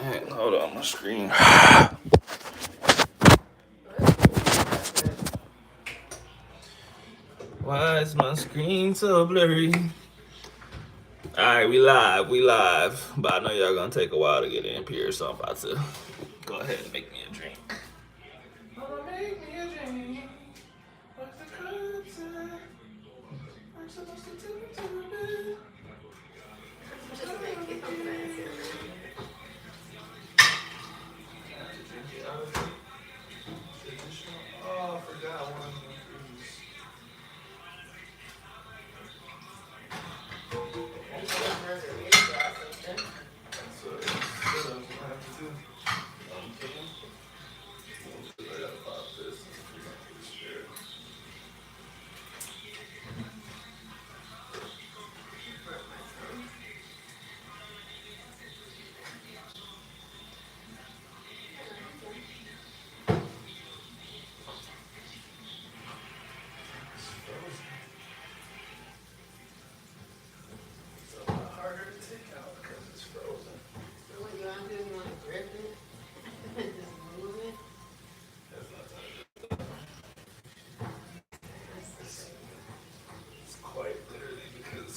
Man, hold on, my screen. Why is my screen so blurry? Alright, we live. But I know y'all gonna take a while to get in here, so I'm about to go ahead and make me a drink. Mama, make me a drink. What's the concept? I'm supposed to tell it to me. Just make it fancy. Oh, I forgot one of them freeze. You should have margaritas or something. That's what I have to do. I'm kidding. I gotta pop this and present this shit. It's frozen. It's a lot harder to take out because it's frozen. So what you want to do? You want to grip it? Just move it? That's not time. It's quite literally because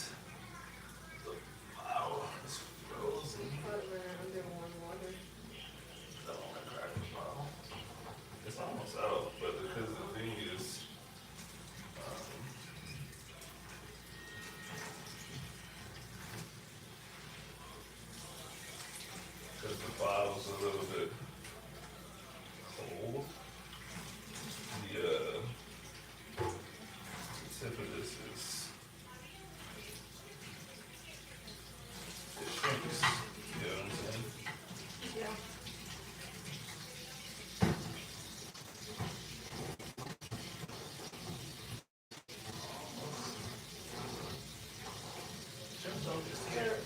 the bottle is frozen. Put it under warm water. I don't want to crack the bottle. It's almost out, but because the thing is, because the bottle's a little bit cold, the tip of this is, it shrinks, you know what I'm saying? Yeah. Just don't get scared.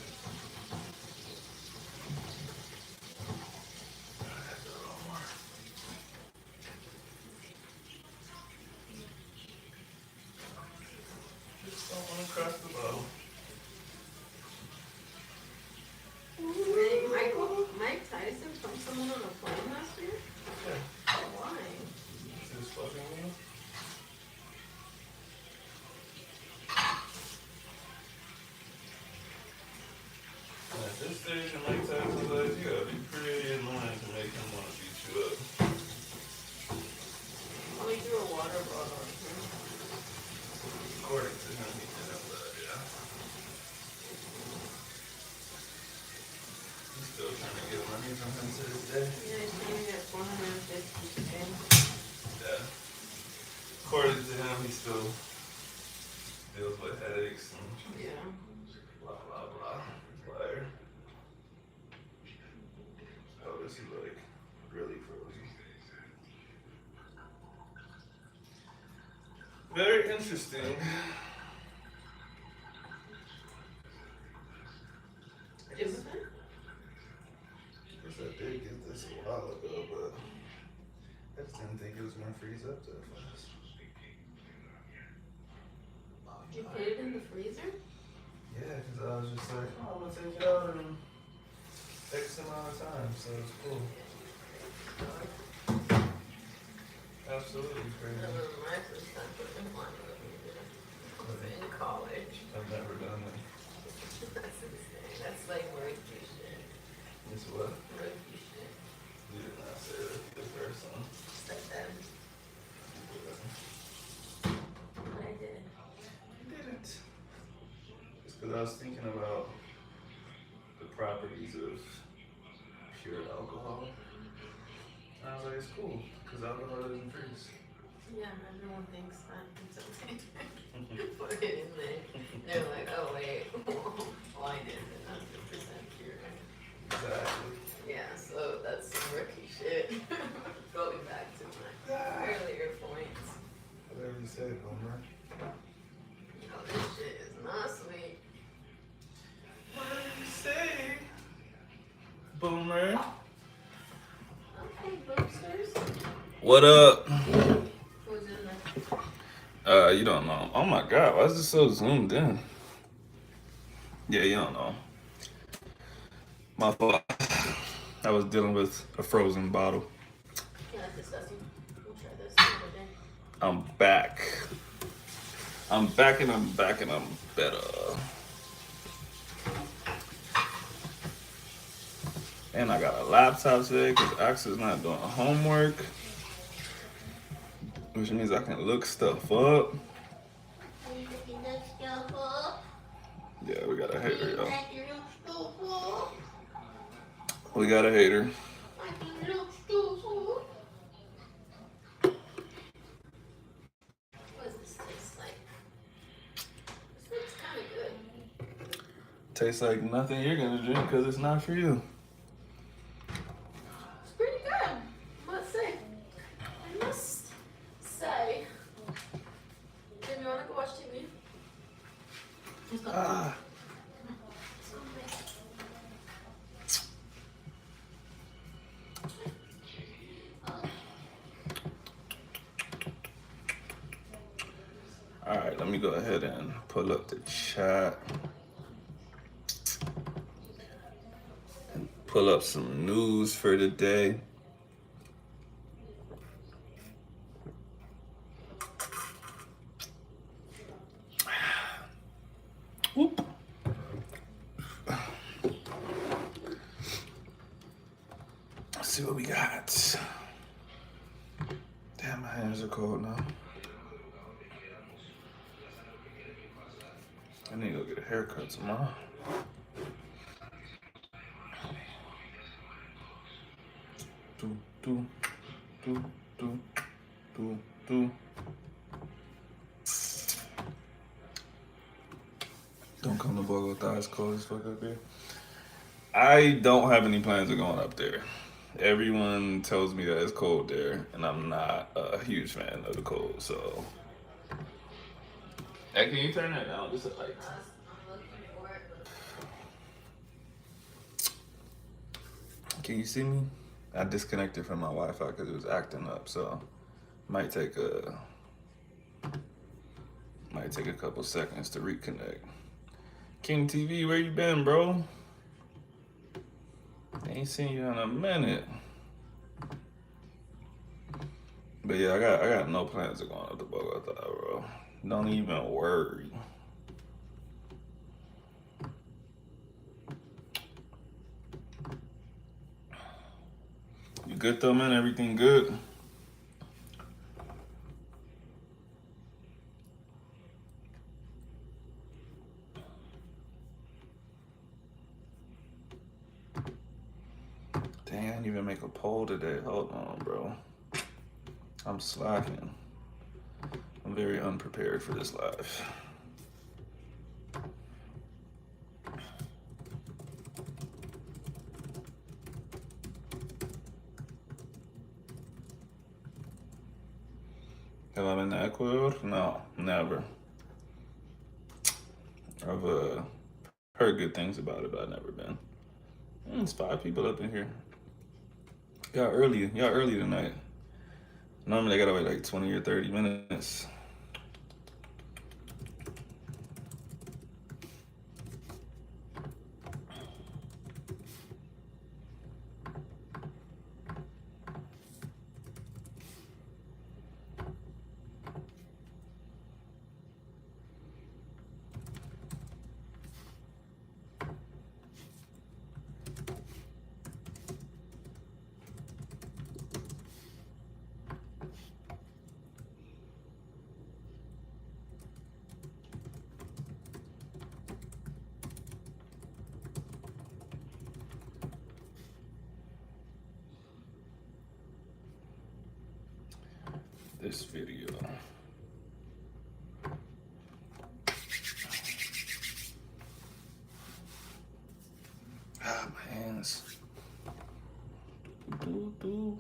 Just don't want to crack the bottle. Mike Tyson punched someone on a plane last year? Yeah. Why? Is this fucking me? And at this stage in Mike Tyson's life, you gotta be pretty in line to make him want to beat you up. Oh, he threw a water bottle on him. According to him, he did have that, yeah. He's still trying to get money from him to this day. Yeah, he's paying at $450 today. Yeah. According to him, he still deals with headaches and Yeah. blah, blah, blah. Liar. Oh, this is like really frozen. Very interesting. I guess I did get this a while ago, but I just didn't think it was gonna freeze up that fast. You put it in the freezer? Yeah, because I was just like, oh, I'm gonna take it out in X amount of time, so it's cool. Absolutely I crazy. remember my first time putting one in the freezer. I was in college. I've never done that. That's insane. That's like rookie shit. It's what? Rookie shit. You did not say that the first one. Just like that. What I did. You didn't. Just because I was thinking about the properties of pure alcohol. And I was like, it's cool, because alcohol doesn't freeze. Yeah, everyone thinks that it's okay. Put it in there. They're like, oh wait, why is it 100% pure? Exactly. Yeah, so that's some rookie shit. Going back to my earlier points. Whatever you say, Boomer. Oh, this shit is not sweet. Whatever you say, Boomer. Okay, boosters. What up? Who's in there? You don't know. Oh my god, why is this so zoomed in? Yeah, you don't know. My fault. I was dealing with a frozen bottle. Yeah, that's disgusting. We'll try this another day. I'm back. I'm back and I'm back and I'm better. And I got a laptop today because Axel's not doing homework, which means I can look stuff up. Are you looking that stuff up? Yeah, we got a hater, yo. I can look stuff up. We got a hater. I can look stuff up. What does this taste like? This looks kind of good. Tastes like nothing you're gonna drink because it's not for you. It's pretty good, I must say. I must say. Jim, you want to go watch TV? Ah. All right, let me go ahead and pull up the chat. And pull up some news for the day. Whoop. Let's see what we got. Damn, my hands are cold now. I need to go get a haircut tomorrow. Do, do, do, do, do. Don't come to Bogota, it's cold as fuck up here. I don't have any plans of going up there. Everyone tells me that it's cold there, and I'm not a huge fan of the cold, so. Hey, can you turn that down just like? I'm looking for it, but Can you see me? I disconnected from my Wi-Fi because it was acting up, so might take a couple seconds to reconnect. King TV, where you been, bro? Ain't seen you in a minute. But yeah, I got no plans of going up to Bogota, bro. Don't even worry. You good though, man? Everything good? Dang, I didn't even make a poll today. Hold on, bro. I'm slacking. I'm very unprepared for this live. Have I been to Ecuador? No, never. I've heard good things about it, but I've never been. It's 5 people up in here. Y'all early tonight. Normally I gotta wait like 20 or 30 minutes. This video. Ah, my hands. Do.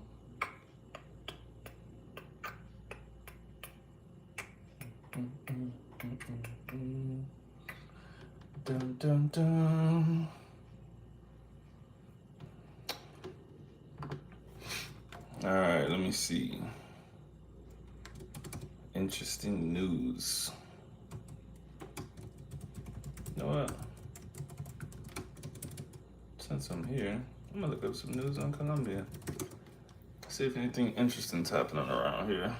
Dun, dun, dun. All right, let me see. Interesting news. You know what? Since I'm here, I'm gonna look up some news on Colombia. See if anything interesting's happening around here.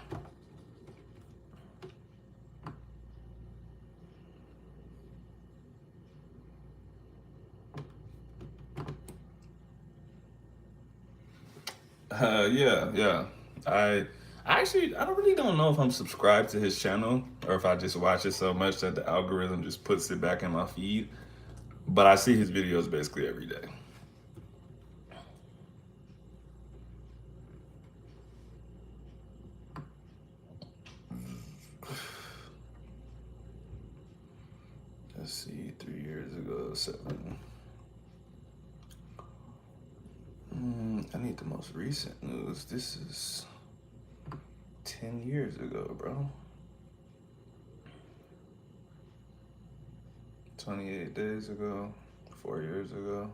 Yeah. I I don't really don't know if I'm subscribed to his channel or if I just watch it so much that the algorithm just puts it back in my feed. But I see his videos basically every day. Let's see, 3 years ago, seven. I need the most recent news. This is 10 years ago, bro. 28 days ago, 4 years ago.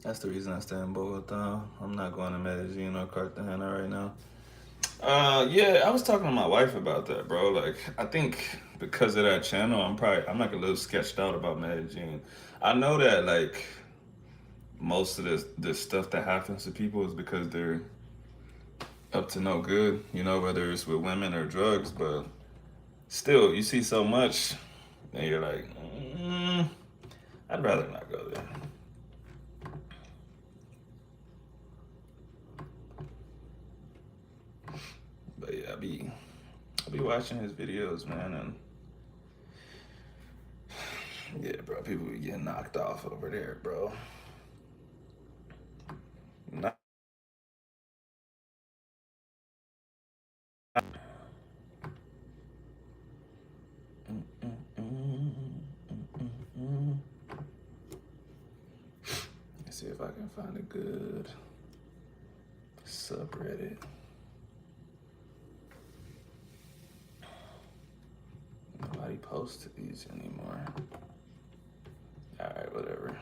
That's the reason I stay in Bogota. I'm not going to Medellin or Cartagena right now. Yeah, I was talking to my wife about that, bro. Like, I think because of that channel, I'm like a little sketched out about Medellin. I know that like most of this stuff that happens to people is because they're up to no good, whether it's with women or drugs, but still, you see so much, and you're like, I'd rather not go there. But yeah, I be watching his videos, man, and yeah, bro, people be getting knocked off over there, bro. Not, Let's see if I can find a good subreddit. Nobody posts these anymore. Alright, whatever.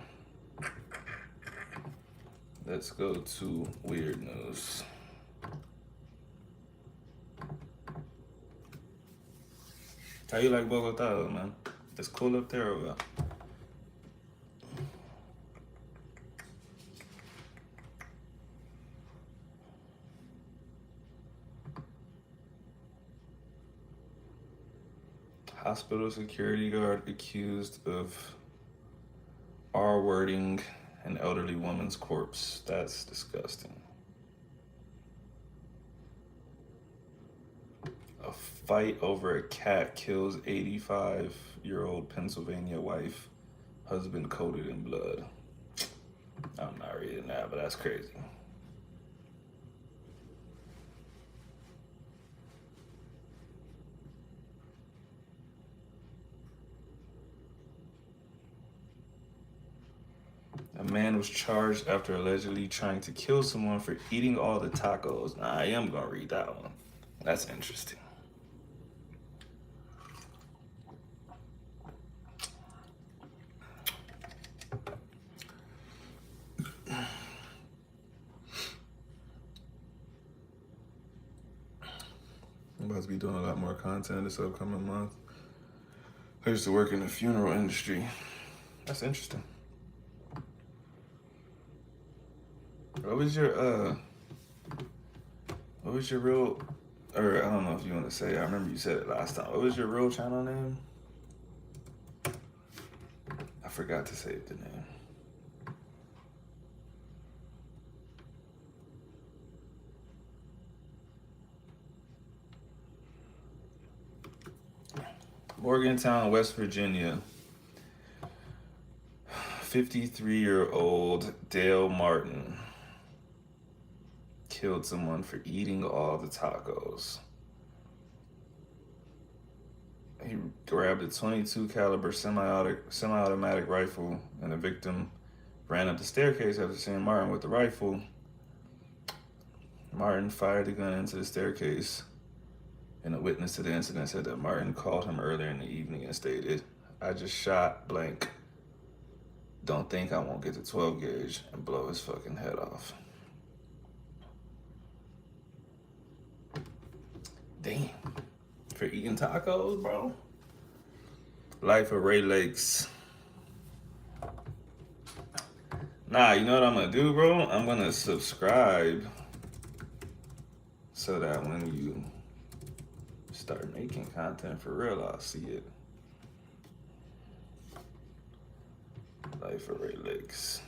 Let's go to weird news. How you like Bogota, man? It's cool up there or what? Hospital security guard accused of R-wording an elderly woman's corpse. That's disgusting. A fight over a cat kills 85-year-old Pennsylvania wife. Husband coated in blood. I'm not reading that, but that's crazy. A man was charged after allegedly trying to kill someone for eating all the tacos. Nah, I am gonna read that one. That's interesting. I'm about to be doing a lot more content this upcoming month. I used to work in the funeral industry. That's interesting. What was your real, or I don't know if you want to say, I remember you said it last time. What was your real channel name? I forgot to save the name. Morgantown, West Virginia. 53-year-old Dale Martin killed someone for eating all the tacos. He grabbed a 22 caliber semi-automatic rifle, and the victim ran up the staircase after seeing Martin with the rifle. Martin fired the gun into the staircase, and a witness to the incident said that Martin called him earlier in the evening and stated, "I just shot blank. Don't think I won't get the 12 gauge and blow his fucking head off." Damn. For eating tacos, bro? Life of Ray Lakes. Nah, you know what I'm gonna do, bro? I'm gonna subscribe so that when you start making content for real, I'll see it. Life of Ray Lakes.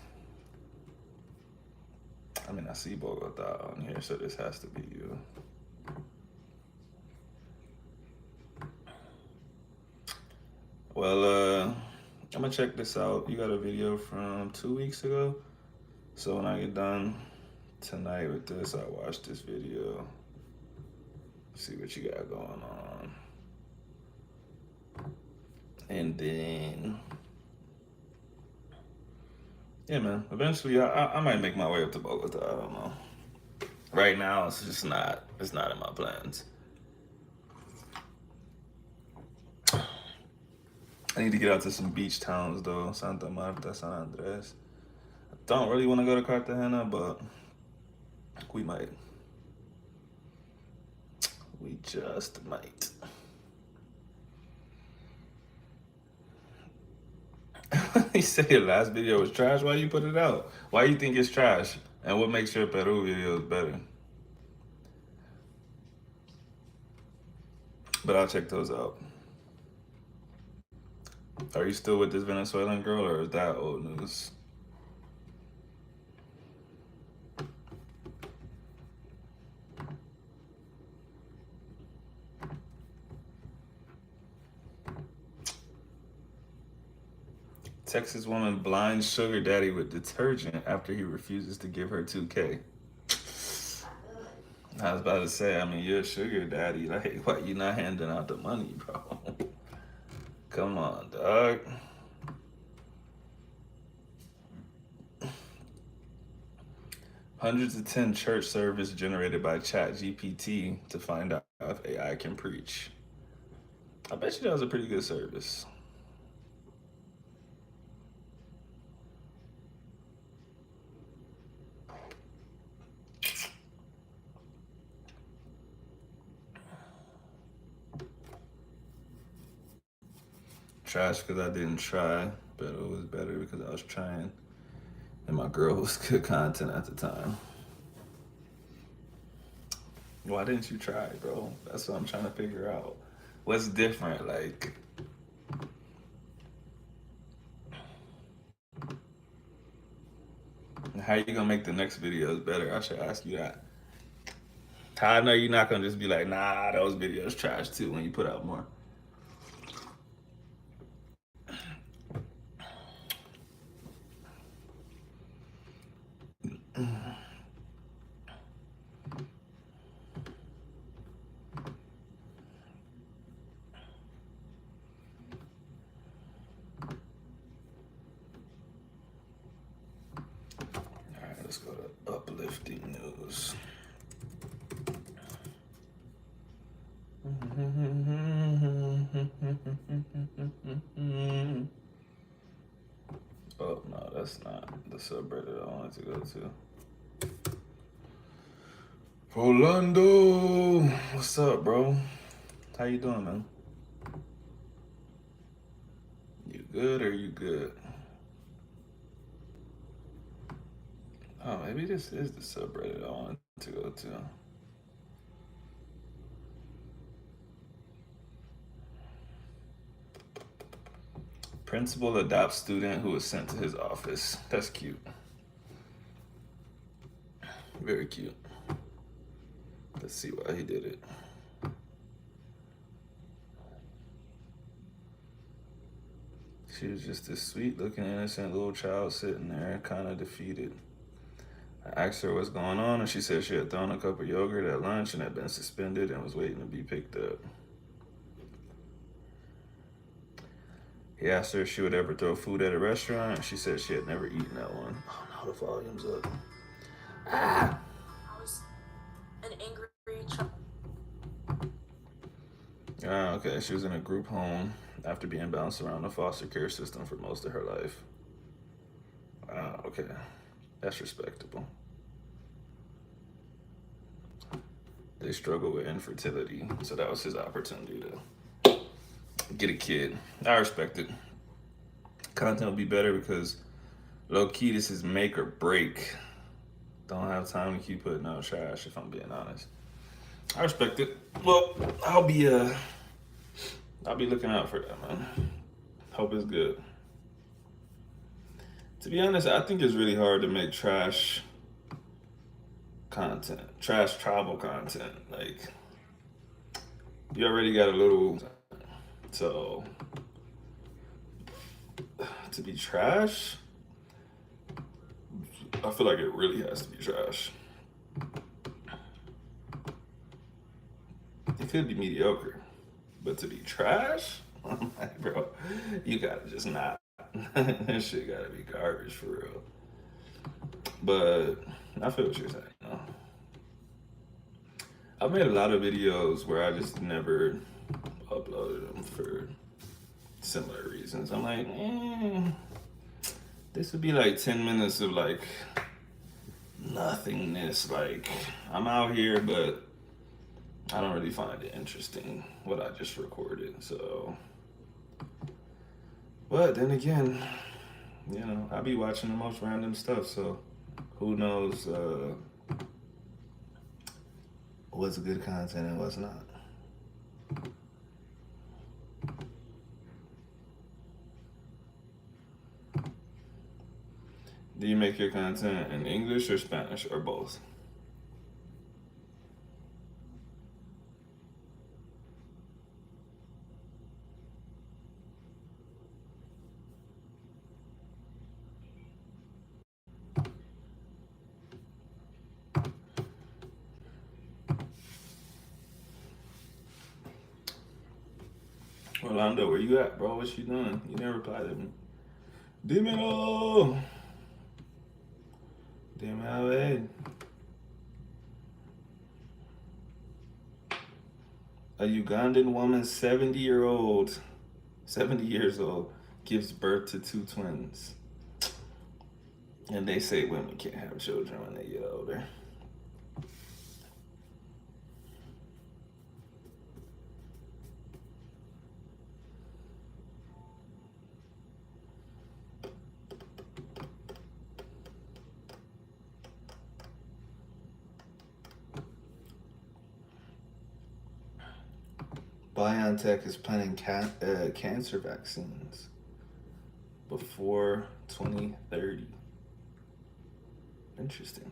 I mean, I see Bogota on here, so this has to be you. Well, I'm gonna check this out. You got a video from 2 weeks ago. So when I get done tonight with this, I'll watch this video, see what you got going on. And then, yeah, man, eventually I might make my way up to Bogota. I don't know. Right now, it's not in my plans. I need to get out to some beach towns though, Santa Marta, San Andres. I don't really want to go to Cartagena, but we might. We just might. You said your last video was trash. Why you put it out? Why you think it's trash? And what makes your Peru videos better? But I'll check those out. Are you still with this Venezuelan girl, or is that old news? Texas woman blinds sugar daddy with detergent after he refuses to give her 2K. I was about to say, I mean, you're a sugar daddy. Like, why you not handing out the money, bro? Come on, dog. Hundreds attend church service generated by ChatGPT to find out if AI can preach. I bet you that was a pretty good service. Trash because I didn't try, but it was better because I was trying. And my girl was good content at the time. Why didn't you try, bro? That's what I'm trying to figure out. What's different? Like, how you gonna make the next videos better? I should ask you that. How I know you're not gonna just be like, nah, those videos trash too when you put out more. All right, let's go to uplifting news. Oh no, that's not the subreddit I wanted to go to. Rolando, what's up, bro? How you doing, man? You good or you good? Oh, maybe this is the subreddit I wanted to go to. Principal adopts student who was sent to his office. That's cute. Very cute. Let's see why he did it. She was just this sweet looking innocent little child sitting there, kind of defeated. I asked her what's going on, and she said she had thrown a cup of yogurt at lunch and had been suspended and was waiting to be picked up. He asked her if she would ever throw food at a restaurant, and she said she had never eaten at one. Oh no, the volume's up. Ah! I was an angry child. Ah, okay. She was in a group home after being bounced around the foster care system for most of her life. Ah, okay. That's respectable. they struggle with infertility. So that was his opportunity to get a kid. I respect it. Content will be better because low key this is make or break. Don't have time to keep putting out trash if I'm being honest. I respect it. Well, I'll be looking out for that, man. Hope it's good. To be honest, I think it's really hard to make trash content, trash travel content. Like, you already got a little, so to be trash, I feel like it really has to be trash. It could be mediocre, but to be trash, I'm like, bro, you gotta just not. This shit gotta be garbage for real. But I feel what you're saying. You know? I've made a lot of videos where I just never uploaded them for similar reasons. I'm like, this would be like 10 minutes of like nothingness. Like, I'm out here, but I don't really find it interesting what I just recorded. So, but then again, you know, I be watching the most random stuff. So, who knows what's good content and what's not. Do you make your content in English or Spanish or both? Orlando, where you at, bro? What you doing? You didn't reply to me. Dímelo. Dime a ver. A Ugandan woman, 70 years old, gives birth to 2 twins. And they say women can't have children when they get older. BioNTech is planning cancer vaccines before 2030. Interesting.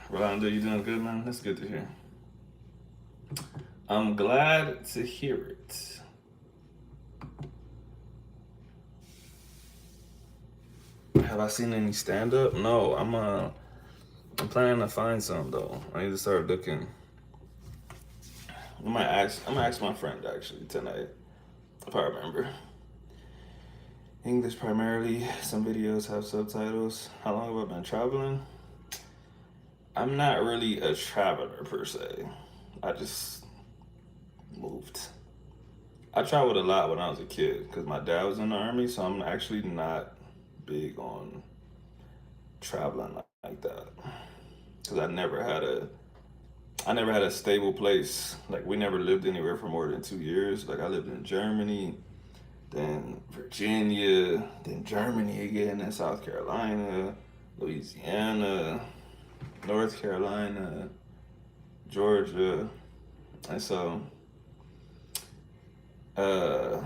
Rolando, you doing good, man? That's good to hear. I'm glad to hear it. Have I seen any stand up? No, I'm planning to find some though. I need to start looking. I'm gonna ask my friend actually tonight if I remember. English primarily. Some videos have subtitles. How long have I been traveling? I'm not really a traveler per se. I just moved. I traveled a lot when I was a kid because my dad was in the army, so I'm actually not big on traveling like that. Because I never had a stable place. Like, we never lived anywhere for more than 2 years. Like, I lived in Germany, then Virginia, then Germany again, then South Carolina, Louisiana, North Carolina, Georgia. And so I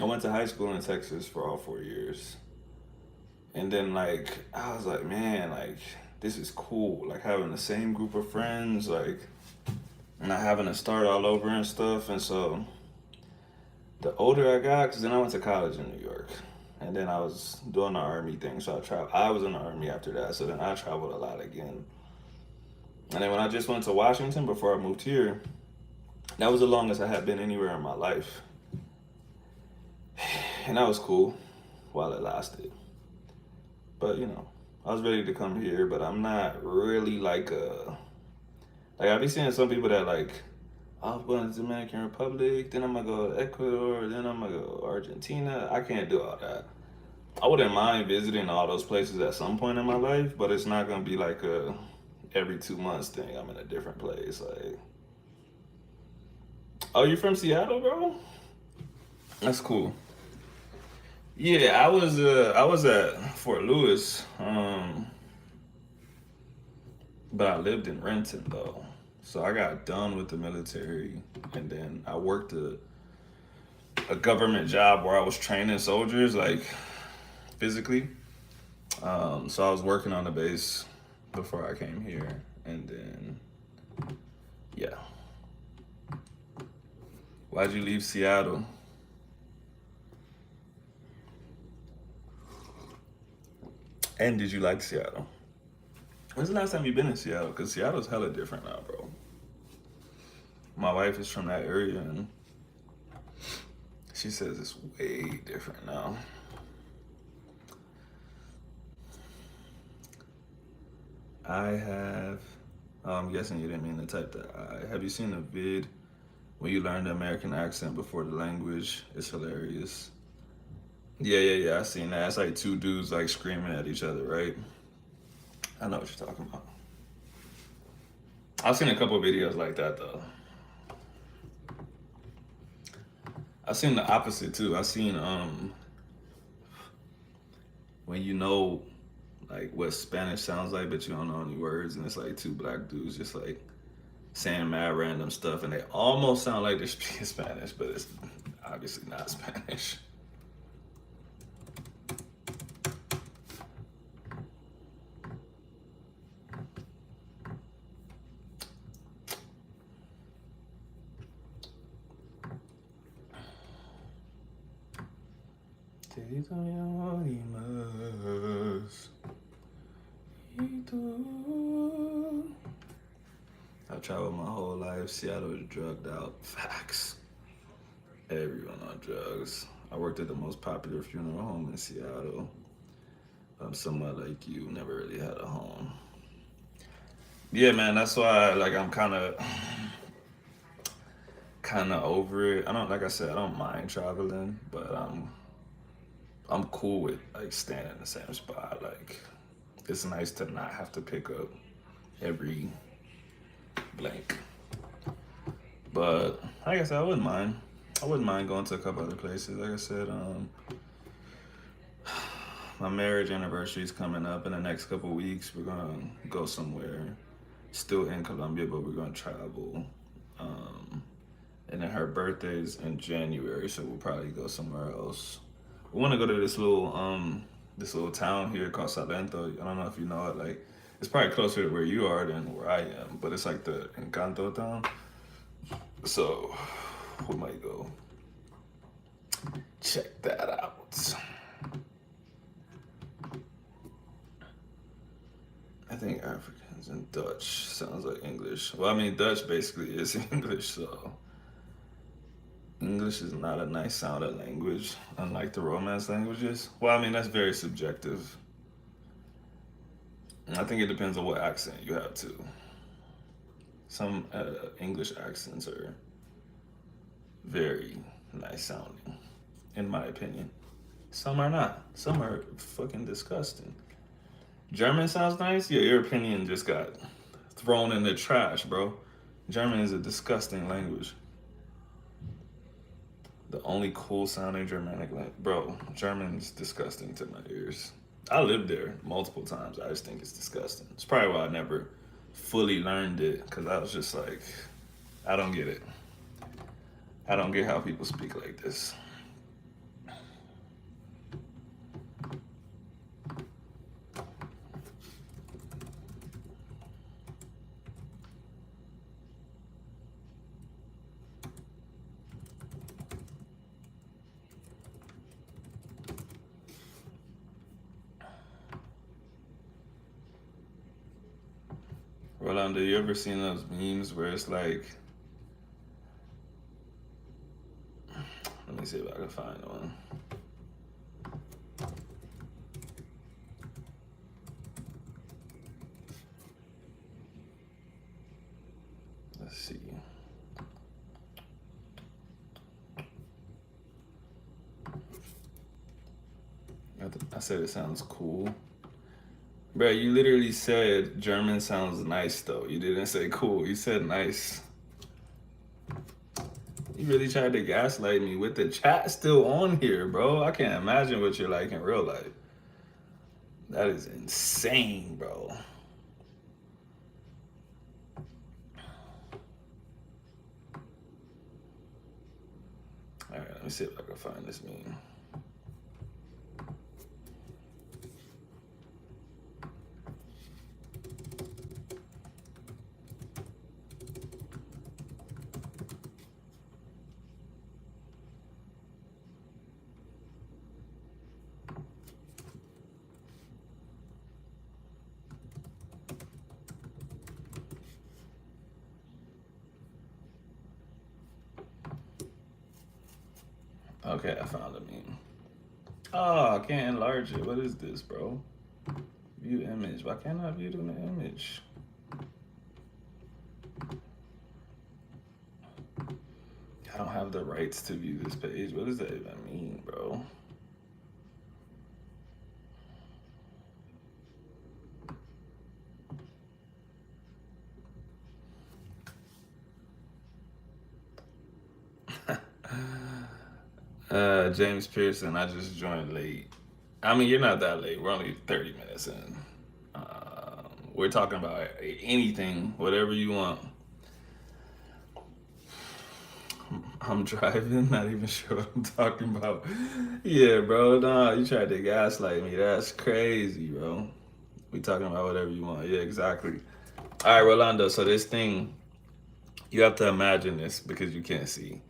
went to high school in Texas for all 4 years. And then, like, I was like, man, like, this is cool. Like, having the same group of friends, like, not having to start all over and stuff. And so the older I got, because then I went to college in New York. And then I was doing the army thing. So I was in the army after that. So then I traveled a lot again. And then when I just went to Washington before I moved here, that was the longest I had been anywhere in my life. And that was cool while it lasted. But, you know, I was ready to come here, but I'm not really like I be seeing some people that like, I'm going to the Dominican Republic, then I'm gonna go to Ecuador, then I'm gonna go to Argentina. I can't do all that. I wouldn't mind visiting all those places at some point in my life, but it's not gonna be like a every 2 months thing. I'm in a different place. Like, oh, you from Seattle, bro? That's cool. Yeah, I was at Fort Lewis, but I lived in Renton though. So I got done with the military, and then I worked a government job where I was training soldiers, like physically. So I was working on the base before I came here, and then yeah. Why'd you leave Seattle? And did you like Seattle? When's the last time you been in Seattle? Because Seattle's hella different now, bro. My wife is from that area, and she says it's way different now. I have. I'm guessing you didn't mean to type that. Have you seen a vid when you learn the American accent before the language? It's hilarious. Yeah. I seen that. It's like two dudes like screaming at each other, right? I know what you're talking about. I've seen a couple of videos like that though. I've seen the opposite too. I've seen when you know like what Spanish sounds like, but you don't know any words, and it's like two black dudes just like saying mad random stuff, and they almost sound like they're speaking Spanish, but it's obviously not Spanish. I've traveled my whole life. Seattle is drugged out. Facts. Everyone on drugs. I worked at the most popular funeral home in Seattle. I'm somewhat like you, never really had a home. Yeah, man, that's why like I'm kind of over it. I don't like I said, I don't mind traveling, but I'm cool with like staying in the same spot. Like it's nice to not have to pick up every blank. But like I said, I wouldn't mind. I wouldn't mind going to a couple other places. Like I said, my marriage anniversary is coming up in the next couple weeks. We're gonna go somewhere, still in Colombia, but we're gonna travel. Um, and then her birthday's in January, so we'll probably go somewhere else. We want to go to this little town here called Salento. I don't know if you know it. Like it's probably closer to where you are than where I am, but it's like the Encanto town. So we might go check that out. I think Africans and Dutch sounds like English. Well, I mean, Dutch basically is English, so English is not a nice sounding language, unlike the Romance languages. Well, I mean, that's very subjective. And I think it depends on what accent you have, too. Some English accents are very nice sounding, in my opinion. Some are not. Some are fucking disgusting. German sounds nice? Yeah, your opinion just got thrown in the trash, bro. German is a disgusting language. The only cool sounding Germanic language. Bro, German's disgusting to my ears. I lived there multiple times. I just think it's disgusting. It's probably why I never fully learned it, because I was just like, I don't get it. I don't get how people speak like this. Rolando, you ever seen those memes where it's like, let me see if I can find one. Let's see. I said it sounds cool. Bro, you literally said German sounds nice though. You didn't say cool. You said nice. You really tried to gaslight me with the chat still on here, bro. I can't imagine what you're like in real life. That is insane, bro. All right, let me see if I can find this meme. Okay, I found a meme. Oh, I can't enlarge it. What is this, bro? View image. Why can't I view the image? I don't have the rights to view this page. What does that even mean, bro? James Pearson, I just joined late. I mean, you're not that late. We're only 30 minutes in. We're talking about anything, whatever you want. I'm driving, not even sure what I'm talking about. Yeah, bro, nah, you tried to gaslight me. That's crazy, bro. We talking about whatever you want. Yeah, exactly. All right, Rolando. So this thing, you have to imagine this because you can't see,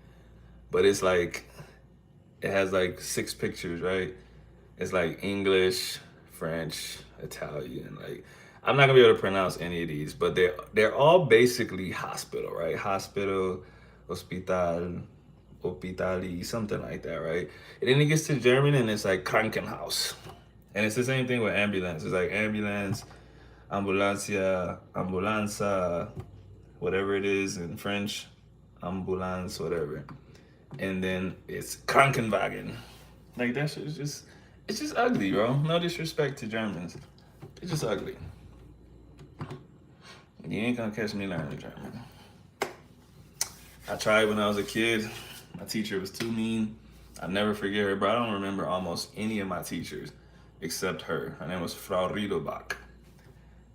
but it's like it has like 6 pictures, right? It's like English, French, Italian. Like I'm not gonna be able to pronounce any of these, but they're all basically hospital, right? Hospital, hospital, hospitali, something like that, right? And then it gets to German and it's like Krankenhaus, and it's the same thing with ambulance. It's like ambulance, ambulancia, ambulanza, whatever it is in French, ambulance, whatever. And then it's Krankenwagen. Like that shit is just, it's just ugly, bro. No disrespect to Germans, it's just ugly. You ain't gonna catch me learning German. I tried when I was a kid. My teacher was too mean. I never forget her, bro. I don't remember almost any of my teachers except her. Her name was Frau Riedelbach.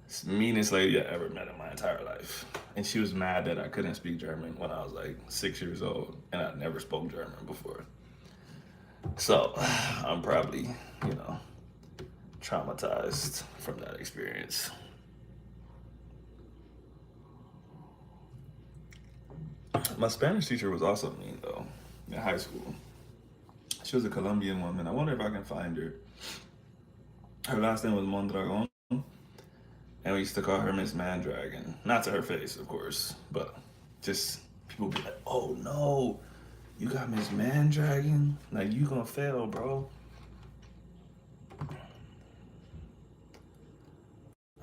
It's the meanest lady I ever met in my entire life. And she was mad that I couldn't speak German when I was like 6 years old and I never spoke German before. So I'm probably, you know, traumatized from that experience. My Spanish teacher was also mean though in high school. She was a Colombian woman. I wonder if I can find her. Her last name was Mondragon, and we used to call her Miss Mandragon. Not to her face, of course, but just people be like, "Oh no, you got Miss Mandragon? Like you gonna fail, bro."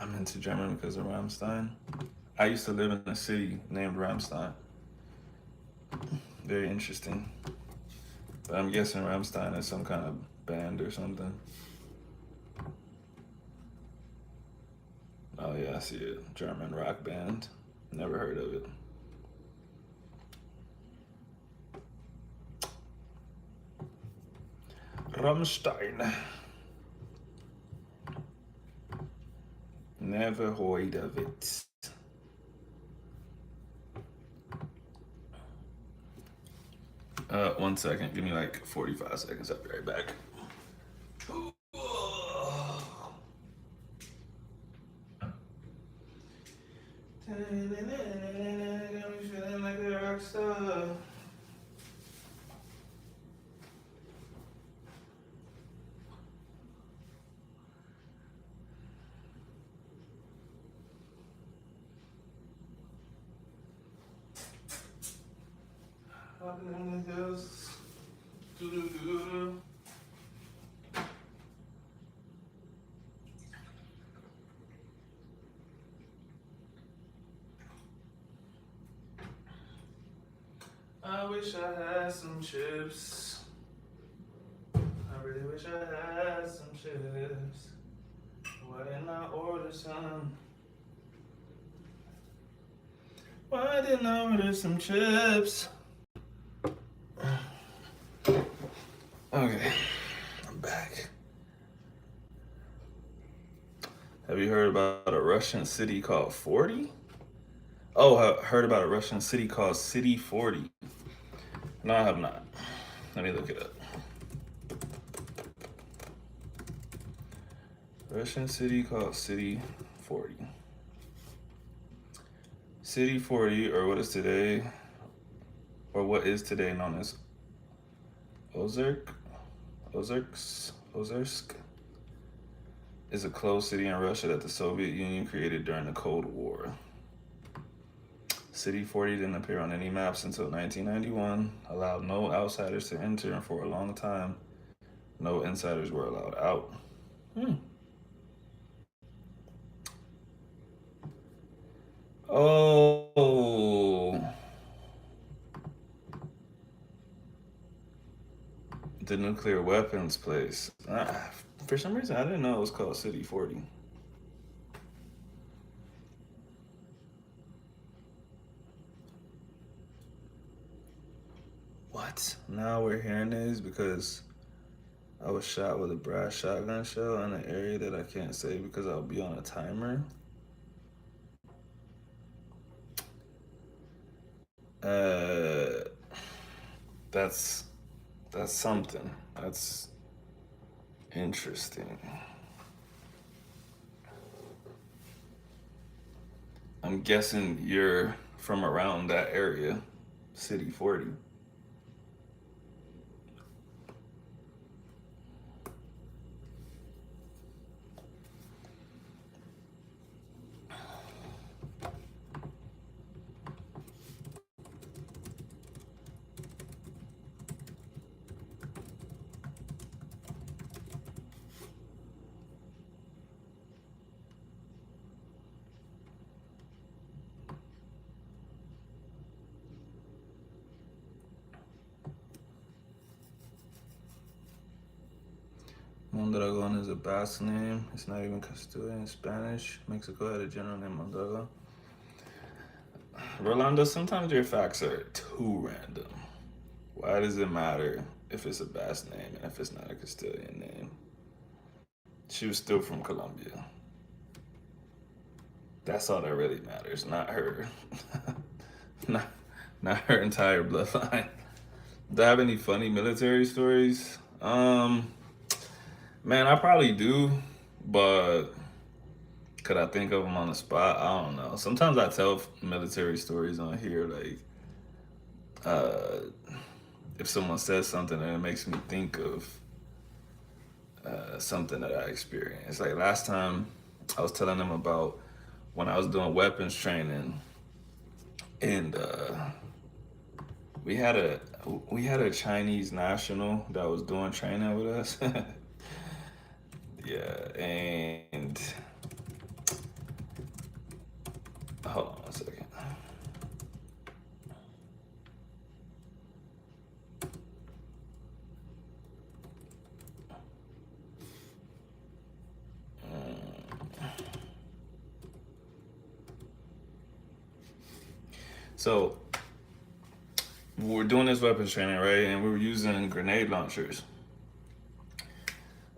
I'm into German because of Rammstein. I used to live in a city named Rammstein. Very interesting. But I'm guessing Rammstein is some kind of band or something. Oh yeah, I see it. German rock band. Never heard of it. Rammstein. Never heard of it. One second. Give me like 45 seconds. I'll be right back. Feeling like a rock star. Walking in the hills. Doo-doo-doo-doo. I wish I had some chips. I really wish I had some chips? Why didn't I order some? Why didn't I order some chips? Okay, I'm back. Have you heard about a Russian city called 40? Oh, I heard about a Russian city called City 40. No, I have not. Let me look it up. Russian city called City 40. City 40, or what is today, or what is today known as Ozersk, is a closed city in Russia that the Soviet Union created during the Cold War. City 40 didn't appear on any maps until 1991, allowed no outsiders to enter, and for a long time, no insiders were allowed out. Oh, the nuclear weapons place. For some reason, I didn't know it was called City 40. What? Now we're hearing this because I was shot with a brass shotgun shell in an area that I can't say because I'll be on a timer. Uh, that's something. That's interesting. I'm guessing you're from around that area, City 40. Mondragon is a Basque name. It's not even Castilian Spanish. Mexico had a general name Mondragon. Rolando, sometimes your facts are too random. Why does it matter if it's a Basque name and if it's not a Castilian name? She was still from Colombia. That's all that really matters, not her. not her entire bloodline. Do I have any funny military stories? Man, I probably do, but could I think of them on the spot? I don't know. Sometimes I tell military stories on here, like uh, if someone says something and it makes me think of something that I experienced. Like last time, I was telling them about when I was doing weapons training, and we had a Chinese national that was doing training with us. Yeah, and hold on one second. So we were doing this weapons training, right? And we were using grenade launchers.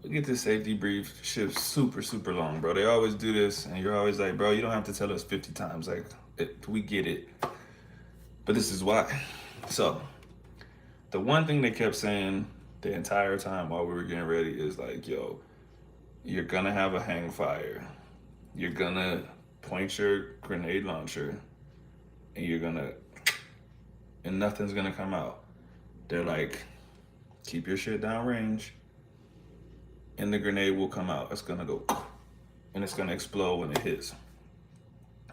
We get this safety brief, shit's super, super long, bro. They always do this, and you're always like, bro, you don't have to tell us 50 times. Like, we get it. But this is why. So, the one thing they kept saying the entire time while we were getting ready is like, yo, you're gonna have a hang fire. You're gonna point your grenade launcher, and and nothing's gonna come out. They're like, keep your shit downrange, and the grenade will come out. It's gonna go, and it's gonna explode when it hits.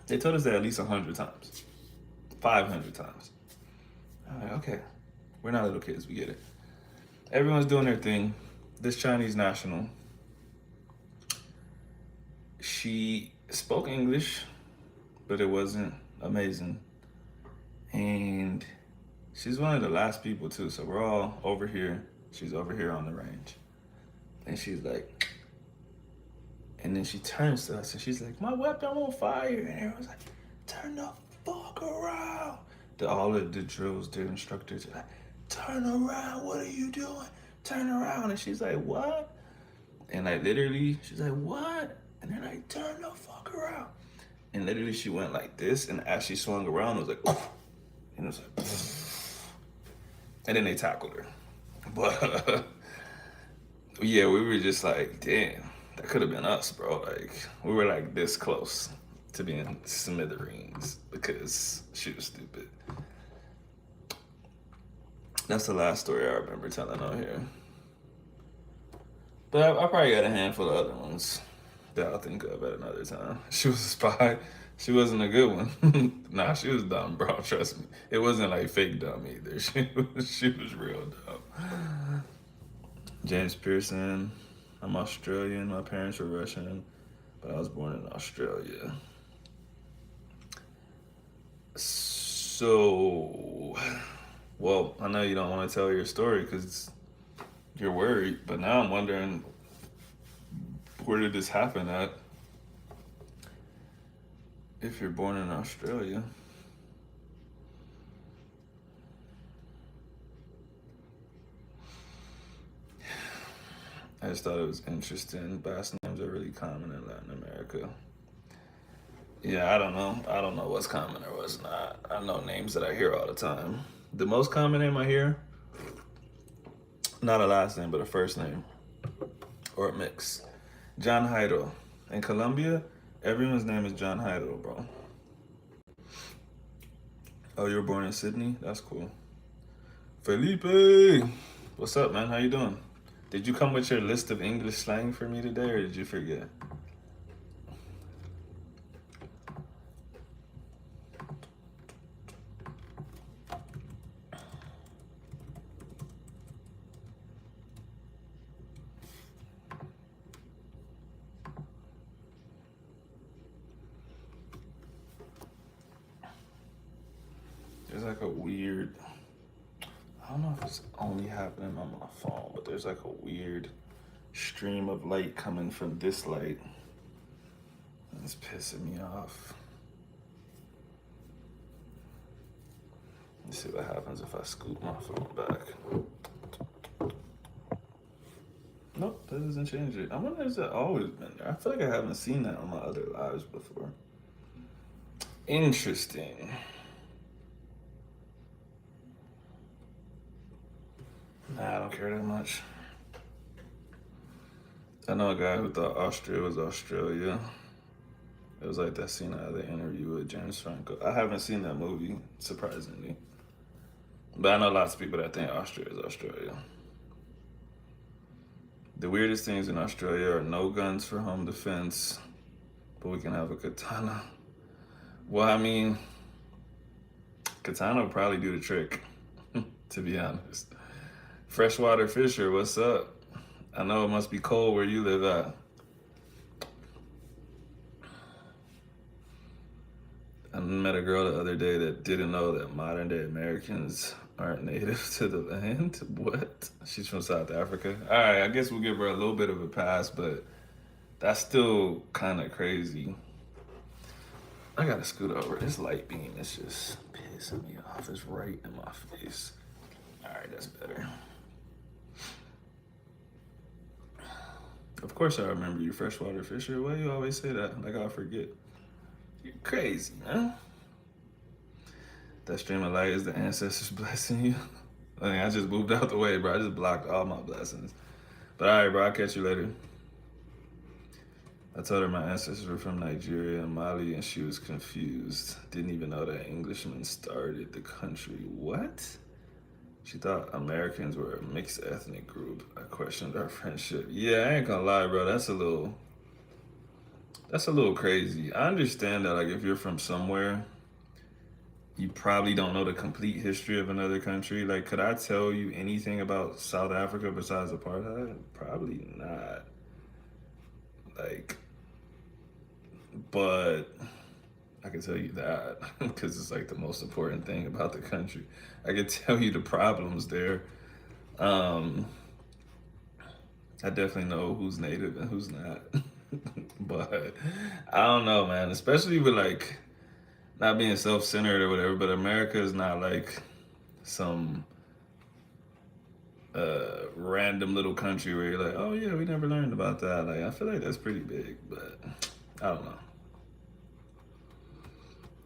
They told us that at least 100 times, 500 times. I'm like, okay, we're not little kids, we get it. Everyone's doing their thing. This Chinese national, she spoke English, but it wasn't amazing. And she's one of the last people too, so we're all over here. She's over here on the range. And she's like, and then she turns to us and she's like, my weapon on fire. And everyone's like, turn the fuck around. All of the drills, the instructors are like, turn around, what are you doing? Turn around. And she's like, what? And like literally, she's like, what? And they're like, turn the fuck around. And literally she went like this, and as she swung around, it was like, and it was like, and then they tackled her. But yeah, we were just like, damn, that could have been us, bro. Like, we were like this close to being smithereens because she was stupid. That's the last story I remember telling on here. But I probably got a handful of other ones that I'll think of at another time. She was a spy. She wasn't a good one. Nah, she was dumb, bro. Trust me. It wasn't like fake dumb either. She was real dumb. James Pearson. I'm Australian. My parents were Russian, but I was born in Australia. So, well, I know you don't want to tell your story because you're worried, but now I'm wondering, where did this happen at? If you're born in Australia. I just thought it was interesting. Last names are really common in Latin America. Yeah, I don't know. I don't know what's common or what's not. I know names that I hear all the time. The most common name I hear, not a last name, but a first name or a mix. John Jairo. In Colombia, everyone's name is John Jairo, bro. Oh, you were born in Sydney? That's cool. Felipe! What's up, man? How you doing? Did you come with your list of English slang for me today, or did you forget? There's like a weird, I don't know if it's only happening on my phone, but there's like a weird stream of light coming from this light. And it's pissing me off. Let's see what happens if I scoot my phone back. Nope, that doesn't change it. I wonder if that always been there. I feel like I haven't seen that on my other lives before. Interesting. Nah, I don't care that much. I know a guy who thought Austria was Australia. It was like that scene out of the interview with James Franco. I haven't seen that movie, surprisingly. But I know lots of people that think Austria is Australia. The weirdest things in Australia are no guns for home defense, but we can have a katana. Well, I mean, katana would probably do the trick, to be honest. Freshwater Fisher, what's up? I know it must be cold where you live at. I met a girl the other day that didn't know that modern day Americans aren't native to the land. What? She's from South Africa. All right, I guess we'll give her a little bit of a pass, but that's still kind of crazy. I gotta scoot over. This light beam is just pissing me off. It's right in my face. All right, that's better. Of course I remember you, Freshwater Fisher. Why you always say that? Like I'll forget. You're crazy, man. That stream of light is the ancestors blessing you. I just moved out the way, bro. I just blocked all my blessings. But all right, bro. I'll catch you later. I told her my ancestors were from Nigeria and Mali, and she was confused. Didn't even know that Englishmen started the country. What? She thought Americans were a mixed ethnic group. I questioned our friendship. Yeah, I ain't gonna lie, bro. That's a little crazy. I understand that, like, if you're from somewhere, you probably don't know the complete history of another country. Like, could I tell you anything about South Africa besides apartheid? Probably not. Like, but I can tell you that because it's like the most important thing about the country. I can tell you the problems there. I definitely know who's native and who's not. But I don't know, man. Especially with like not being self-centered or whatever. But America is not like some random little country where you're like, oh yeah, we never learned about that. Like I feel like that's pretty big, but I don't know.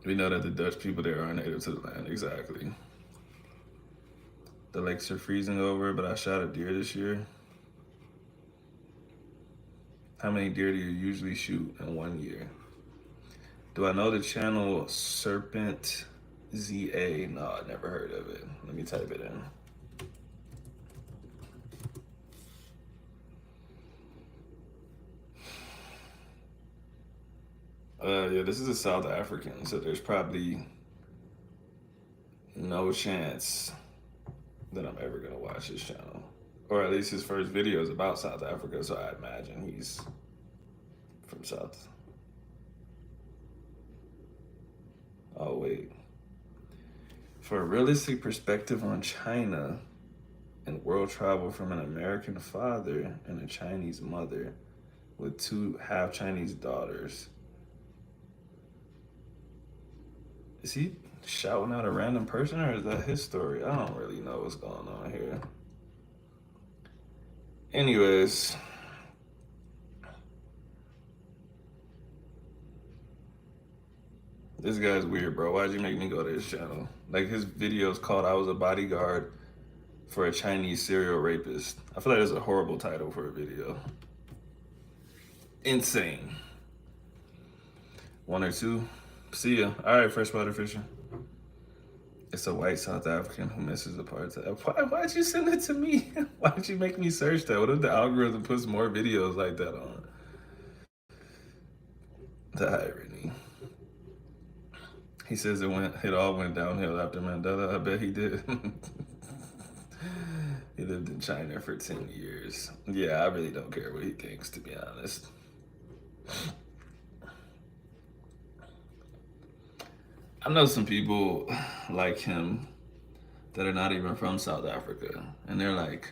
We know that the Dutch people there are native to the land, exactly. The lakes are freezing over, but I shot a deer this year. How many deer do you usually shoot in 1 year? Do I know the channel Serpent ZA? No, I never heard of it. Let me type it in. Yeah, this is a South African, so there's probably no chance that I'm ever gonna watch his channel. Or at least his first video is about South Africa, so I imagine he's from South. Oh, wait. For a realistic perspective on China and world travel from an American father and a Chinese mother with two half Chinese daughters. Is he shouting out a random person or is that his story? I don't really know what's going on here. Anyways, this guy's weird, bro. Why'd you make me go to his channel? Like his video's called I Was a Bodyguard for a Chinese Serial Rapist. I feel like that's a horrible title for a video. Insane. One or two. See ya. All right, freshwater fishing. It's a white South African who misses apartheid. Why'd you send it to me? Why'd you make me search that? What if the algorithm puts more videos like that on? The irony. He says it all went downhill after Mandela. I bet he did. He lived in China for 10 years. Yeah, I really don't care what he thinks, to be honest. I know some people like him that are not even from South Africa, and they're like,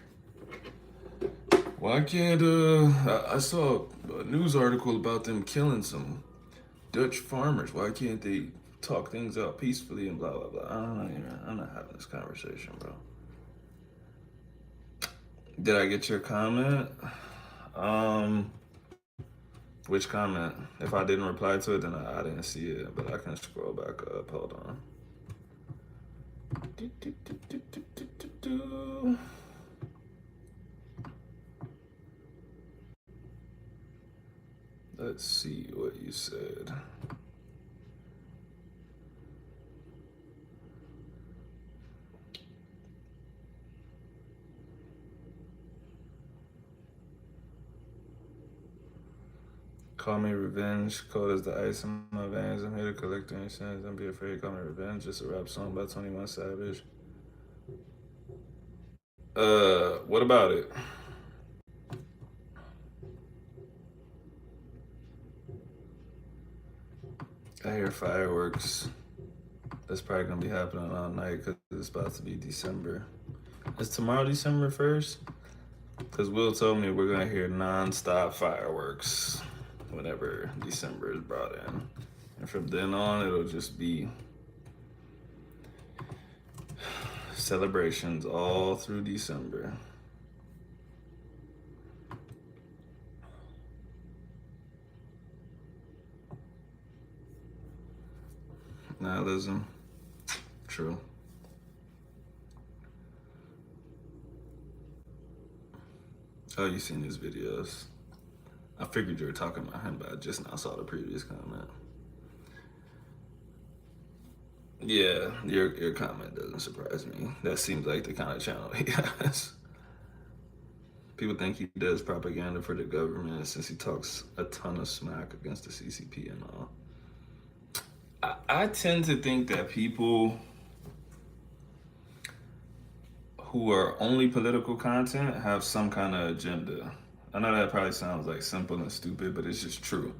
why can't I saw a news article about them killing some Dutch farmers. Why can't they talk things out peacefully and blah blah blah? I'm not having this conversation, bro. Did I get your comment? Which comment? If I didn't reply to it, then I didn't see it, but I can scroll back up. Hold on. Let's see what you said. Call me revenge, cold as the ice in my veins. I'm here to collect any sins. Don't be afraid, call me revenge. Just a rap song by 21 Savage. What about it? I hear fireworks. That's probably gonna be happening all night because it's about to be December. Is tomorrow December 1st? Because Will told me we're gonna hear non-stop fireworks whenever December is brought in. And from then on, it'll just be celebrations all through December. Nihilism. True. Oh, you seen his videos. I figured you were talking about him, but I just now saw the previous comment. Yeah, your comment doesn't surprise me. That seems like the kind of channel he has. People think he does propaganda for the government since he talks a ton of smack against the CCP and all. I tend to think that people who are only political content have some kind of agenda. I know that probably sounds like simple and stupid, but it's just true.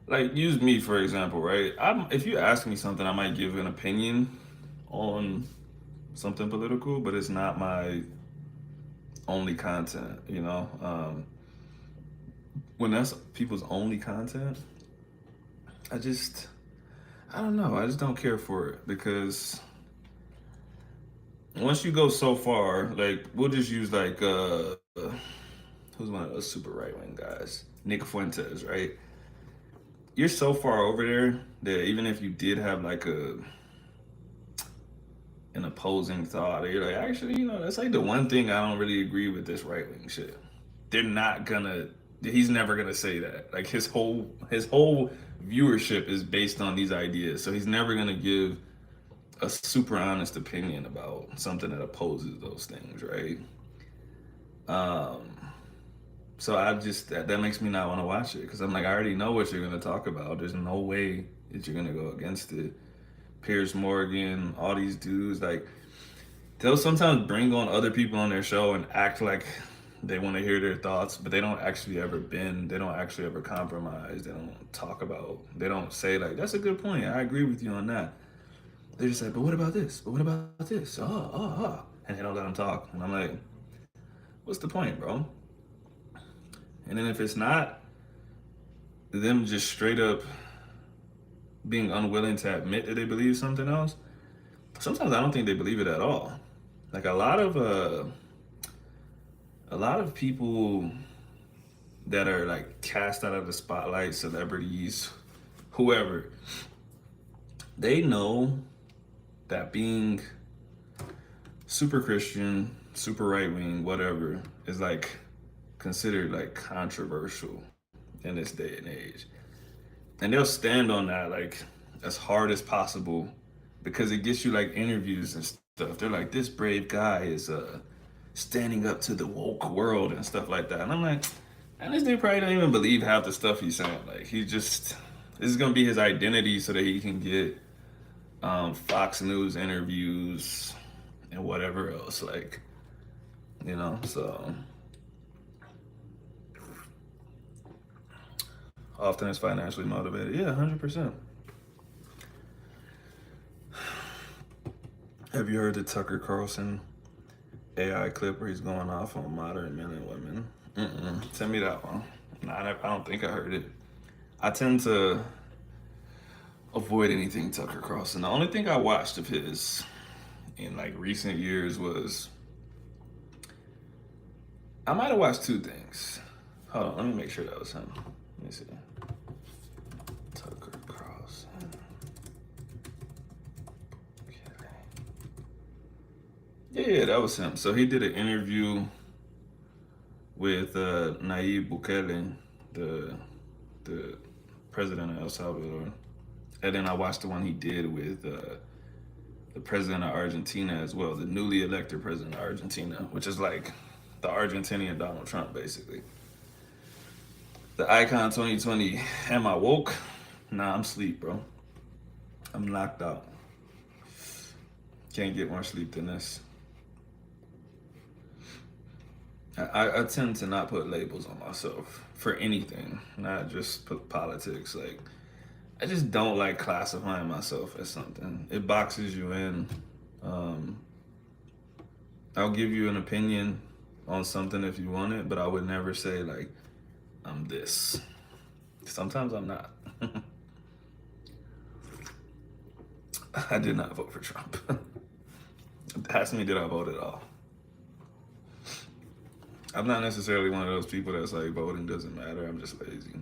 Like, use me for example, right? If you ask me something, I might give an opinion on something political, but it's not my only content, you know? When that's people's only content, I just, I don't know. I just don't care for it because once you go so far, like, we'll just use like, who's one of those super right wing guys? Nick Fuentes, right? You're so far over there that even if you did have like an opposing thought, or you're like, actually, you know, that's like the one thing I don't really agree with this right wing shit. They're not gonna. He's never gonna say that. Like his whole viewership is based on these ideas, so he's never gonna give a super honest opinion about something that opposes those things, right? Um, so I just that makes me not want to watch it because I'm like I already know what you're gonna talk about. There's no way that you're gonna go against it. Pierce Morgan, all these dudes, like they'll sometimes bring on other people on their show and act like they want to hear their thoughts, but they don't actually ever bend. They don't actually ever compromise. They don't talk about. They don't say like, "That's a good point. I agree with you on that." They just say, "But what about this? But what about this? And they don't let them talk." And I'm like, "What's the point, bro?" And then if it's not them just straight up being unwilling to admit that they believe something else, sometimes I don't think they believe it at all. Like a lot of people that are like cast out of the spotlight, celebrities, whoever, they know that being super Christian, super right wing, whatever, is like considered like controversial in this day and age. And they'll stand on that like as hard as possible because it gets you like interviews and stuff. They're like, this brave guy is standing up to the woke world and stuff like that. And I'm like, and this dude probably don't even believe half the stuff he's saying. Like he just this is gonna be his identity so that he can get Fox News interviews and whatever else. Like, you know, so often it's financially motivated. Yeah, 100%. Have you heard the Tucker Carlson AI clip where he's going off on modern men and women? Send me that one. Nah, I don't think I heard it. I tend to avoid anything Tucker Carlson. The only thing I watched of his in like recent years was I might have watched two things. Hold on, let me make sure that was him. Let me see. Tucker Carlson. Okay. Yeah, that was him. So he did an interview with Nayib Bukele, the president of El Salvador, and then I watched the one he did with the president of Argentina as well, the newly elected president of Argentina, which is like the Argentinian Donald Trump, basically. The Icon 2020. Am I woke? Nah, I'm sleep, bro. I'm knocked out. Can't get more sleep than this. I tend to not put labels on myself for anything, not just put politics. Like, I just don't like classifying myself as something. It boxes you in. Um, I'll give you an opinion on something if you want it, but I would never say, like, I'm this. Sometimes I'm not. I did not vote for Trump. Ask me, did I vote at all? I'm not necessarily one of those people that's like voting doesn't matter. I'm just lazy.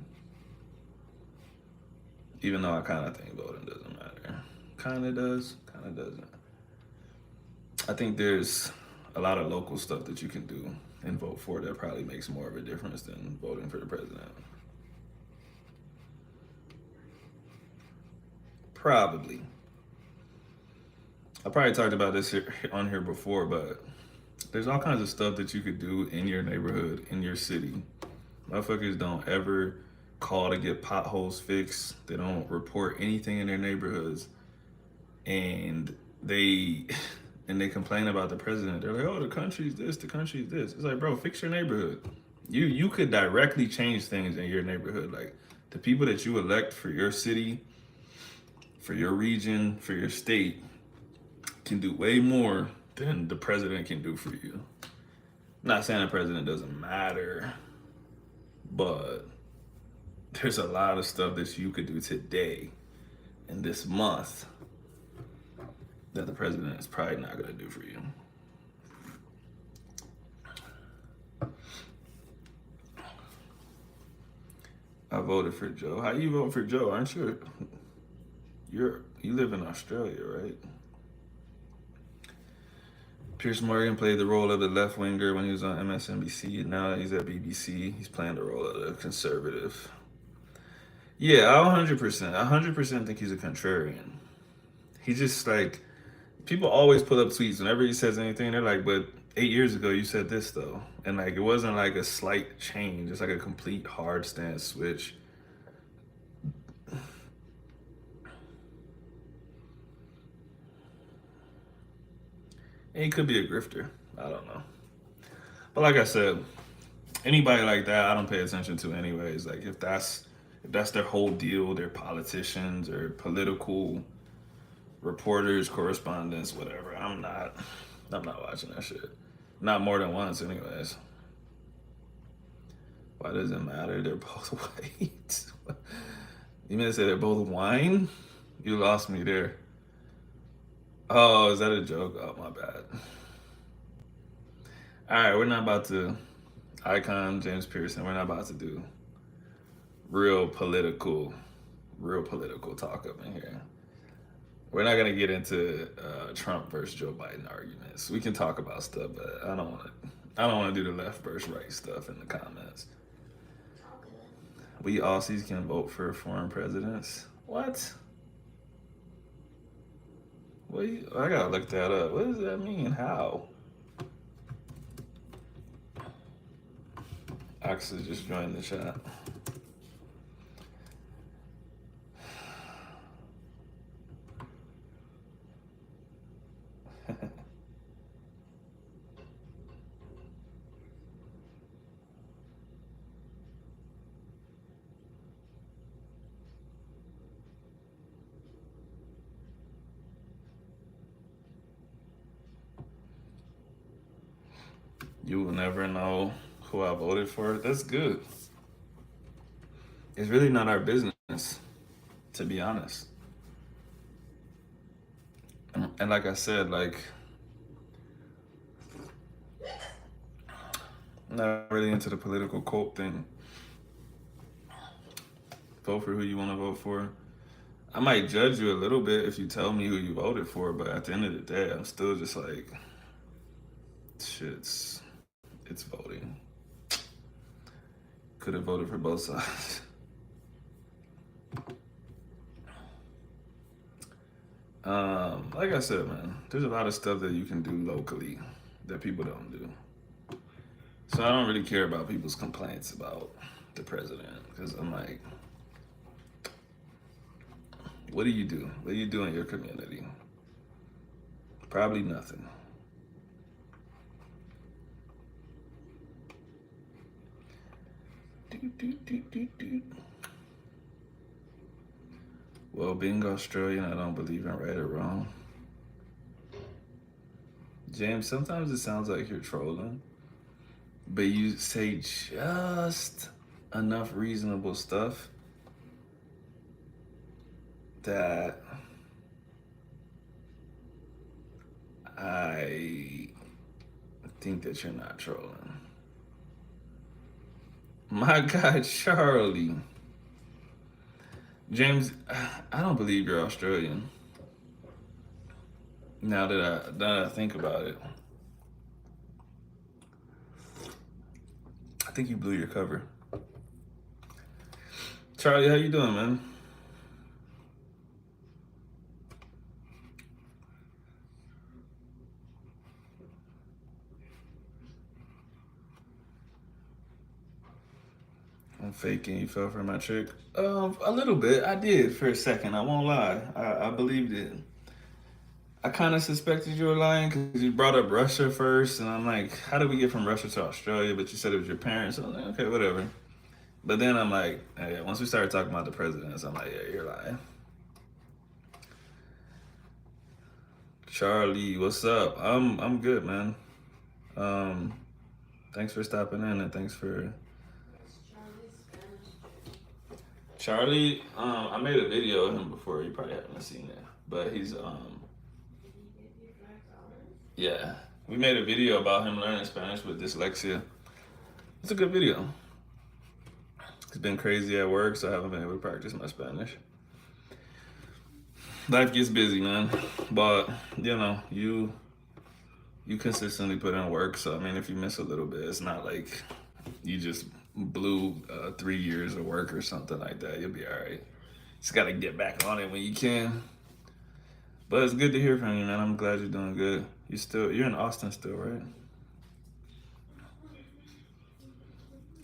Even though I kind of think voting doesn't matter. Kind of does, kind of doesn't. I think there's a lot of local stuff that you can do and vote for that probably makes more of a difference than voting for the president. Probably. I probably talked about this on here before, but there's all kinds of stuff that you could do in your neighborhood, in your city. Motherfuckers don't ever call to get potholes fixed. They don't report anything in their neighborhoods, and they and they complain about the president. They're like, "Oh, the country's this, the country's this." It's like, bro, fix your neighborhood. You could directly change things in your neighborhood. Like the people that you elect for your city, for your region, for your state, can do way more than the president can do for you. Not saying the president doesn't matter, but there's a lot of stuff that you could do today in this month that the president is probably not going to do for you. I voted for Joe. How you vote for Joe? Aren't you live in Australia, right? Pierce Morgan played the role of the left winger when he was on MSNBC. Now that he's at BBC, he's playing the role of the conservative. Yeah, I 100% think he's a contrarian. He just like people always put up tweets whenever he says anything. They're like, "But 8 years ago you said this though," and like it wasn't like a slight change. It's like a complete hard stance switch. And he could be a grifter. I don't know. But like I said, anybody like that, I don't pay attention to anyways. Like if that's their whole deal, they're politicians or political reporters, correspondents, whatever. I'm not watching that shit. Not more than once, anyways. Why does it matter? They're both white. You mean to say they're both wine? You lost me there. Oh, is that a joke? Oh, my bad. All right, we're not about to icon James Pearson. We're not about to do real political, real political talk up in here. We're not gonna get into Trump versus Joe Biden arguments. We can talk about stuff, but I don't want to. I don't want to do the left versus right stuff in the comments. It's all good. We Aussies can vote for foreign presidents. What? I gotta look that up. What does that mean? How? Axel just joined the chat. You will never know who I voted for. That's good. It's really not our business, to be honest. And like I said, like I'm not really into the political cult thing. Vote for who you want to vote for. I might judge you a little bit if you tell me who you voted for, but at the end of the day, I'm still just like, shit's it's voting. Could have voted for both sides. Like I said, man, there's a lot of stuff that you can do locally that people don't do. So I don't really care about people's complaints about the president because I'm like, what do you do? What do you do in your community? Probably nothing. Well, being Australian, I don't believe in right or wrong. James, sometimes it sounds like you're trolling, but you say just enough reasonable stuff that I think that you're not trolling. My God, Charlie. James, I don't believe you're Australian. Now that I think about it, I think you blew your cover. Charlie, how you doing, man? I'm faking. You fell for my trick. A little bit. I did for a second. I won't lie. I believed it. I kind of suspected you were lying because you brought up Russia first, and I'm like, how did we get from Russia to Australia? But you said it was your parents. So I was like, okay, whatever. But then I'm like, hey, once we started talking about the presidents, I'm like, yeah, you're lying. Charlie, what's up? I'm good, man. Thanks for stopping in and thanks for Charlie's Spanish journey. Charlie. I made a video of him before. You probably haven't seen it, but he's Did he give you $5? yeah. We made a video about him learning Spanish with dyslexia. It's a good video. It's been crazy at work, so I haven't been able to practice my Spanish. Life gets busy, man. But you know, you consistently put in work. So I mean, if you miss a little bit, it's not like you just blew 3 years of work or something like that. You'll be all right. Just gotta get back on it when you can. But it's good to hear from you, man. I'm glad you're doing good. You're in Austin still, right?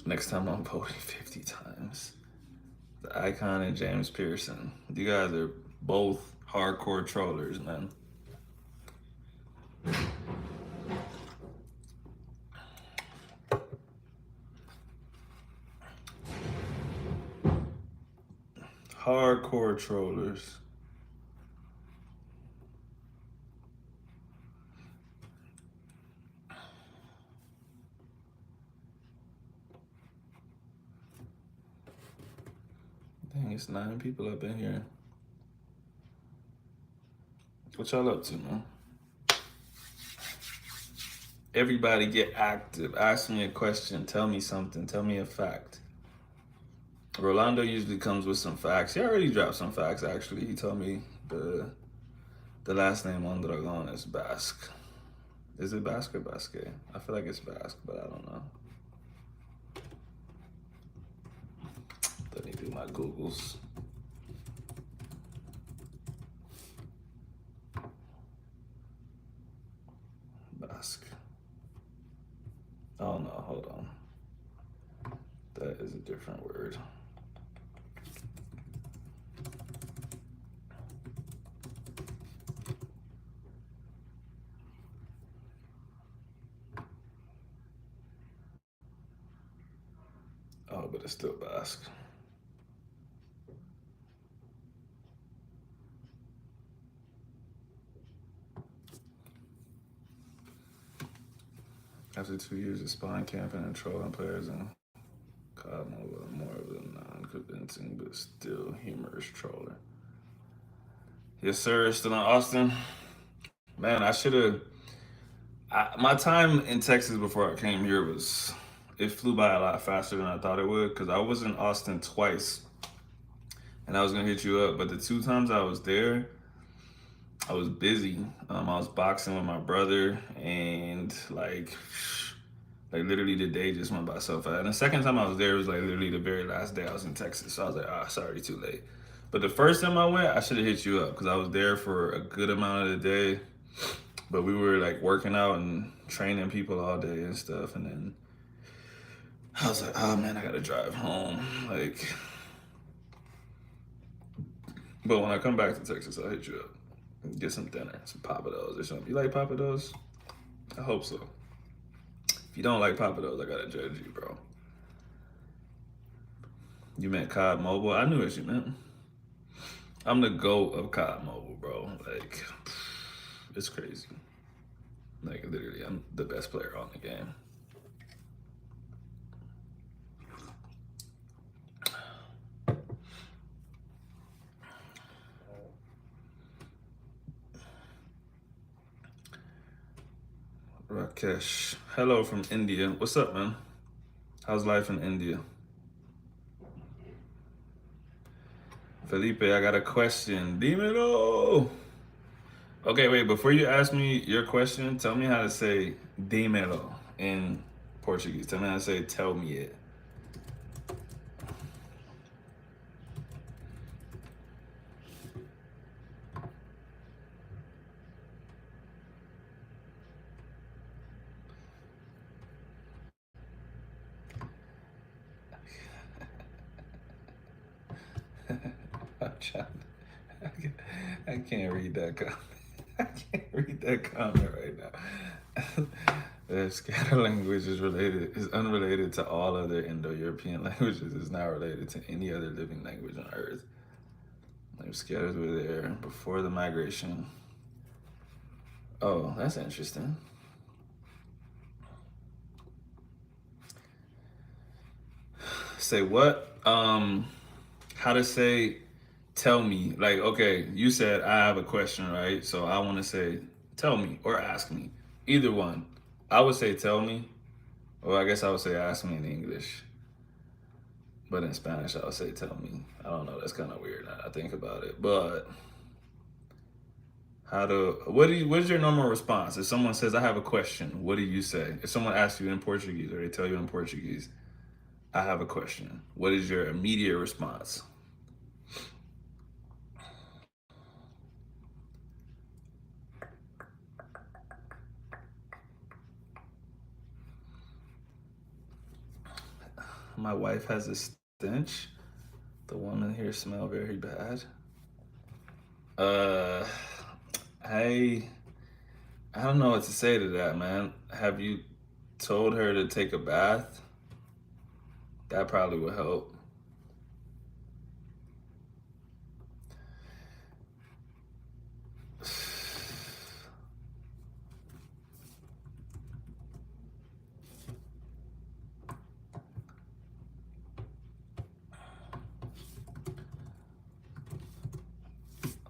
Next time I'm voting 50 times. The Icon and James Pearson. You guys are both hardcore trollers, man. Hardcore trollers. Dang, it's 9 people up in here. What y'all up to, man? Everybody get active. Ask me a question. Tell me something. Tell me a fact. Rolando usually comes with some facts. He already dropped some facts, actually. He told me the last name on Dragon is Basque. Is it Basque or Basque? I feel like it's Basque, but I don't know. Let me do my Googles. Basque. Oh no, hold on. That is a different word. Oh, but it's still Basque. After 2 years of spying, camping, and trolling players and COD Mobile, more of a non-convincing but still humorous troller. Yes, sir. Still in Austin. Man, I should have. My time in Texas before I came here it flew by a lot faster than I thought it would because I was in Austin twice and I was gonna hit you up, but the 2 times I was there, I was busy. I was boxing with my brother and like literally the day just went by so fast. And the second time I was there, it was like literally the very last day I was in Texas. So I was like, it's already too late. But the first time I went, I should have hit you up because I was there for a good amount of the day. But we were like working out and training people all day and stuff. And then I was like, oh man, I gotta drive home. But when I come back to Texas, I'll hit you up. Get some dinner, some papados or something. You like papados? I hope so. If you don't like papados, I gotta judge you, bro. You meant COD Mobile? I knew what you meant. I'm the GOAT of COD Mobile, bro. Like, it's crazy. Like, literally, I'm the best player on the game. Rakesh, hello from India. What's up, man? How's life in India? Felipe, I got a question. Dímelo. Okay, wait, before you ask me your question, tell me how to say dímelo in Portuguese. Tell me how to say tell me it. I'm trying. I can't read that comment. I can't read that comment right now. The scatter language is unrelated to all other Indo-European languages. It's not related to any other living language on Earth. Like scatters were there before the migration. Oh, that's interesting. Say what? How to say tell me. Like, okay, you said I have a question, right? So I want to say tell me or ask me. Either one. I would say tell me, or I guess I would say ask me in English. But in Spanish, I would say tell me. I don't know. That's kind of weird now that I think about it. But what's your normal response? If someone says, I have a question, what do you say? If someone asks you in Portuguese or they tell you in Portuguese, I have a question, what is your immediate response? My wife has a stench. The woman here smell very bad. Uh, I I don't know what to say to that, man. Have you told her to take a bath? That probably would help.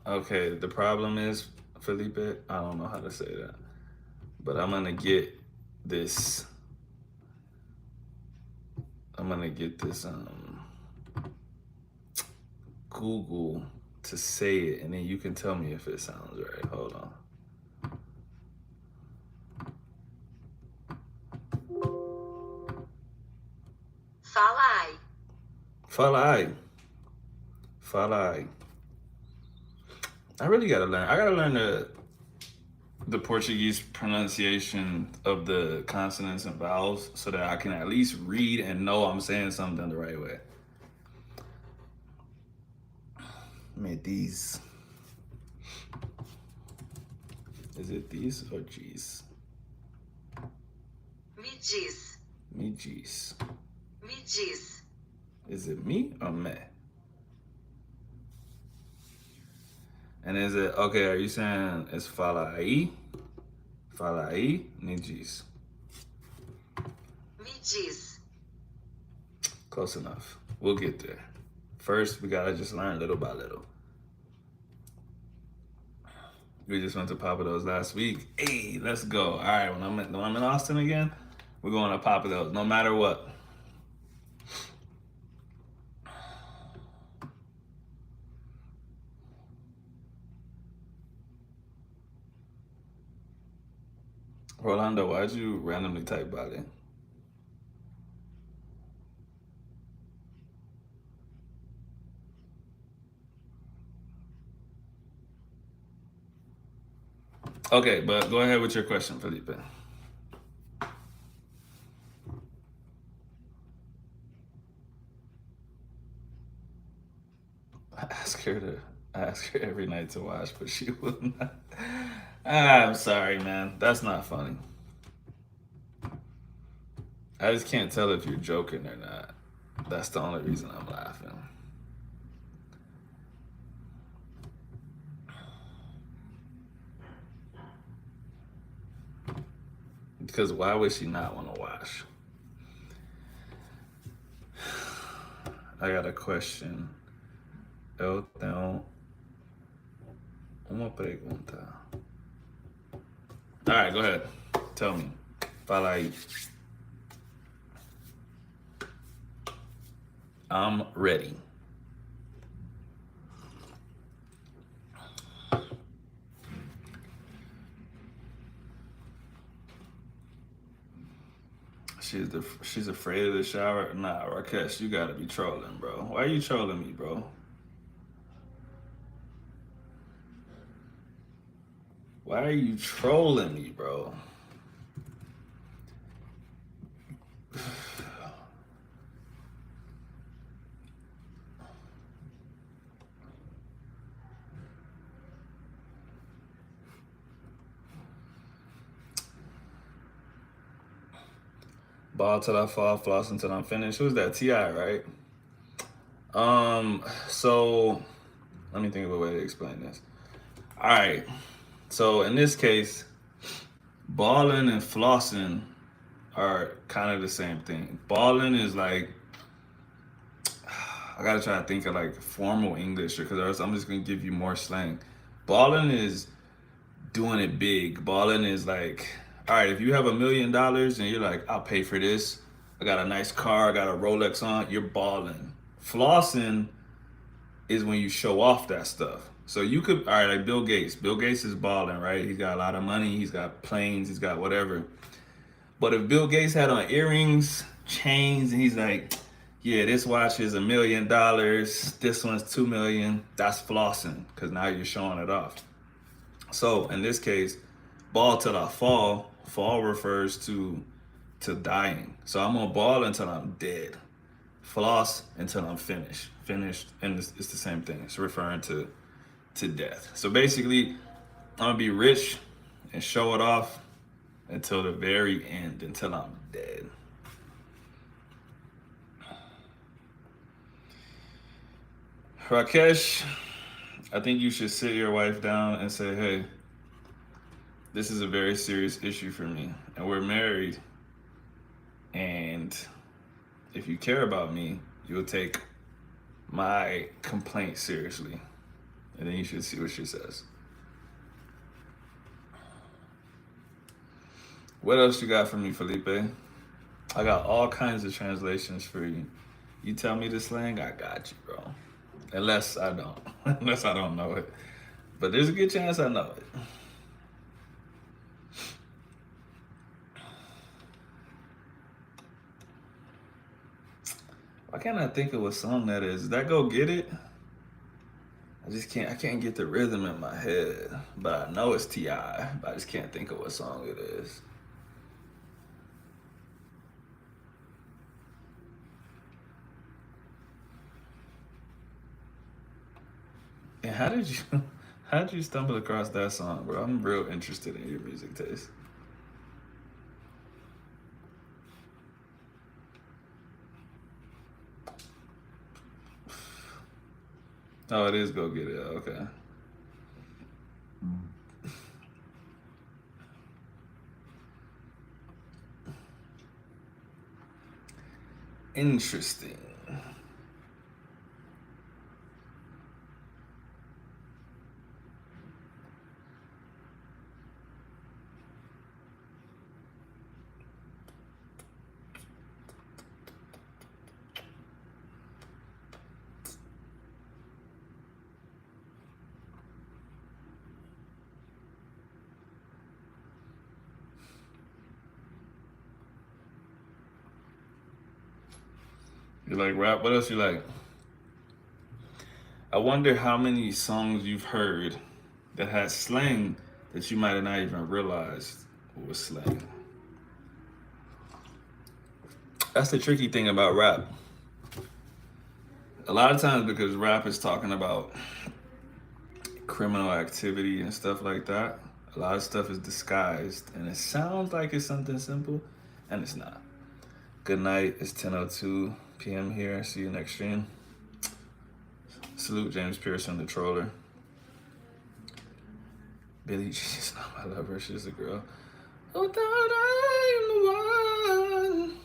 Okay, the problem is, Felipe, I don't know how to say that, but this. I'm gonna get this Google to say it, and then you can tell me if it sounds right. Hold on. Falai. Falai. Falai. I really gotta learn. I gotta learn the Portuguese pronunciation of the consonants and vowels so that I can at least read and know I'm saying something the right way. Me these. Is it these or G's? Me diz. Me G's. Me diz. Is it me or me? And is it, okay, are you saying it's fala aí? Fala aí, me diz. Me diz. Close enough. We'll get there. First, we gotta just learn little by little. We just went to Papados last week. Hey, let's go. All right, when I'm in Austin again, we're going to Papados, no matter what. Rolando, why'd you randomly type Bali? Okay, but go ahead with your question, Felipe. I ask her every night to watch, but she will not. I'm sorry, man. That's not funny. I just can't tell if you're joking or not. That's the only reason I'm laughing. Because why would she not want to watch? I got a question. Eu tenho uma pergunta. All right, go ahead. Tell me. Fala aí. I'm ready. She's afraid of the shower. Nah, Rakesh, you gotta be trolling, bro. Why are you trolling me, bro? Why are you trolling me, bro? Ball till I fall, floss until I'm finished. Who's that? T.I., right? So let me think of a way to explain this. All right. So in this case, balling and flossing are kind of the same thing. Balling is like I gotta try to think of like formal English because I'm just gonna give you more slang. Balling is doing it big. Balling is like, all right, if you have $1 million and you're like, I'll pay for this. I got a nice car, I got a Rolex on. You're balling. Flossing is when you show off that stuff. So you could, all right, like Bill Gates. Bill Gates is balling, right? He's got a lot of money. He's got planes. He's got whatever. But if Bill Gates had on earrings, chains, and he's like, yeah, this watch is $1 million. This one's 2 million. That's flossing because now you're showing it off. So in this case, ball till I fall. Fall refers to dying. So I'm gonna ball until I'm dead. Floss until I'm finished. Finished, and it's the same thing. It's referring to death. So basically, I'm gonna be rich and show it off until the very end, until I'm dead. Rakesh, I think you should sit your wife down and say, hey, this is a very serious issue for me, and we're married, and if you care about me, you'll take my complaint seriously. And then you should see what she says. What else you got for me, Felipe? I got all kinds of translations for you. You tell me the slang, I got you, bro. Unless I don't. Unless I don't know it. But there's a good chance I know it. Why can't I think of what song that is? Did that Go Get It? I can't get the rhythm in my head. But I know it's T.I., but I just can't think of what song it is. And how did you stumble across that song, bro? I'm real interested in your music taste. Oh, it is Go Get It. Okay. Interesting. You like rap? What else you like? I wonder how many songs you've heard that had slang that you might have not even realized was slang. That's the tricky thing about rap. A lot of times, because rap is talking about criminal activity and stuff like that, a lot of stuff is disguised and it sounds like it's something simple, and it's not. Good night. It's 10:02 p.m. here. See you next stream. Salute James Pearson, the troller. Billie Jean's not my lover. She's a girl. Oh, that I am the one.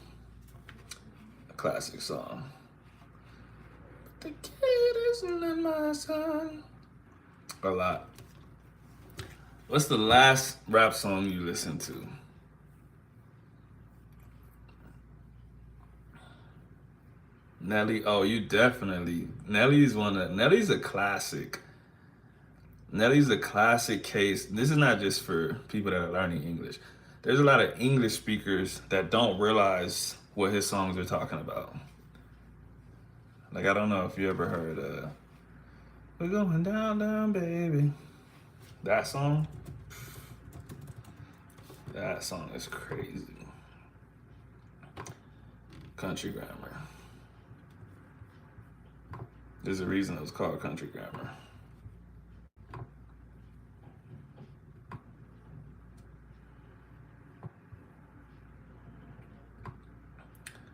A classic song. The kid isn't my son. A lot. What's the last rap song you listened to? Nelly. Oh, you definitely. Nelly's a classic. Nelly's a classic case. This is not just for people that are learning English. There's a lot of English speakers that don't realize what his songs are talking about. Like, I don't know if you ever heard We're Going Down, Down, Baby. That song? That song is crazy. Country Grammar. There's a reason it was called Country Grammar.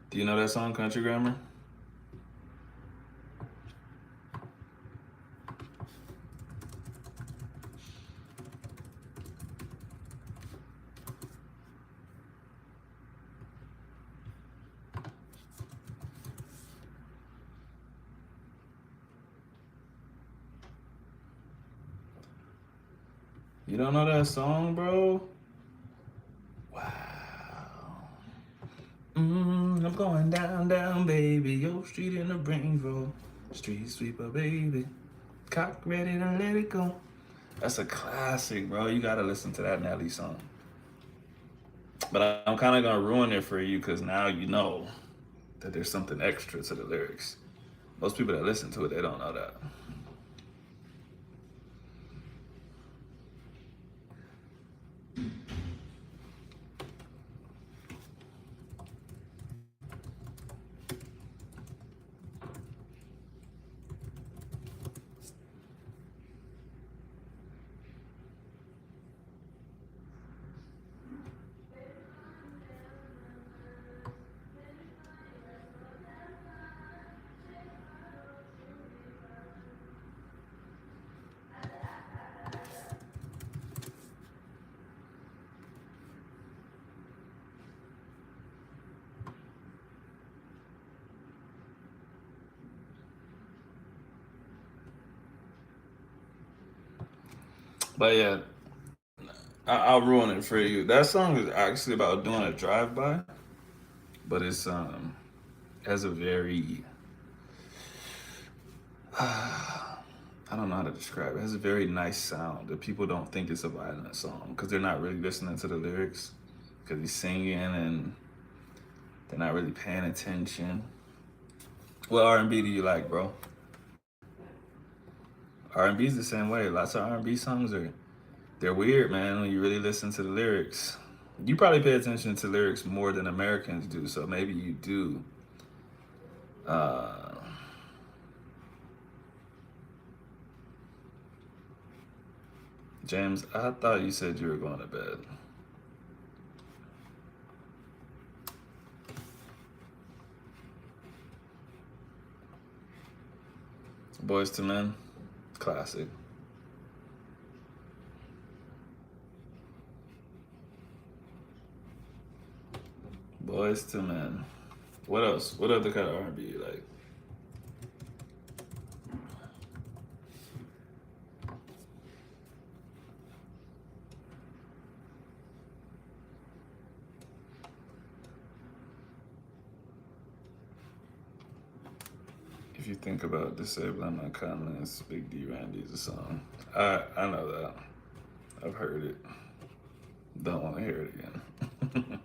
Do you know that song, Country Grammar? You don't know that song, bro? Wow. I'm going down, down, baby. Yo, street in the Range Road. Street sweeper, baby. Cock ready to let it go. That's a classic, bro. You gotta listen to that Nelly song. But I'm kind of gonna ruin it for you because now you know that there's something extra to the lyrics. Most people that listen to it, they don't know that. But yeah, I'll ruin it for you. That song is actually about doing a drive by, but it's has a very I don't know how to describe it. It has a very nice sound that people don't think it's a violent song because they're not really listening to the lyrics because he's singing and they're not really paying attention. What R&B do you like, bro? R&B is the same way. Lots of R&B songs are they're weird, man. When you really listen to the lyrics, you probably pay attention to lyrics more than Americans do. So maybe you do. Uh, James, I thought you said you were going to bed. Boys to Men, classic. Boys to Men. What else? What other kind of R&B you like? If you think about disabling my comments, Big D Randy's a song. I know that. I've heard it. Don't want to hear it again.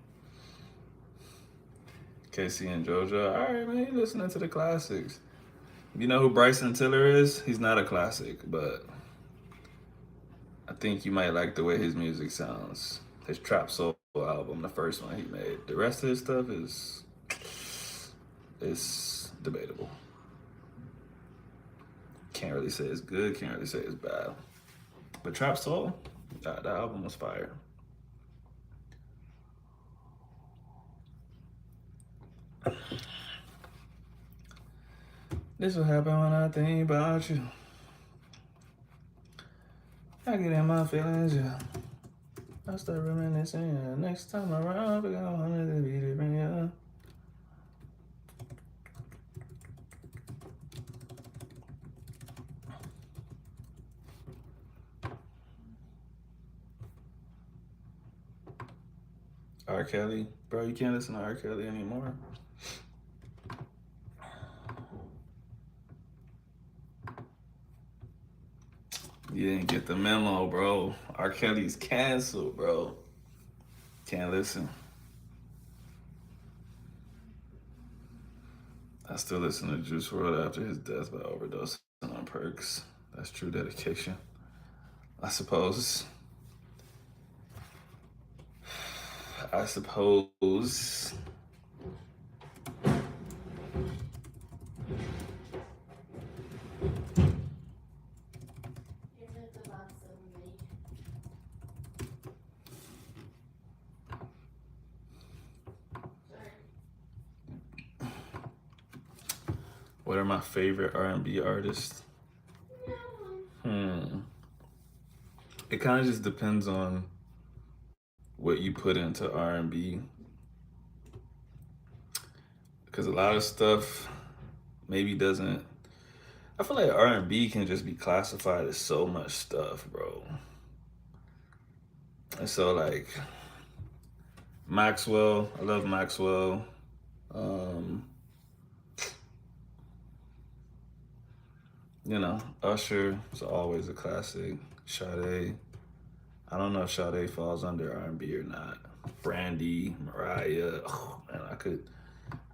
Casey and JoJo. All right, man, you listening to the classics. You know who Bryson Tiller is? He's not a classic, but I think you might like the way his music sounds. His Trap Soul album, the first one he made. The rest of his stuff is debatable. Can't really say it's good, can't really say it's bad. But Trap Soul, that album was fire. This will happen when I think about you. I get in my feelings, yeah. I start reminiscing, yeah. Next time around, I want it to be different, yeah. R. Kelly, bro, you can't listen to R. Kelly anymore. You didn't get the memo, bro. R. Kelly's canceled, bro. Can't listen. I still listen to Juice WRLD after his death by overdosing on perks. That's true dedication, I suppose. I suppose. What are my favorite R&B artists? It kind of just depends on what you put into R&B, because a lot of stuff maybe doesn't. I feel like R&B can just be classified as so much stuff, bro. And so like Maxwell, I love Maxwell. Um, Usher is always a classic. Sade, I don't know if Sade falls under R&B or not. Brandy, Mariah, oh, man,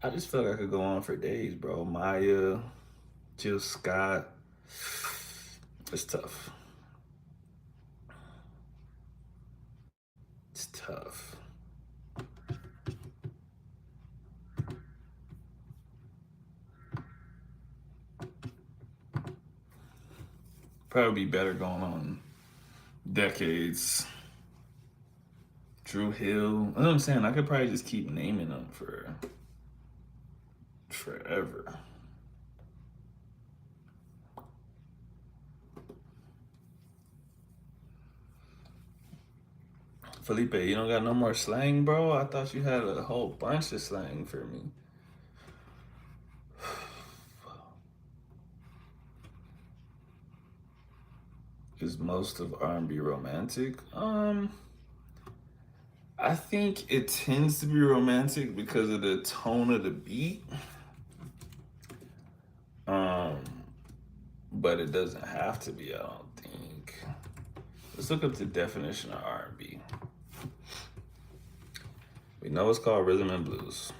I just feel like I could go on for days, bro. Maya, Jill Scott, it's tough. It's tough. Probably be better going on decades. Drew Hill. That's what I'm saying. I could probably just keep naming them for forever. Felipe, you don't got no more slang, bro? I thought you had a whole bunch of slang for me. Is most of R&B romantic? I think it tends to be romantic because of the tone of the beat. Um, but it doesn't have to be, I don't think. Let's look up the definition of R&B. We know it's called rhythm and blues.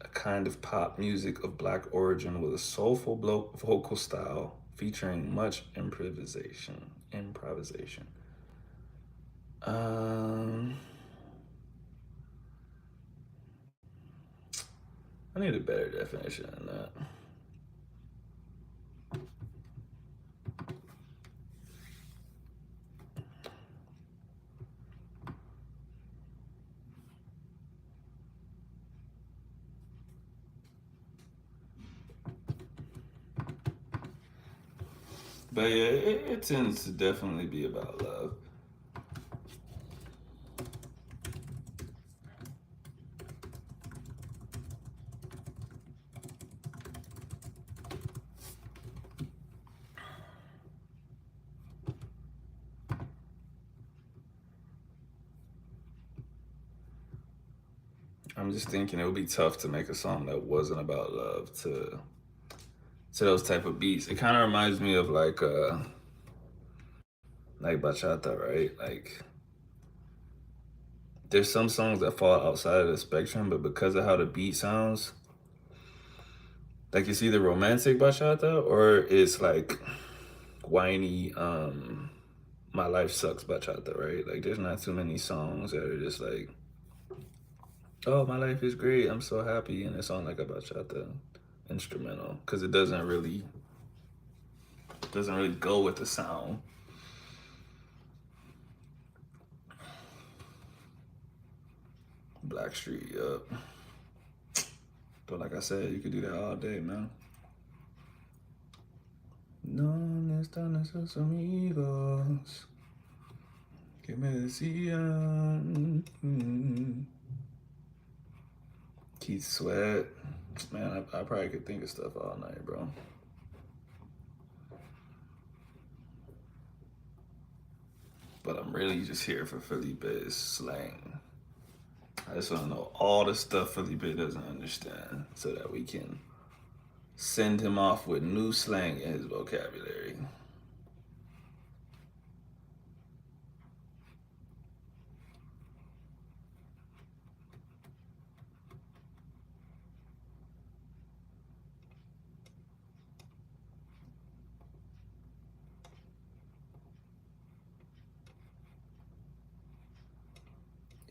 A kind of pop music of black origin with a soulful vocal style featuring much improvisation. Improvisation. Um, I need a better definition than that. But yeah, it tends to definitely be about love. I'm just thinking it would be tough to make a song that wasn't about love to those type of beats. It kind of reminds me of like bachata, right? Like there's some songs that fall outside of the spectrum, but because of how the beat sounds, like it's either romantic bachata or it's like whiny my life sucks bachata, right? Like there's not too many songs that are just like, oh, my life is great, I'm so happy, and it's on like a bachata instrumental because it doesn't really go with the sound. Blackstreet, yup. But like I said, you could do that all day, man. No están esos amigos que me decían. Keith Sweat. Man, I probably could think of stuff all night, bro. But I'm really just here for Felipe's slang. I just want to know all the stuff Felipe doesn't understand so that we can send him off with new slang in his vocabulary.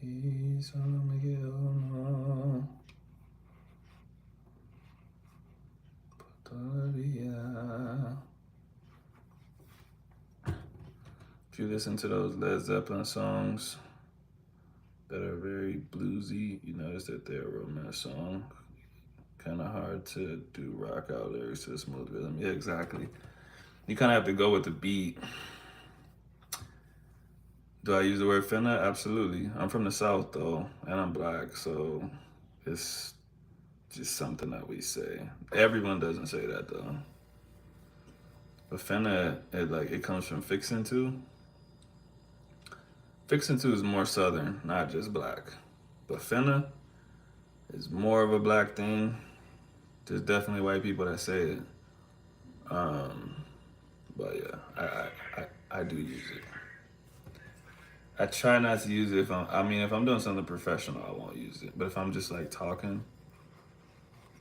Y solo me quedó uno todavía. If you listen to those Led Zeppelin songs that are very bluesy, you notice that they're a romance song. Kind of hard to do rock out lyrics to a smooth rhythm. Yeah, exactly. You kind of have to go with the beat. Do I use the word finna? Absolutely. I'm from the South though, and I'm black, so it's just something that we say. Everyone doesn't say that though. But finna, it comes from fixing to. Fixin' to is more southern, not just black. But finna is more of a black thing. There's definitely white people that say it. Um, but yeah, I do use it. I try not to use it if I mean, if I'm doing something professional, I won't use it. But if I'm just like talking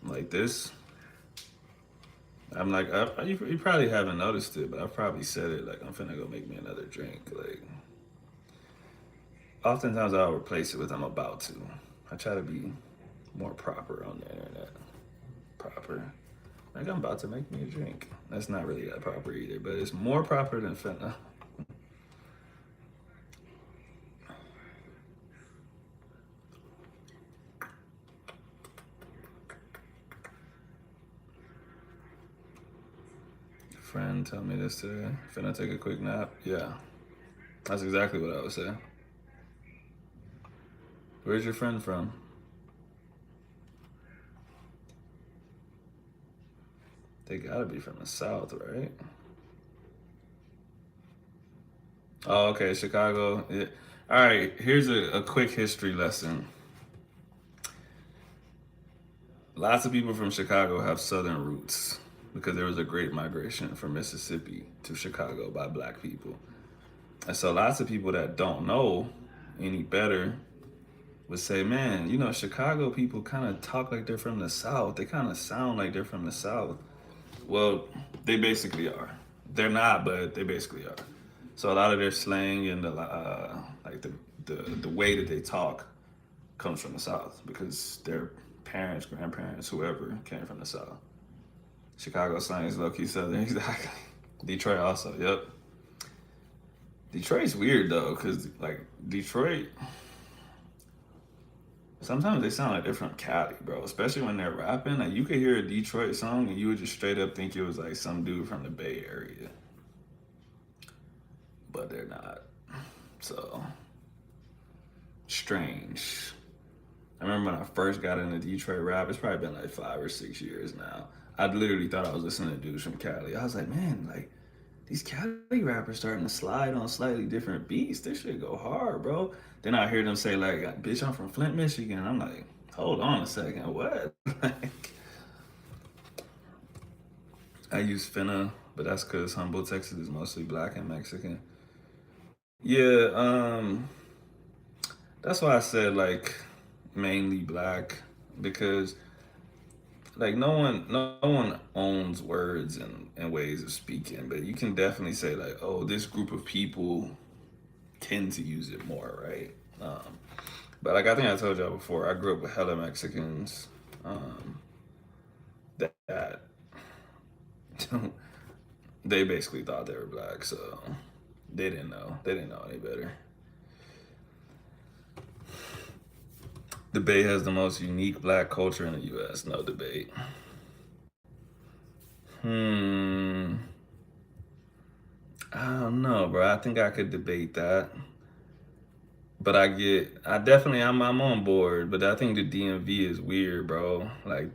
like this, I'm like, you probably haven't noticed it, but I've probably said it like, I'm finna go make me another drink. Like, oftentimes I'll replace it with I'm about to. I try to be more proper on the internet. Proper. Like, I'm about to make me a drink. That's not really that proper either, but it's more proper than finna. Friend tell me this today. Finna take a quick nap. Yeah, that's exactly what I would say. Where's your friend from? They gotta be from the South, right? Oh, okay, Chicago. Yeah. All right, here's a quick history lesson. Lots of people from Chicago have Southern roots because there was a great migration from Mississippi to Chicago by black people. And so lots of people that don't know any better would say, man, you know, Chicago people kind of talk like they're from the South. They kind of sound like they're from the South. Well, they basically are. They're not, but they basically are. So a lot of their slang and like the way that they talk comes from the South because their parents, grandparents, whoever came from the South. Chicago slang is low key Southern, exactly. Detroit also, yep. Detroit's weird though, cause like Detroit, sometimes they sound like they're from Cali, bro. Especially when they're rapping, like you could hear a Detroit song and you would just straight up think it was like some dude from the Bay Area, but they're not. So strange. I remember when I first got into Detroit rap. It's probably been like 5 or 6 years now. I literally thought I was listening to dudes from Cali. I was like, man, like these Cali rappers starting to slide on slightly different beats. This shit go hard, bro. Then I hear them say like, "Bitch, I'm from Flint, Michigan." I'm like, hold on a second, what? Like, I use finna, but that's because Humboldt, Texas is mostly black and Mexican. Yeah, that's why I said like mainly black because like no one owns words and ways of speaking, but you can definitely say like, oh, this group of people tend to use it more, right? But like I think I told y'all before, I grew up with hella Mexicans that they basically thought they were black, so they didn't know. They didn't know any better. The Bay has the most unique black culture in the U.S. No debate. Hmm. I don't know, bro. I think I could debate that. But I definitely, I'm on board. But I think the DMV is weird, bro. Like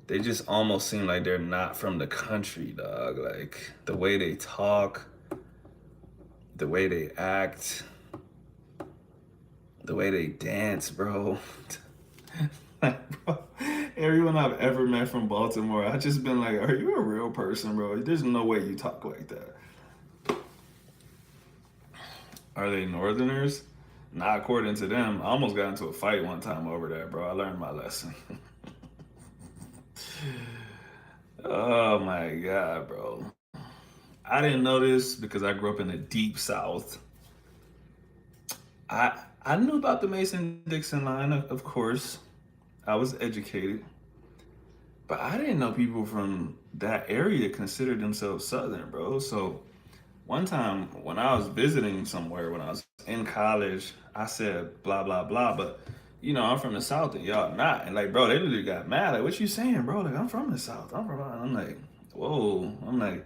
they just almost seem like they're not from the country, dog. Like the way they talk, the way they act, the way they dance, bro. Like, bro, everyone I've ever met from Baltimore, I just been like, are you a real person, bro? There's no way you talk like that. Are they Northerners? Not according to them. I almost got into a fight one time over that, bro. I learned my lesson. Oh my God, bro. I didn't know this because I grew up in the deep South. I knew about the Mason-Dixon line, of course. I was educated. But I didn't know people from that area considered themselves Southern, bro. So one time when I was visiting somewhere, when I was in college, I said blah blah blah, but you know I'm from the South and y'all not, and like bro, they literally got mad. Like, what you saying, bro? Like I'm from the South. I'm like, whoa. I'm like,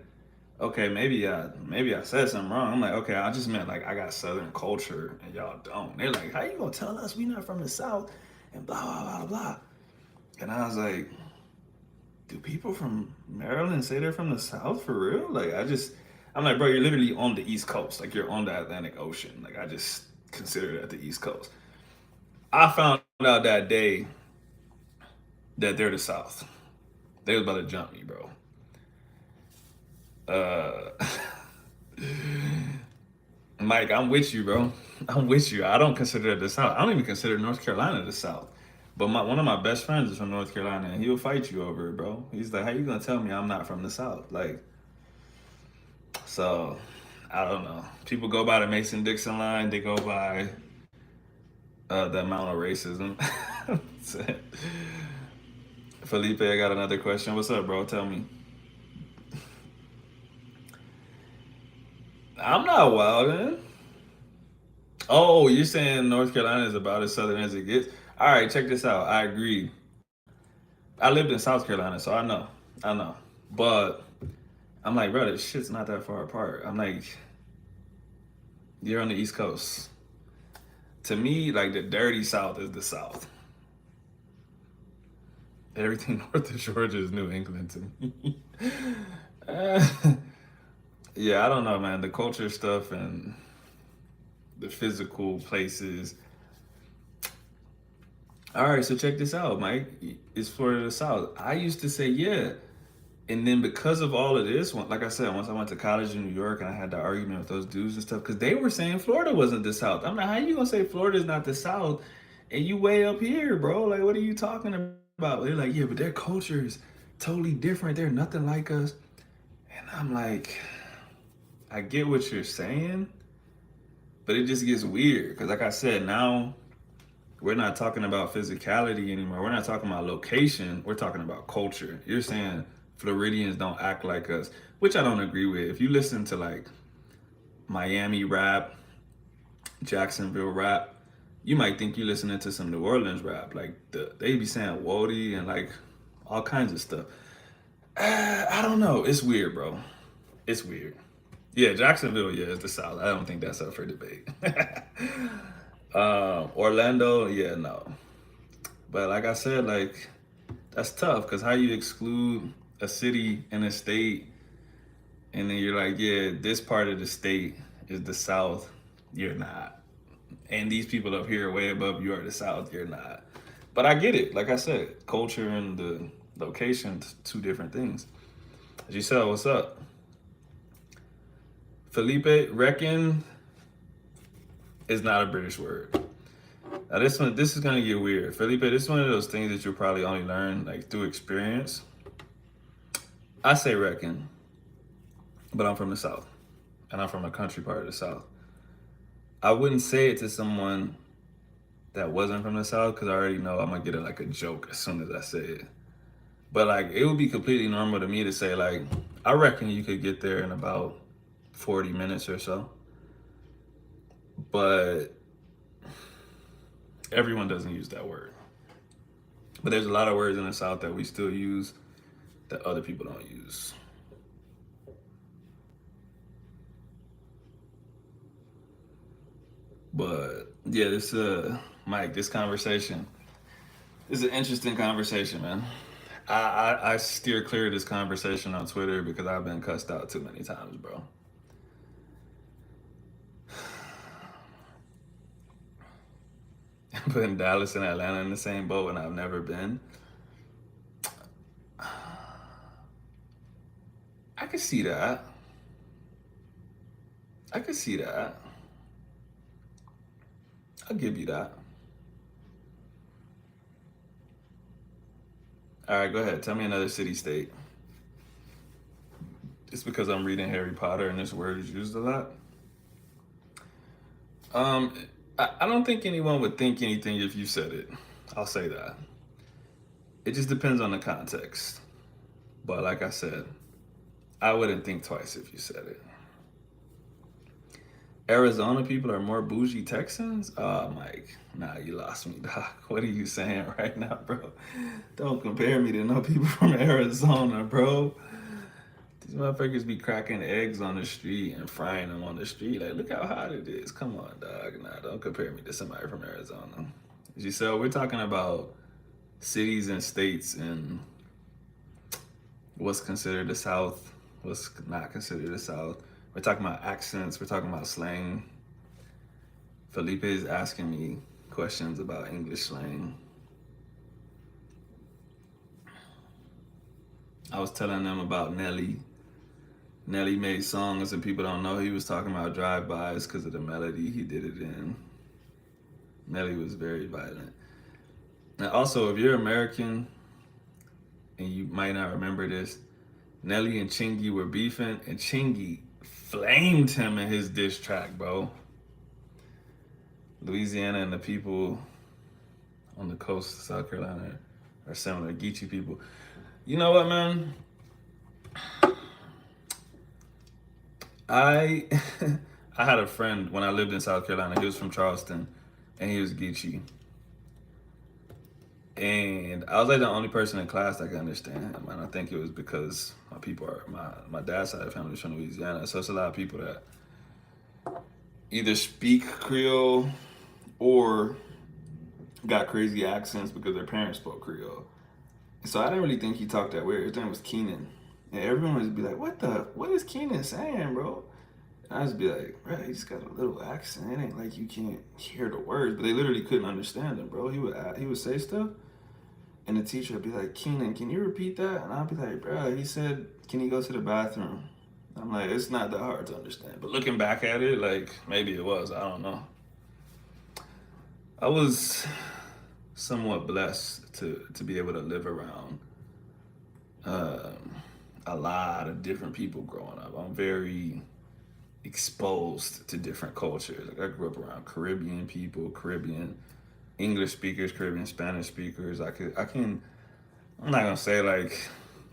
okay, maybe I said something wrong. I'm like, okay, I just meant like I got Southern culture and y'all don't. They're like, how you gonna tell us we not from the South and blah blah blah blah. And I was like, do people from Maryland say they're from the South for real? Like, I'm like, bro, you're literally on the East Coast. Like you're on the Atlantic Ocean. Like I just consider that the East Coast. I found out that day that they're the South. They was about to jump me, bro. Uh, Mike, I'm with you, bro. I'm with you. I don't consider it the South. I don't even consider North Carolina the South. But one of my best friends is from North Carolina, and he'll fight you over it, bro. He's like, "How you gonna tell me I'm not from the South?" Like, so I don't know. People go by the Mason Dixon line. They go by the amount of racism. Felipe, I got another question. What's up, bro? Tell me. I'm not wild. Oh, you're saying North Carolina is about as southern as it gets? All right, check this out. I agree. I lived in South Carolina, so I know. But I'm like, bro, this shit's not that far apart. I'm like, you're on the East Coast. To me, like the dirty South is the South. Everything north of Georgia is New England to me. Uh, yeah, I don't know, man. The culture stuff and the physical places. All right, so check this out, Mike. Is Florida the South? I used to say yeah, and then because of all of this, like I said, once I went to college in New York and I had the argument with those dudes and stuff, because they were saying Florida wasn't the South. I'm like, how you gonna say Florida's not the South, and you way up here, bro? Like, what are you talking about? They're like, yeah, but their culture is totally different. They're nothing like us. And I'm like, I get what you're saying, but it just gets weird because, like I said, now we're not talking about physicality anymore. We're not talking about location. We're talking about culture. You're saying Floridians don't act like us, which I don't agree with. If you listen to like Miami rap, Jacksonville rap, you might think you're listening to some New Orleans rap. Like they be saying Wody and like all kinds of stuff. I don't know. It's weird, bro. It's weird. Yeah, Jacksonville, yeah, is the South. I don't think that's up for debate. Orlando, yeah, no. But like I said, like that's tough because how you exclude a city and a state, and then you're like, yeah, this part of the state is the South. You're not, and these people up here way above you are the South. You're not. But I get it. Like I said, culture and the location, two different things. Giselle, what's up? Felipe, reckon is not a British word. Now this is gonna get weird. Felipe, this is one of those things that you'll probably only learn like through experience. I say reckon, but I'm from the South, and I'm from a country part of the South. I wouldn't say it to someone that wasn't from the South because I already know I'm gonna get it like a joke as soon as I say it. But like it would be completely normal to me to say like, I reckon you could get there in about 40 minutes or so. But everyone doesn't use that word. But there's a lot of words in the South that we still use that other people don't use. But yeah, this Mike, this conversation is an interesting conversation, man. I steer clear of this conversation on Twitter because I've been cussed out too many times, bro. Putting Dallas and Atlanta in the same boat and I've never been. I could see that. I could see that. I'll give you that. All right, go ahead. Tell me another city state. Just because I'm reading Harry Potter and this word is used a lot. Um, I don't think anyone would think anything if you said it. I'll say that. It just depends on the context. But like I said, I wouldn't think twice if you said it. Arizona people are more bougie Texans? Oh, Mike. Nah, you lost me, Doc. What are you saying right now, bro? Don't compare me to no people from Arizona, bro. These motherfuckers be cracking eggs on the street and frying them on the street. Like, look how hot it is. Come on, dog. Nah, don't compare me to somebody from Arizona. Giselle, we're talking about cities and states and what's considered the South, what's not considered the South. We're talking about accents. We're talking about slang. Felipe is asking me questions about English slang. I was telling them about Nelly. Nelly made songs and people don't know he was talking about drive-bys because of the melody he did it in. Nelly was very violent. And also, if you're American and you might not remember this, Nelly and Chingy were beefing, and Chingy flamed him in his diss track, bro. Louisiana and the people on the coast of South Carolina are similar, Geechee people. You know what, man? I I had a friend when I lived in South Carolina. He was from Charleston, and he was Geechee. And I was like the only person in class that could understand him. And I think it was because my people are my dad's side of the family is from Louisiana. So it's a lot of people that either speak Creole or got crazy accents because their parents spoke Creole. So I didn't really think he talked that weird. His name was Keenan. And everyone would be like, what is Keenan saying, bro? And I just be like, bro, he just got a little accent. It ain't like you can't hear the words, but they literally couldn't understand him, bro. He would say stuff, and the teacher would be like, Keenan, can you repeat that? And I'd be like, bro, he said, can you go to the bathroom? I'm like, it's not that hard to understand. But looking back at it, like, maybe it was. I don't know. I was somewhat blessed to be able to live around a lot of different people growing up. I'm very exposed to different cultures. Like I grew up around Caribbean people, Caribbean English speakers, Caribbean Spanish speakers. I'm not gonna say like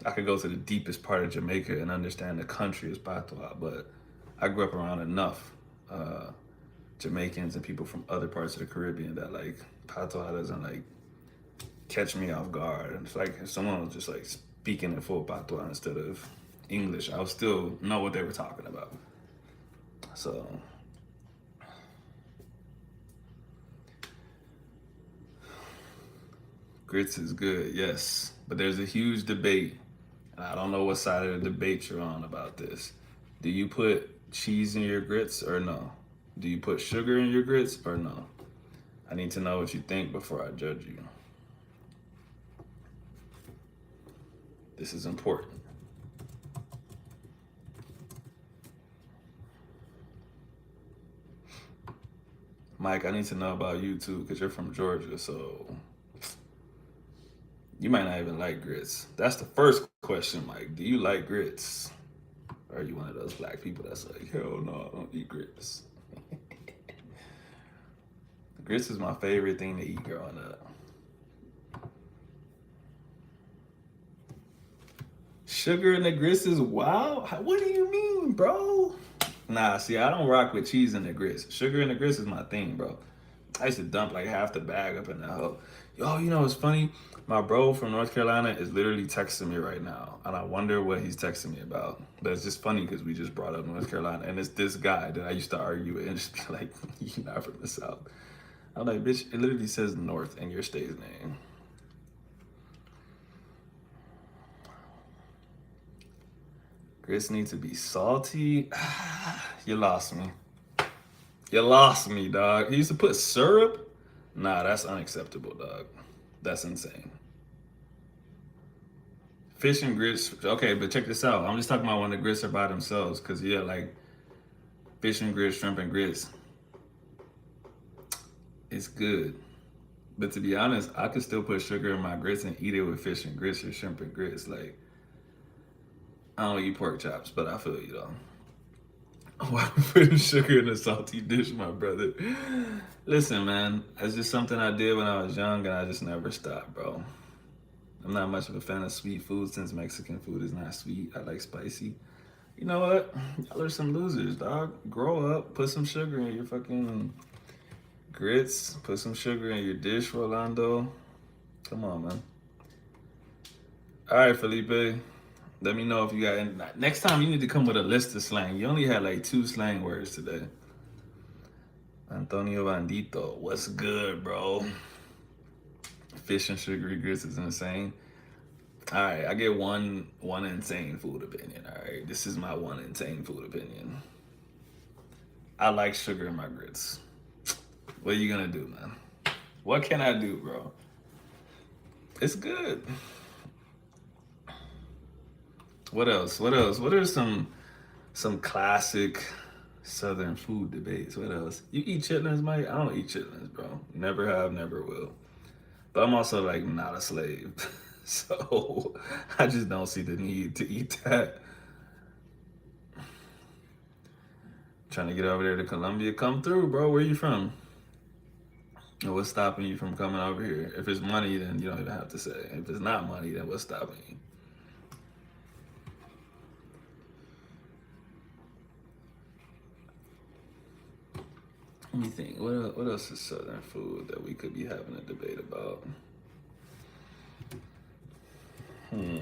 I could go to the deepest part of Jamaica and understand the country as patois, but I grew up around enough Jamaicans and people from other parts of the Caribbean that like patois doesn't like catch me off guard. And it's like if someone was just like speaking in full patois instead of English, I would still know what they were talking about. So grits is good, yes. But there's a huge debate. And I don't know what side of the debate you're on about this. Do you put cheese in your grits or no? Do you put sugar in your grits or no? I need to know what you think before I judge you. This is important. Mike, I need to know about you too, because you're from Georgia, so you might not even like grits. That's the first question, Mike. Do you like grits? Or are you one of those black people that's like, hell no, I don't eat grits? Grits is my favorite thing to eat growing up. Sugar in the grits is wild? What do you mean, bro? Nah, see, I don't rock with cheese in the grits. Sugar in the grits is my thing, bro. I used to dump like half the bag up in the hoe. Yo, you know what's funny? My bro from North Carolina is literally texting me right now, and I wonder what he's texting me about. But it's just funny because we just brought up North Carolina, and it's this guy that I used to argue with and just be like, you're not from the South. I'm like, bitch, it literally says North in your state's name. Grits need to be salty. You lost me. You lost me, dog. He used to put syrup? Nah, that's unacceptable, dog. That's insane. Fish and grits. Okay, but check this out. I'm just talking about when the grits are by themselves. Because, yeah, like fish and grits, shrimp and grits. It's good. But to be honest, I could still put sugar in my grits and eat it with fish and grits or shrimp and grits. Like, I don't eat pork chops, but I feel you though. Why putting sugar in a salty dish, my brother? Listen, man, it's just something I did when I was young, and I just never stopped, bro. I'm not much of a fan of sweet food since Mexican food is not sweet. I like spicy. You know what? Y'all are some losers, dog. Grow up, put some sugar in your fucking grits, put some sugar in your dish, Rolando. Come on, man. All right, Felipe. Let me know if you got any. Next time, you need to come with a list of slang. You only had like 2 slang words today. Antonio Bandito, what's good, bro? Fish and sugary grits is insane. All right, I get one insane food opinion. All right, this is my one insane food opinion. I like sugar in my grits. What are you gonna do, man? What can I do, bro? It's good. What else? What else? What are some classic Southern food debates? What else? You eat chitlins, Mike? I don't eat chitlins, bro. Never have, never will. But I'm also like not a slave, so I just don't see the need to eat that. Trying to get over there to Colombia, come through, bro. Where you from? And what's stopping you from coming over here? If it's money, then you don't even have to say. If it's not money, then what's stopping you? Let me think. What else is Southern food that we could be having a debate about? Hmm.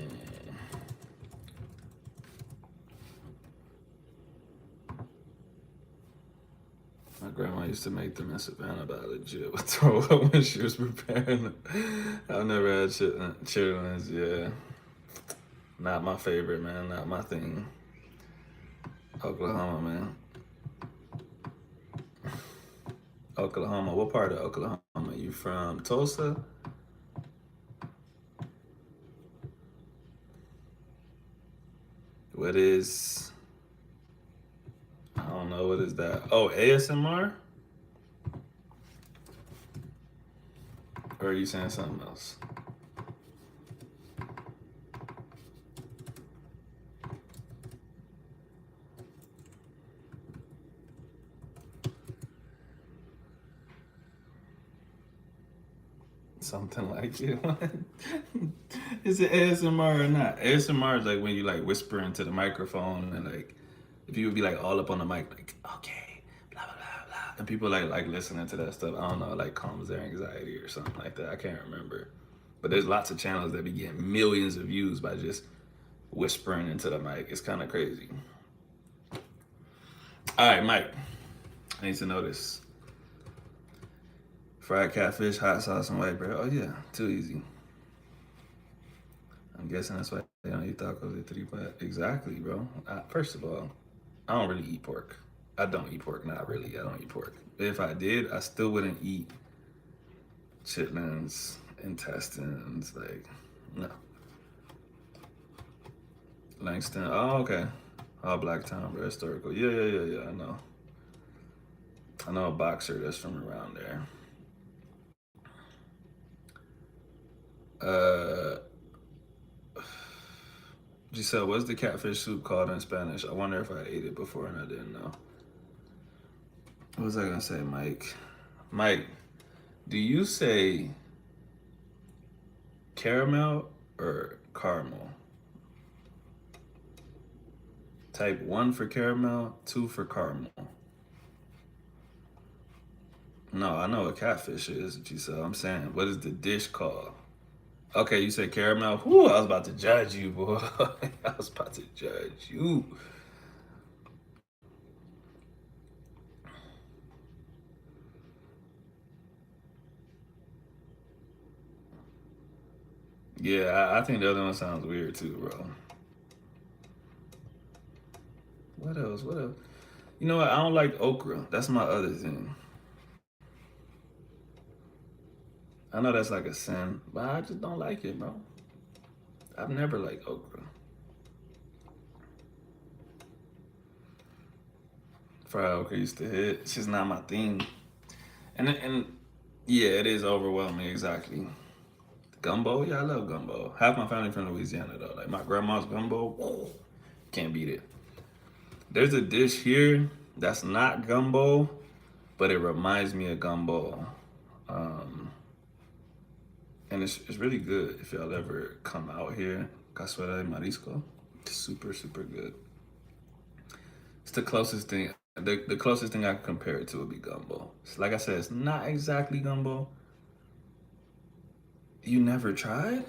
My grandma used to make them in Savannah, but I legit would throw up when she was preparing them. I've never had chitlins. Yeah, not my favorite, man. Not my thing. Oklahoma, man. Oklahoma. What part of Oklahoma? You from Tulsa? What is? I don't know. What is that? Oh, ASMR? Or are you saying something else? Something like it. Is it ASMR or not? ASMR is like when you like whisper into the microphone and like if you would be like all up on the mic, like okay, blah blah blah blah, and people like listening to that stuff. I don't know, like calms their anxiety or something like that. I can't remember, but there's lots of channels that be getting millions of views by just whispering into the mic. It's kind of crazy. All right, Mike. I need to know this. Fried catfish, hot sauce, and white bread. Oh yeah, too easy. I'm guessing that's why they don't eat tacos at 3 pot. Exactly, bro. First of all, I don't really eat pork. I don't eat pork. Not really. I don't eat pork. If I did, I still wouldn't eat chitlins, intestines. Like, no. Langston. Oh, okay. All Black Town, bro. Historical. Yeah. I know. I know a boxer that's from around there. Uh, Giselle, what's the catfish soup called in Spanish? I wonder if I ate it before and I didn't know. What was I gonna say, Mike? Mike, do you say caramel or caramel? Type 1 for caramel, 2 for caramel. No, I know what catfish is, Giselle. I'm saying, what is the dish called? Okay, you said caramel. Whew, I was about to judge you, boy. I was about to judge you. Yeah, I think the other one sounds weird too, bro. What else? What else? You know what? I don't like okra. That's my other thing. I know that's like a sin, but I just don't like it, bro. I've never liked okra. Fried okra used to hit. It's just not my thing. And yeah, it is overwhelming. Exactly. Gumbo, yeah, I love gumbo. Half my family from Louisiana though. Like my grandma's gumbo, can't beat it. There's a dish here that's not gumbo, but it reminds me of gumbo. Um, and it's really good if y'all ever come out here. Cazuela de marisco, it's super good. It's the closest thing. The closest thing I can compare it to would be gumbo. It's, like I said, it's not exactly gumbo. You never tried?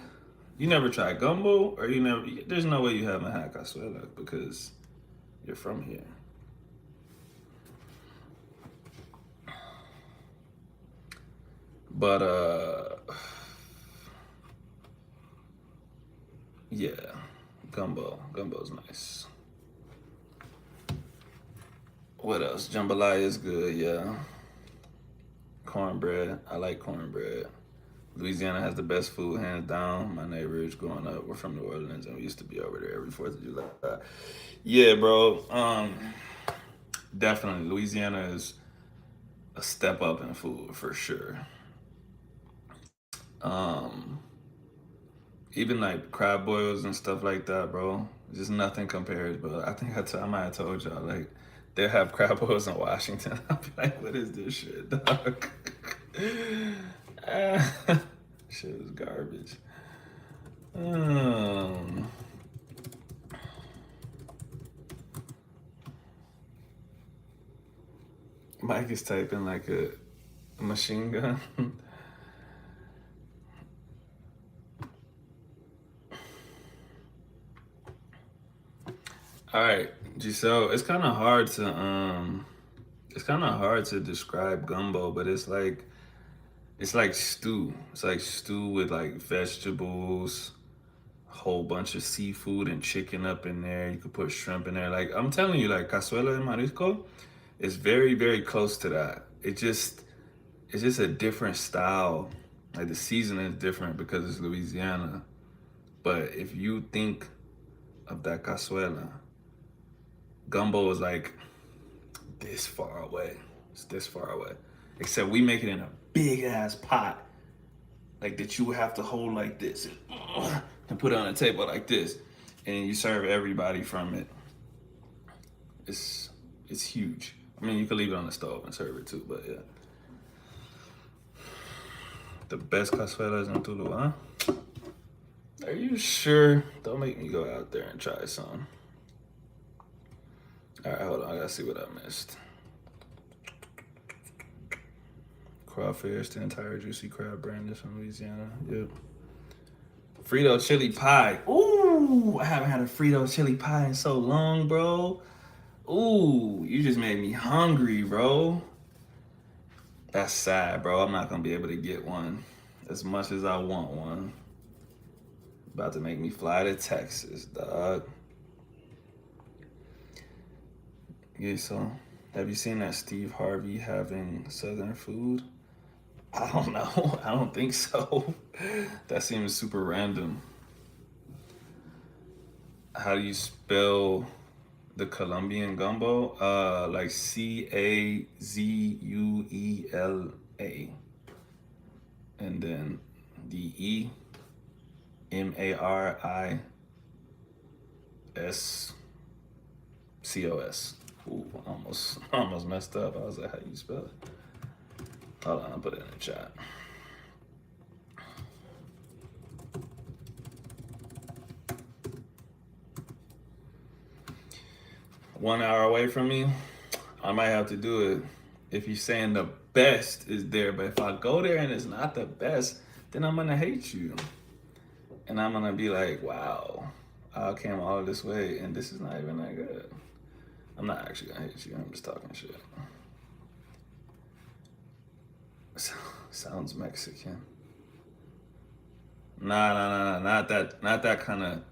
You never tried gumbo, or you never? There's no way you haven't had cazuela because you're from here. But Yeah, gumbo. Gumbo's nice. What else? Jambalaya is good, yeah. Cornbread. I like cornbread. Louisiana has the best food, hands down. My neighbors growing up were from New Orleans, and we used to be over there every 4th of July. Yeah, bro. Definitely, Louisiana is a step up in food for sure. Um, Even like crab boils and stuff like that, bro. Just nothing compares, bro. I think I might have told y'all like they have crab boils in Washington. I'll be like, what is this shit, dog? Shit is garbage. Um, Mike is typing like a machine gun. All right, Giselle. It's kind of hard to describe gumbo, but it's like stew. It's like stew with like vegetables, whole bunch of seafood and chicken up in there. You could put shrimp in there. Like I'm telling you, like cazuela de marisco is very very close to that. It's just a different style. Like the seasoning is different because it's Louisiana. But if you think of that cazuela, gumbo is like this far away. It's this far away. Except we make it in a big ass pot, like that you would have to hold like this and put it on a table like this, and you serve everybody from it. It's it's huge. I mean, you could leave it on the stove and serve it too, but yeah. The best cazuelas in Tulu, huh? Are you sure? Don't make me go out there and try some. All right, hold on. I gotta see what I missed. Crawfish, the entire juicy crab brand is from Louisiana. Yep. Frito chili pie. Ooh, I haven't had a Frito chili pie in so long, bro. Ooh, you just made me hungry, bro. That's sad, bro. I'm not gonna be able to get one as much as I want one. About to make me fly to Texas, dog. Yeah, so have you seen that Steve Harvey having Southern food? I don't know. I don't think so. That seems super random. How do you spell the Colombian gumbo? Like Cazuela. And then the Mariscos. Ooh, almost messed up. I was like, how do you spell it? Hold on, I'll put it in the chat. One hour away from me, I might have to do it. If you're saying the best is there, but if I go there and it's not the best, then I'm gonna hate you. And I'm gonna be like, wow, I came all this way and this is not even that good. I'm not actually gonna hate you, I'm just talking shit. Sounds Mexican. Nah, not that kind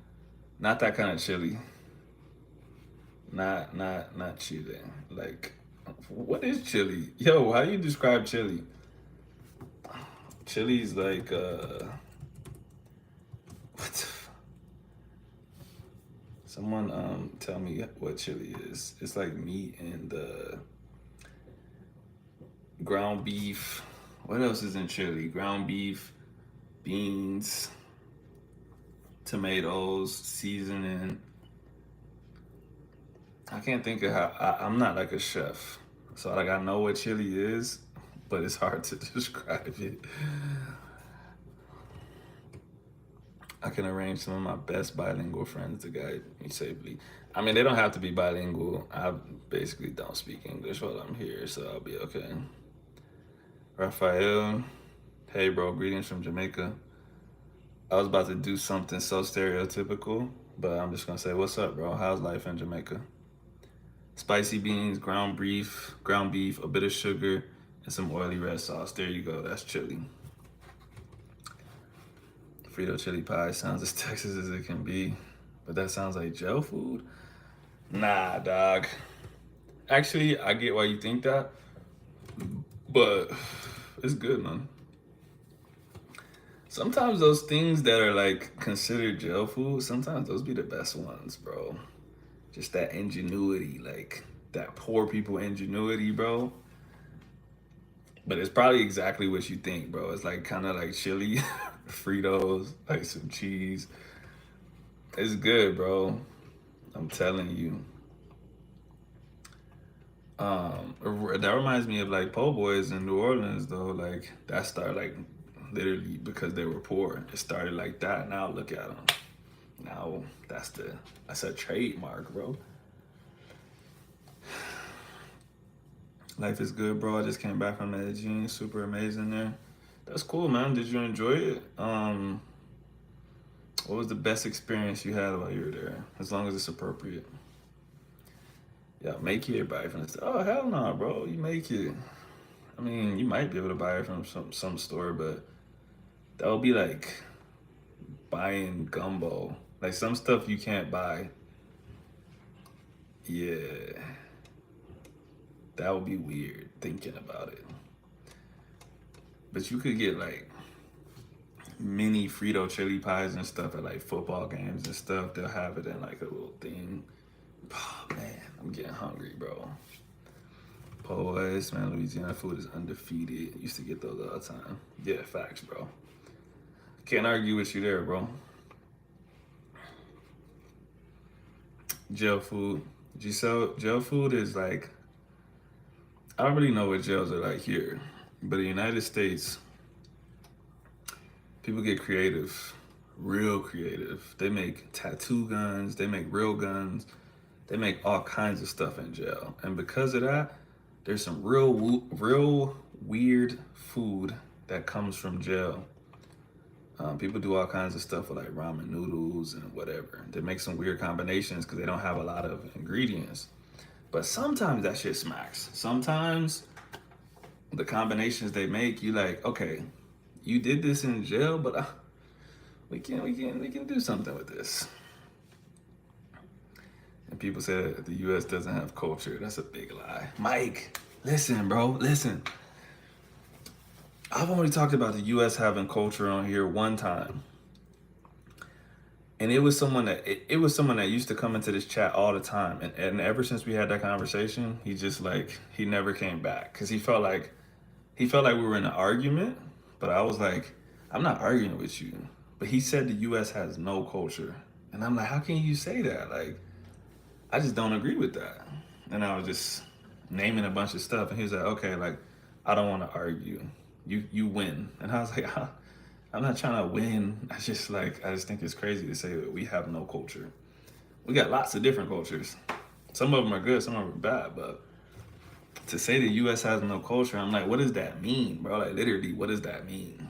of chili. Not chili. Like, what is chili? Yo, how do you describe chili? Chili's like what the someone tell me what chili is. It's like meat and ground beef. What else is in chili? Ground beef, beans, tomatoes, seasoning. I can't think of how. I'm not like a chef, so like I know what chili is, but it's hard to describe it. I can arrange some of my best bilingual friends to guide me safely. I mean, they don't have to be bilingual. I basically don't speak English while I'm here, so I'll be okay. Raphael, hey bro, greetings from Jamaica. I was about to do something so stereotypical, but I'm just gonna say, what's up, bro? How's life in Jamaica? Spicy beans, ground beef, a bit of sugar, and some oily red sauce. There you go. That's chili. Frito chili pie sounds as Texas as it can be, but that sounds like jail food. Nah, dog. Actually, I get why you think that, but it's good, man. Sometimes those things that are like considered jail food, sometimes those be the best ones, bro. Just that ingenuity, like that poor people ingenuity, bro. But it's probably exactly what you think, bro. It's like kind of like chili, Fritos, like some cheese. It's good, bro. I'm telling you. That reminds me of like po' boys in New Orleans, though. Like that started like literally because they were poor. It started like that. Now look at them. Now that's a trademark, bro. Life is good, bro. I just came back from Medellin. Super amazing there. That's cool, man. Did you enjoy it? What was the best experience you had while you were there? As long as it's appropriate. Yeah, make it buy from the store. Oh hell no, bro. You make it. I mean, you might be able to buy it from some store, but that would be like buying gumbo. Like some stuff you can't buy. Yeah, that would be weird thinking about it. But you could get like mini Frito chili pies and stuff at like football games and stuff. They'll have it in like a little thing. Oh man, I'm getting hungry, bro. Boys, man, Louisiana food is undefeated. Used to get those all the time. Yeah, facts, bro. Can't argue with you there, bro. Jail food. Jail food is like, I don't really know what jails are like here, but in the United States, people get creative, real creative. They make tattoo guns, they make real guns, they make all kinds of stuff in jail. And because of that, there's some real weird food that comes from jail. People do all kinds of stuff with like ramen noodles and whatever. They make some weird combinations because they don't have a lot of ingredients. But sometimes that shit smacks. Sometimes the combinations they make, you like, okay, you did this in jail, but we can do something with this. And people say that the U.S. doesn't have culture. That's a big lie. Mike, listen, bro, listen. I've only talked about the U.S. having culture on here one time, and it was someone that used to come into this chat all the time, and ever since we had that conversation, he just like he never came back because he felt like we were in an argument, but I was like, I'm not arguing with you. But he said the U.S. has no culture, and I'm like, how can you say that? Like, I just don't agree with that. And I was just naming a bunch of stuff, and he was like, okay, like, I don't want to argue. You win. And I was like, I'm not trying to win. I just think it's crazy to say that we have no culture. We got lots of different cultures. Some of them are good, some of them are bad, but to say the U.S. has no culture, I'm like, what does that mean, bro? Like, literally, what does that mean?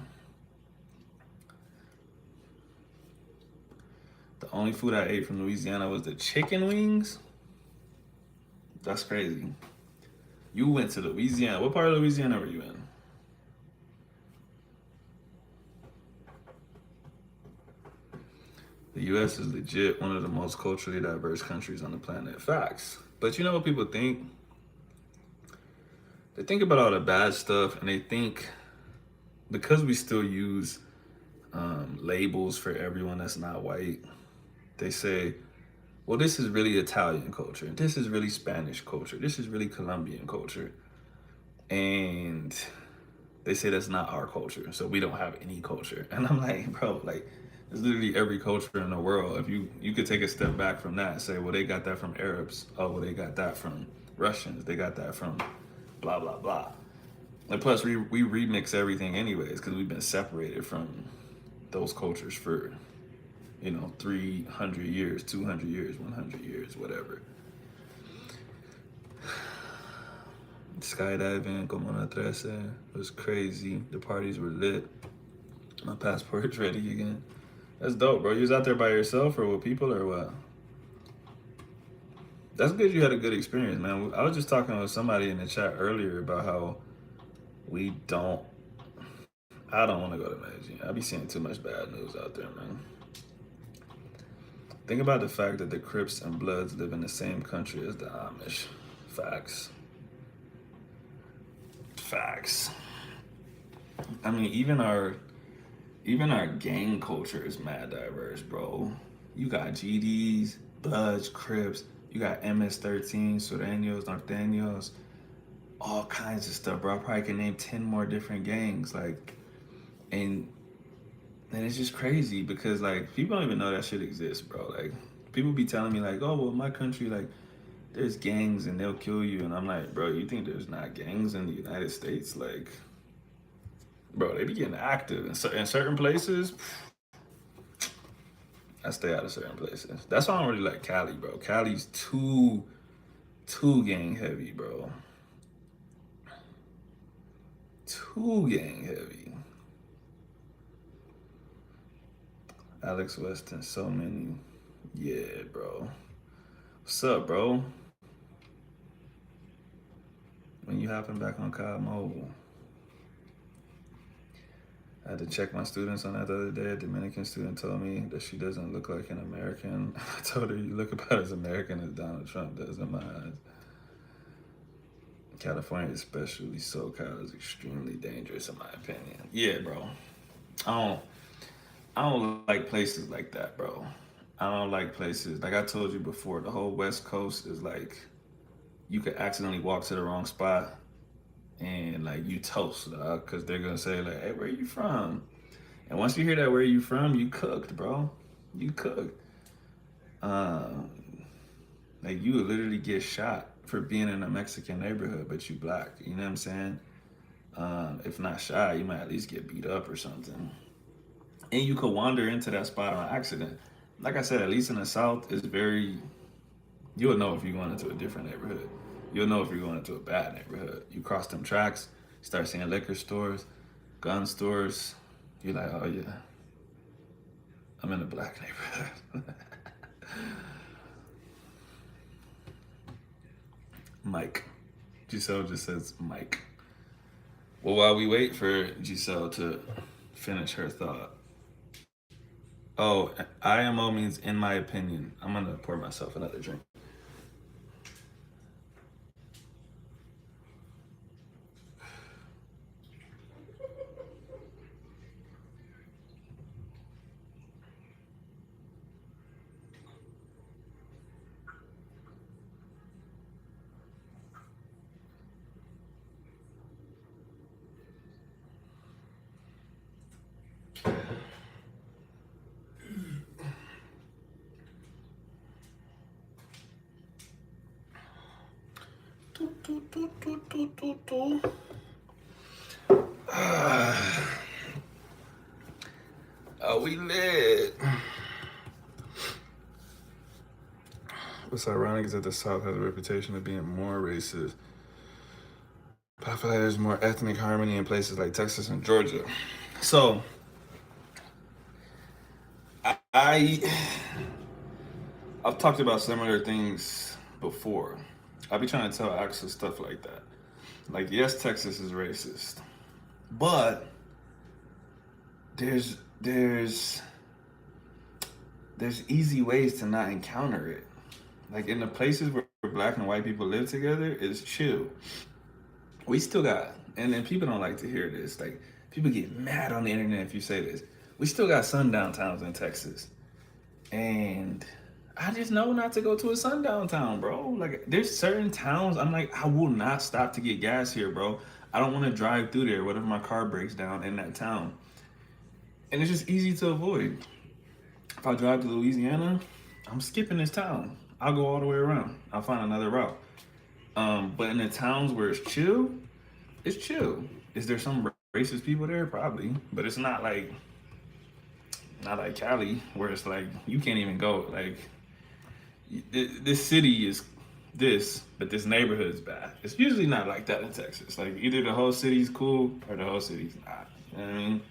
The only food I ate from Louisiana was the chicken wings. That's crazy. You went to Louisiana. What part of Louisiana were you in? The U.S. is legit one of the most culturally diverse countries on the planet. Facts. But you know what people think? They think about all the bad stuff, and they think because we still use labels for everyone that's not white, they say, well, this is really Italian culture. This is really Spanish culture. This is really Colombian culture. And they say that's not our culture. So we don't have any culture. And I'm like, bro, like, it's literally every culture in the world. If you could take a step back from that and say, well, they got that from Arabs. Oh, well, they got that from Russians. They got that from blah, blah, blah. And plus, we remix everything anyways because we've been separated from those cultures for 300 years, 200 years, 100 years, whatever. Skydiving, como una 13, was crazy. The parties were lit. My passport's ready again. That's dope, bro. You was out there by yourself or with people or what? That's good you had a good experience, man. I was just talking with somebody in the chat earlier about how we don't I don't want to go to Medellin. I be seeing too much bad news out there, man. Think about the fact that the Crips and Bloods live in the same country as the Amish. Facts. Facts. I mean, even our gang culture is mad diverse, bro. You got GDs, Bloods, Crips. You got MS-13, Sureños, Norteños, all kinds of stuff, bro. I probably can name 10 more different gangs, like, and it's just crazy because like people don't even know that shit exists, bro. Like people be telling me like, oh well, my country like there's gangs and they'll kill you, and I'm like, bro, you think there's not gangs in the United States? Like, bro, they be getting active in certain places. I stay out of certain places. That's why I don't really like Cali, bro. Cali's too gang heavy, bro. Too gang heavy. Alex Weston, so many. Yeah, bro. What's up, bro? When you hopping back on COD Mobile? I had to check my students on that the other day. A Dominican student told me that she doesn't look like an American. I told her, you look about as American as Donald Trump does in my eyes. California, especially SoCal, is extremely dangerous in my opinion. Yeah, bro. I don't I don't like places like that, bro. I don't like places like I told you before. The whole West Coast is like you could accidentally walk to the wrong spot and like you toast, because they're gonna say like, "Hey, where are you from?" And once you hear that, "Where are you from?" you cooked, bro. You cooked. Um, like you would literally get shot for being in a Mexican neighborhood, but you black. You know what I'm saying? If not shot, you might at least get beat up or something. And you could wander into that spot on accident. Like I said, at least in the South, it's very. You'll know if you're going into a different neighborhood. You'll know if you're going into a bad neighborhood. You cross them tracks, start seeing liquor stores, gun stores. You're like, oh yeah, I'm in a black neighborhood. Mike. Giselle just says Mike. Well, while we wait for Giselle to finish her thought. Oh, IMO means in my opinion. I'm gonna pour myself another drink. Oh, we lit. What's ironic is that the South has a reputation of being more racist. But I feel like there's more ethnic harmony in places like Texas and Georgia. So, I I've talked about similar things before. I be trying to tell Axel stuff like that. Like, yes, Texas is racist, but there's there's there's easy ways to not encounter it. Like in the places where black and white people live together, it's chill. We still got, and then people don't like to hear this. Like people get mad on the internet if you say this. We still got sundown towns in Texas, and I just know not to go to a sundown town, bro. Like there's certain towns I'm like I will not stop to get gas here, bro. I don't want to drive through there. What if my car breaks down in that town? And it's just easy to avoid. If I drive to Louisiana, I'm skipping this town. I'll go all the way around. I'll find another route. But in the towns where it's chill, it's chill. Is there some racist people there? Probably, but it's not like Cali where it's like you can't even go. Like this city is this, but this neighborhood is bad. It's usually not like that in Texas. Like either the whole city's cool or the whole city's not. You know what I mean?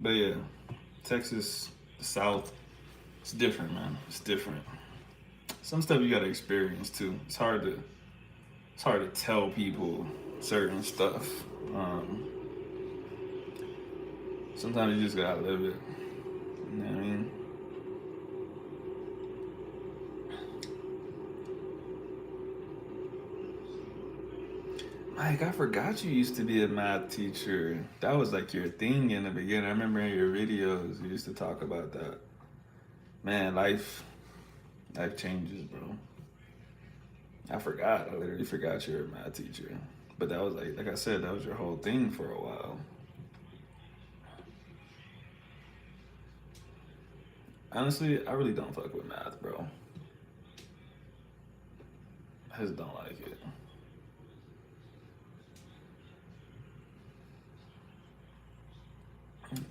But yeah, Texas, the South. It's different, man. It's different. Some stuff you gotta experience too. It's hard to tell people certain stuff. Um, Sometimes you just gotta live it. You know what I mean? Mike, I forgot you used to be a math teacher. That was like your thing in the beginning. I remember in your videos you used to talk about that. Man, life changes, bro. I forgot. I literally forgot you were a math teacher. But that was like I said, that was your whole thing for a while. Honestly, I really don't fuck with math, bro. I just don't like it.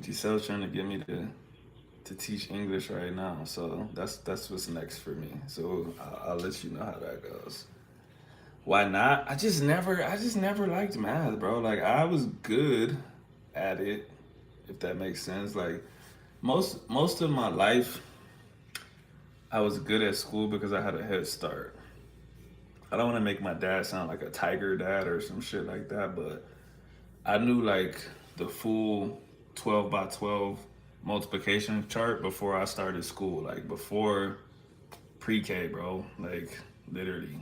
Giselle's trying to get me to teach English right now, so that's what's next for me. So I'll let you know how that goes. Why not? I just never liked math, bro. Like I was good at it, if that makes sense. Like most of my life, I was good at school because I had a head start. I don't want to make my dad sound like a tiger dad or some shit like that, but I knew like the full 12 by 12 multiplication chart before I started school, like before pre-K, bro, like literally.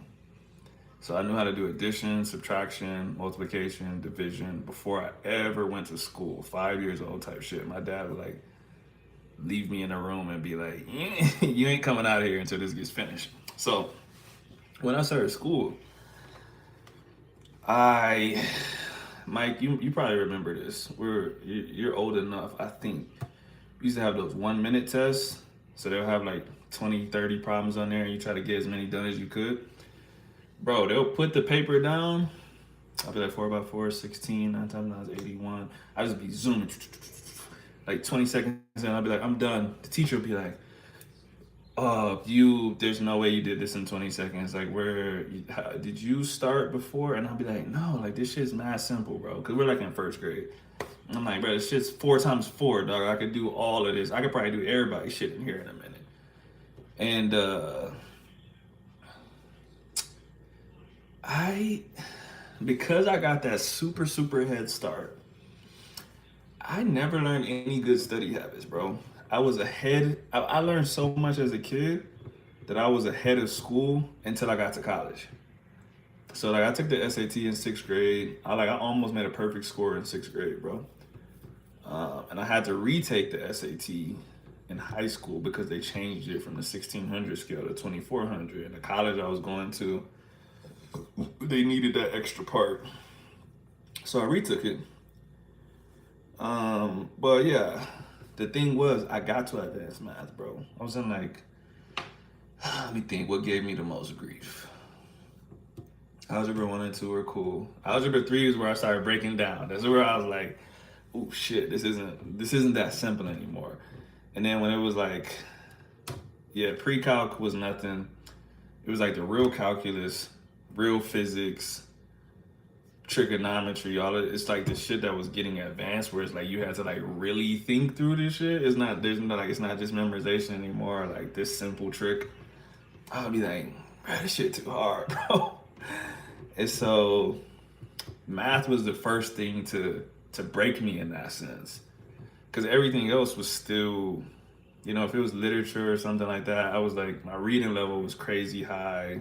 So I knew how to do addition, subtraction, multiplication, division before I ever went to school. 5 years old type shit. My dad would like leave me in a room and be like, "You ain't coming out of here until this gets finished." So when I started school, I, Mike, you probably remember this. You're old enough, I think. We used to have those 1 minute tests. So they'll have like 20, 30 problems on there and you try to get as many done as you could. Bro, they'll put the paper down. I'll be like 4 by 4, 16, 9 times 9 is 81. I'll just be zooming like 20 seconds and I'll be like, I'm done. The teacher will be like, there's no way you did this in 20 seconds. Like, did you start before? And I'll be like, no, like, this shit's mad simple, bro. Because we're like in first grade. I'm like, bro, this shit's 4 times 4, dog. I could do all of this. I could probably do everybody's shit in here in a minute. And I, because I got that super, super head start, I never learned any good study habits, bro. I was ahead. I learned so much as a kid that I was ahead of school until I got to college. So like I took the SAT in 6th grade. I almost made a perfect score in 6th grade, bro. And I had to retake the SAT in high school because they changed it from the 1600 scale to 2400. And the college I was going to, they needed that extra part, so I retook it. But yeah, the thing was I got to advanced math, bro. I was in like, let me think, what gave me the most grief? Algebra 1 and 2 are cool. Algebra 3 is where I started breaking down. That's where I was like, oh shit, this isn't that simple anymore. And then when it was like, yeah, pre-calc was nothing. It was like the real calculus, real physics, trigonometry, all of it's like the shit that was getting advanced where it's like you had to like really think through this shit. It's not just memorization anymore, like this simple trick. I'll be like, bro, this shit too hard, bro. And so math was the first thing to break me in that sense. Cause everything else was still, if it was literature or something like that, I was like, my reading level was crazy high.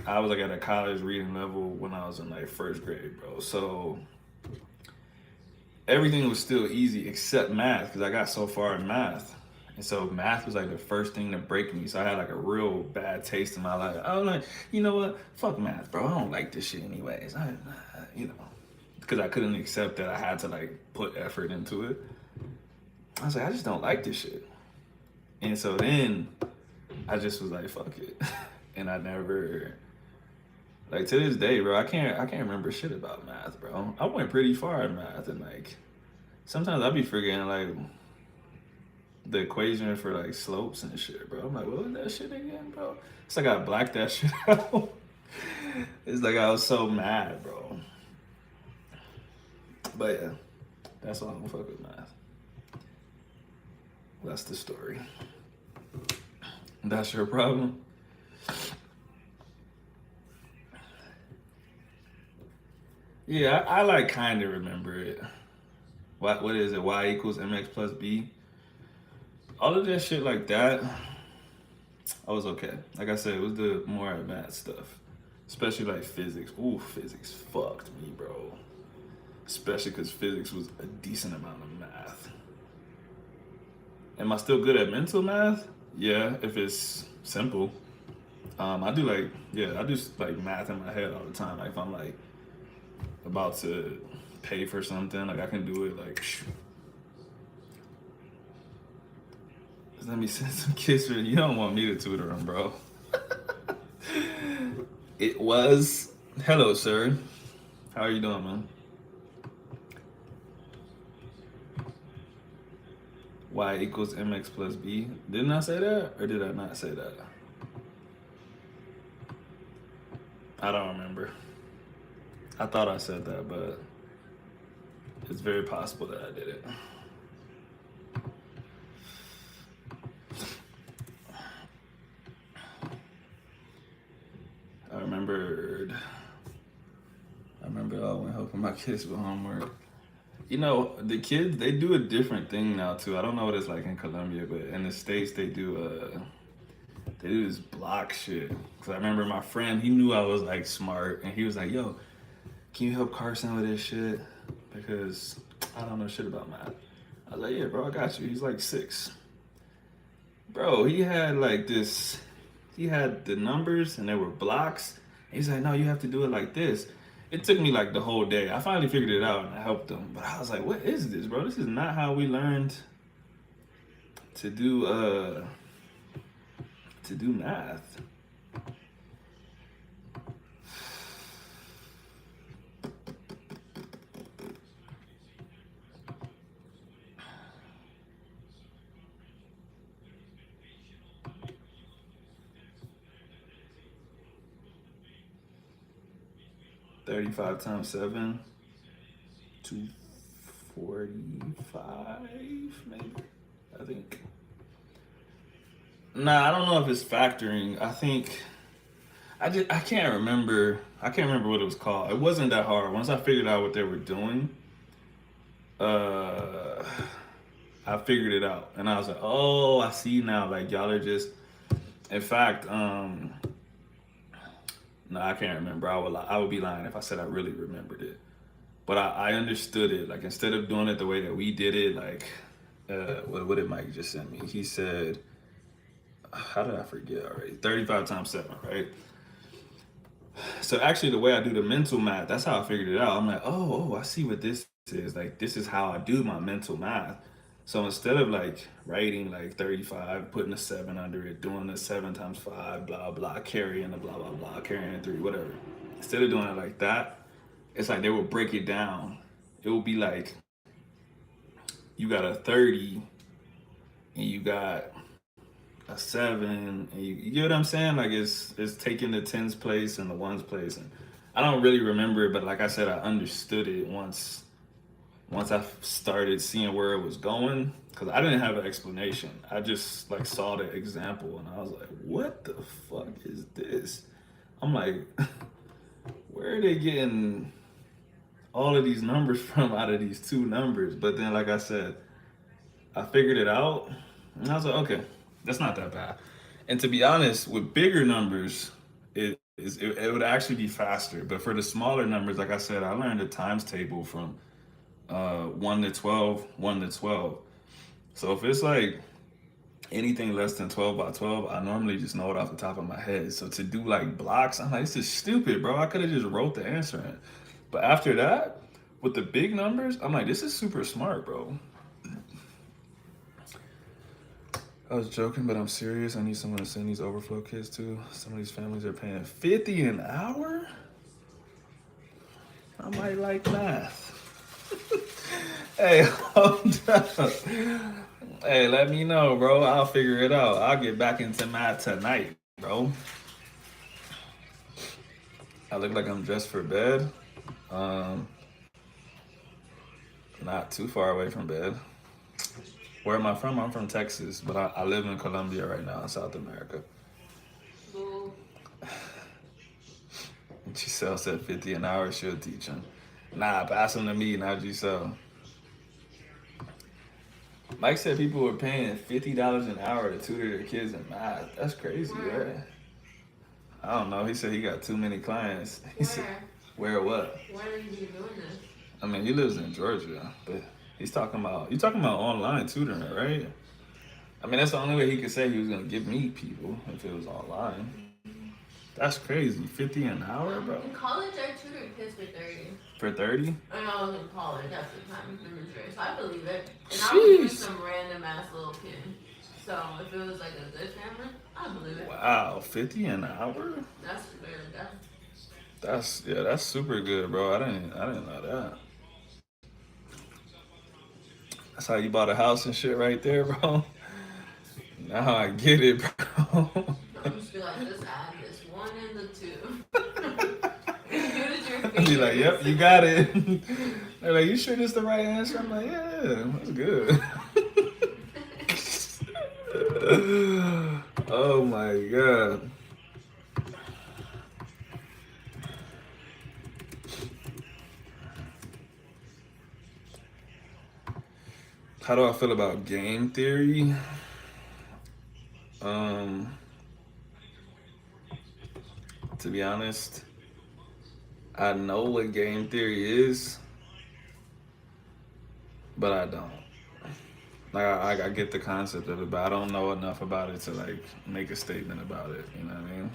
I was like at a college reading level when I was in like 1st grade, bro. So everything was still easy except math because I got so far in math. And so math was like the first thing to break me. So I had like a real bad taste in my life. I was like, you know what? Fuck math, bro. I don't like this shit anyways. Because I couldn't accept that I had to like put effort into it. I was like, I just don't like this shit. And so then I just was like, fuck it. And I never, like to this day, bro, I can't remember shit about math, bro. I went pretty far in math and like sometimes I be forgetting like the equation for like slopes and shit, bro. I'm like, what was that shit again, bro? It's like I blacked that shit out. It's like I was so mad, bro. But yeah, that's why I don't fuck with math. That's the story. That's your problem. Yeah, I like kind of remember it. What is it? Y equals mx plus b. All of that shit like that, I was okay. Like I said, it was the more advanced stuff, especially like physics. Ooh, physics fucked me, bro. Especially because physics was a decent amount of math. Am I still good at mental math? Yeah, if it's simple. I do like yeah, I do like math in my head all the time. Like if I'm like about to pay for something, like I can do it like. Let me send some kids for you. Don't want me to tutor them, bro. It was. Hello, sir. How are you doing, man? Y equals mx plus b. Didn't I say that, or did I not say that? I don't remember. I thought I said that, but it's very possible that I did it. I remembered. I remember I went helping my kids with homework. You know, the kids they do a different thing now too. I don't know what it's like in Colombia, but in the states they do this block shit. Cause I remember my friend, he knew I was like smart, and he was like, "Yo, can you help Carson with this shit? Because I don't know shit about math." I was like, "Yeah, bro, I got you." He's like 6, bro. He had like this. He had the numbers, and there were blocks. He's like, "No, you have to do it like this." It took me like the whole day. I finally figured it out, and I helped him. But I was like, "What is this, bro? This is not how we learned to do math." 35 times 7, 245, maybe. I think. Nah, I don't know if it's factoring. I can't remember. I can't remember what it was called. It wasn't that hard. Once I figured out what they were doing, uh, I figured it out, and I was like, "Oh, I see now." Like y'all are just. In fact, no, I can't remember. I would be lying if I said I really remembered it. But I understood it. Like instead of doing it the way that we did it, like what did Mike just send me? He said, how did I forget already? 35 times 7, right? So actually, the way I do the mental math, that's how I figured it out. I'm like, I see what this is. Like, this is how I do my mental math. So instead of like writing like 35, putting a 7 under it, doing the 7 times 5, blah, blah, carrying the blah, blah, blah, carrying the 3, whatever. Instead of doing it like that, it's like they will break it down. It will be like you got a 30 and you got a 7 and you get what I'm saying? Like it's taking the tens place and the ones place, and I don't really remember it, but like I said, I understood it once I started seeing where it was going, because I didn't have an explanation. I just like saw the example and I was like, what the fuck is this? I'm like, where are they getting all of these numbers from out of these two numbers? But then like I said, I figured it out, and I was like, okay, that's not that bad. And to be honest, with bigger numbers, it would actually be faster. But for the smaller numbers, like I said, I learned the times table from 1 to 12, 1 to 12. So if it's like anything less than 12 by 12, I normally just know it off the top of my head. So to do like blocks, I'm like, this is stupid, bro. I could have just wrote the answer in. But after that, with the big numbers, I'm like, this is super smart, bro. I was joking, but I'm serious. I need someone to send these overflow kids to. Some of these families are paying 50 an hour. I might like math. Hey, hold up. Hey, let me know, bro. I'll figure it out. I'll get back into math tonight, bro. I look like I'm dressed for bed. Um, Not too far away from bed. Where am I from? I'm from Texas, but I live in Colombia right now in South America. Boo. Giselle said 50 an hour, she'll teach him. Nah, pass him to me, not Giselle. Mike said people were paying $50 an hour to tutor their kids in math. That's crazy, Where? right? I don't know. He said he got too many clients. He said, Where? where what? Where are you doing this? I mean, he lives in Georgia, but he's talking about you talking about online tutoring, right? I mean, that's the only way he could say he was gonna give me people if it was online. That's crazy. 50 an hour, bro. In college, I tutored kids for 30. For 30? And I was in college at the time in Missouri, so I believe it. And I was doing Jeez. some random ass little kid. So if it was like a good family, I believe it. Wow, 50 an hour? That's very good. That's super good, bro. I didn't know that. That's how you bought a house and shit right there, bro. Now I get it, bro. I'm just be like, just add this one and the two. As good as your I'd be like, fingers. yep, you got it. They're like, you sure this the right answer? I'm like, yeah, that's good. Oh my god. How do I feel about game theory? Um, to be honest, I know what game theory is, but I don't. Like I get the concept of it, but I don't know enough about it to like make a statement about it. You know what I mean?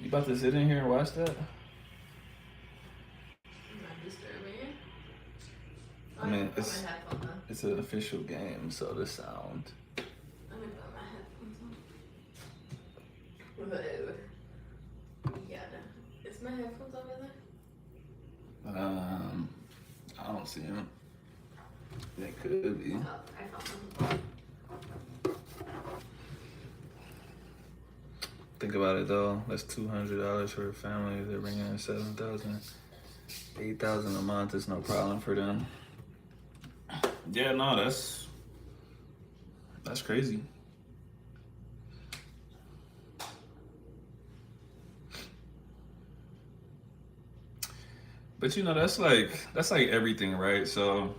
You about to sit in here and watch that? I'm not disturbing you. I mean, put my headphones on. it's an official game, so the sound. Let me put my headphones on. Whoa. Yeah, no. Is my headphones over there? I don't see him. It could be. Oh, I found them. Think about it though. That's $200 for a family. They're bringing in 7,000, 8,000 a month. It's no problem for them. Yeah, no, that's crazy. But you know, that's like everything, right? So